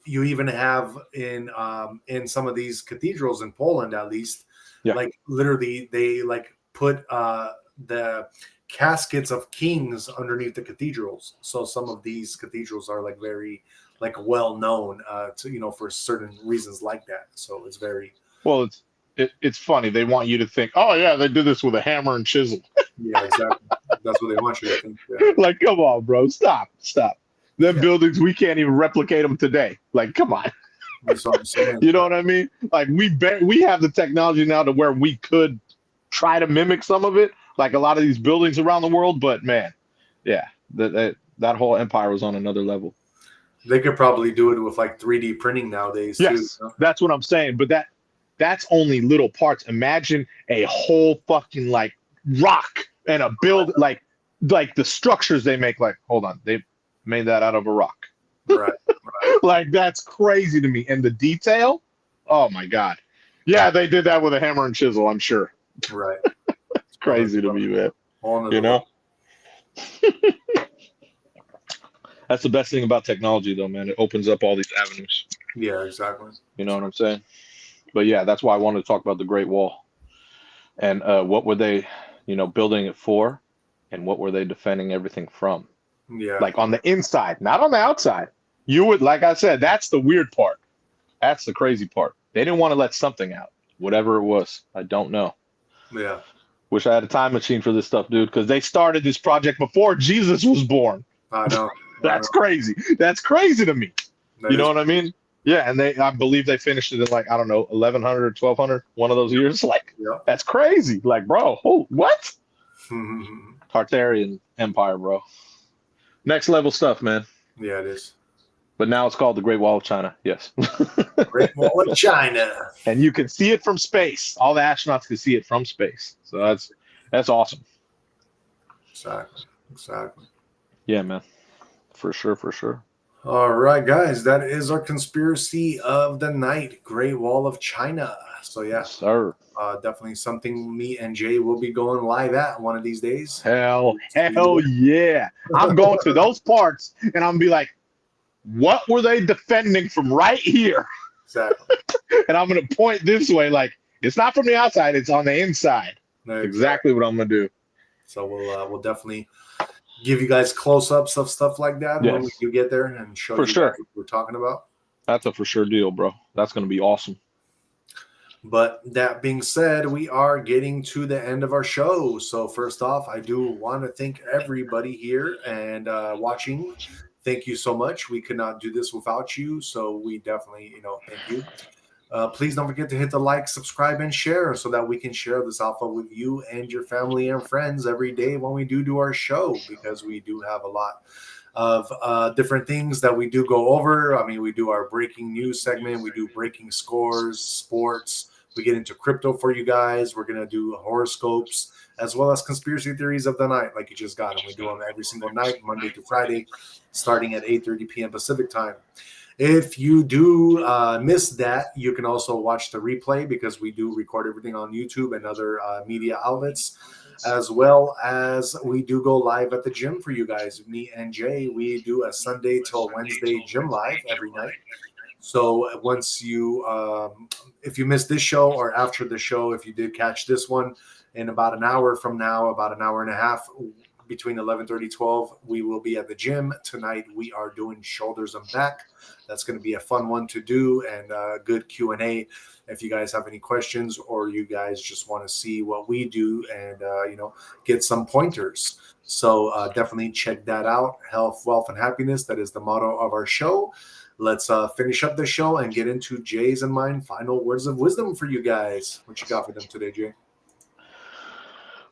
you even have in some of these cathedrals in Poland, at least, like literally they like put the caskets of kings underneath the cathedrals. So some of these cathedrals are like very like well known for certain reasons like that. So it's very
it's funny. They want you to think, oh yeah, they did this with a hammer and chisel.
Yeah, exactly. That's what they want you to think. Yeah.
Like, come on, bro, stop. Them buildings, we can't even replicate them today. Like, come on.
That's what I'm saying.
You know what I mean? Like we have the technology now to where we could try to mimic some of it. Like a lot of these buildings around the world, but man, that whole empire was on another level.
They could probably do it with like 3D printing nowadays.
Yes, too, that's what I'm saying. But that's only little parts. Imagine a whole fucking like rock and a build like the structures they make. Like, hold on, they made that out of a rock.
Right.
Like that's crazy to me. And the detail, oh my god. Yeah, they did that with a hammer and chisel. I'm sure.
Right.
Crazy to me, man. You know? That's the best thing about technology, though, man. It opens up all these avenues.
Yeah, exactly.
You know what I'm saying? But yeah, that's why I wanted to talk about the Great Wall and what were they, building it for, and what were they defending everything from?
Yeah.
Like on the inside, not on the outside. You would, like I said, that's the weird part. That's the crazy part. They didn't want to let something out, whatever it was. I don't know.
Yeah.
Wish I had a time machine for this stuff, dude, because they started this project before Jesus was born.
I know.
That's crazy. That's crazy to me. You know what I mean? Yeah, and I believe they finished it in like, I don't know, 1100 or 1200, one of those years. Like,
Yeah.
that's crazy. Like, bro, what? Tartarian Empire, bro. Next level stuff, man.
Yeah, it is.
But now it's called the Great Wall of China. Yes.
Great Wall of China.
And you can see it from space. All the astronauts can see it from space. So that's awesome.
Exactly.
Yeah, man. For sure.
All right, guys. That is our conspiracy of the night, Great Wall of China. So, yeah.
Yes, sir.
Definitely something me and Jay will be going live at one of these days.
Hell yeah. I'm going to those parts, and I'm going to be like, what were they defending from right here?
Exactly.
And I'm going to point this way, like, it's not from the outside, it's on the inside. Exactly what I'm going to do.
So we'll definitely give you guys close-ups of stuff like that when we do get there and show you what we're talking about.
That's a for sure deal, bro. That's going to be awesome.
But that being said, we are getting to the end of our show. So first off, I do want to thank everybody here and watching. Thank you so much. We could not do this without you. So we definitely, thank you. Please don't forget to hit the like, subscribe, and share so that we can share this alpha with you and your family and friends every day when we do our show, because we do have a lot of different things that we do go over. I mean, we do our breaking news segment. We do breaking scores, sports. We get into crypto for you guys. We're going to do horoscopes as well as conspiracy theories of the night like you just got. And we do them every single night, Monday to Friday, starting at 8:30 p.m. Pacific time. If you do miss that, you can also watch the replay because we do record everything on YouTube and other media outlets, as well as we do go live at the gym for you guys. Me and Jay, we do a Sunday till Wednesday gym live every night. So once you, if you missed this show or after the show, if you did catch this one, in about an hour from now, about an hour and a half, between 11:30 12, we will be at the gym. Tonight we are doing shoulders and back. That's going to be a fun one to do and a good Q&A. If you guys have any questions or you guys just want to see what we do and get some pointers. So definitely check that out. Health, wealth, and happiness. That is the motto of our show. Let's finish up the show and get into Jay's and mine final words of wisdom for you guys. What you got for them today, Jay?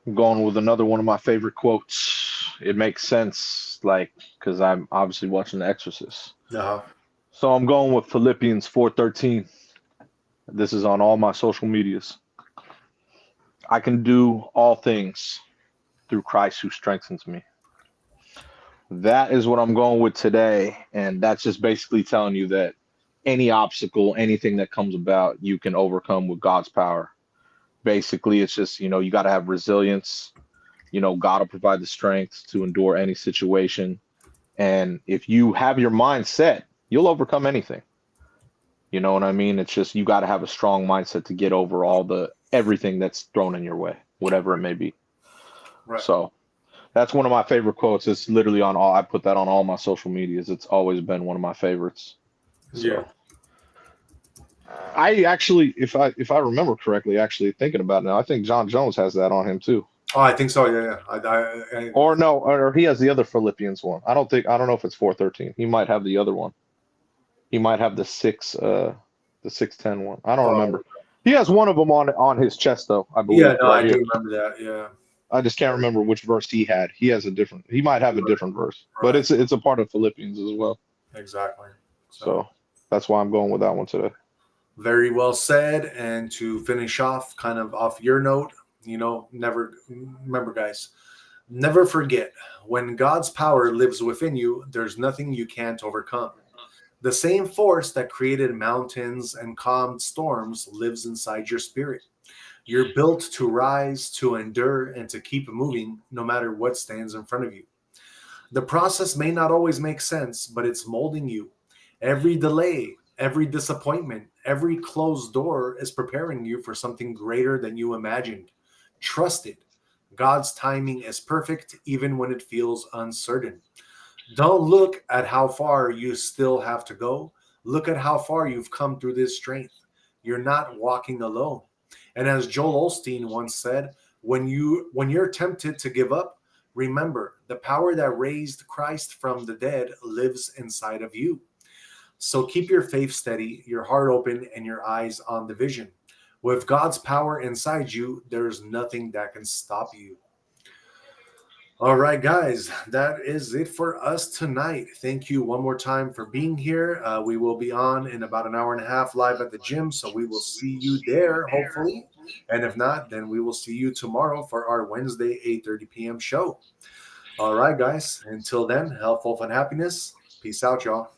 I'm going with another one of my favorite quotes. It makes sense, because I'm obviously watching The Exorcist.
Uh-huh.
So I'm going with Philippians 4:13. This is on all my social medias. I can do all things through Christ who strengthens me. That is what I'm going with today. And that's just basically telling you that any obstacle, anything that comes about, you can overcome with God's power. Basically, it's just, you got to have resilience. God will provide the strength to endure any situation. And if you have your mind set, you'll overcome anything. You know what I mean? It's just, you got to have a strong mindset to get over everything that's thrown in your way, whatever it may be.
Right.
So that's one of my favorite quotes. It's literally I put that on all my social medias. It's always been one of my favorites. So.
Yeah.
I actually, if I remember correctly, actually thinking about it now, I think John Jones has that on him too.
Oh, I think so. Yeah.
Or he has the other Philippians one. I don't know if it's 4:13. He might have the other one. He might have the 6:10 one. I don't remember. He has one of them on his chest though, I believe.
Yeah, no, I do remember that. Yeah.
I just can't remember which verse he had. He might have a different verse, but it's a part of Philippians as well.
Exactly.
So that's why I'm going with that one today.
Very well said. And to finish off, kind of off your note, remember, guys, never forget, when God's power lives within you, there's nothing you can't overcome. The same force that created mountains and calmed storms lives inside your spirit. You're built to rise, to endure, and to keep moving no matter what stands in front of you. The process may not always make sense, but it's molding you. Every delay, every disappointment, every closed door is preparing you for something greater than you imagined. Trust it. God's timing is perfect, even when it feels uncertain. Don't look at how far you still have to go. Look at how far you've come through this strength. You're not walking alone. And as Joel Osteen once said, when you're tempted to give up, remember the power that raised Christ from the dead lives inside of you. So keep your faith steady, your heart open, and your eyes on the vision. With God's power inside you, there's nothing that can stop you. All right, guys, that is it for us tonight. Thank you one more time for being here. We will be on in about an hour and a half live at the gym, so we will see you there, hopefully. And if not, then we will see you tomorrow for our Wednesday 8:30 p.m. show. All right, guys, until then, health, wealth, and happiness. Peace out, y'all.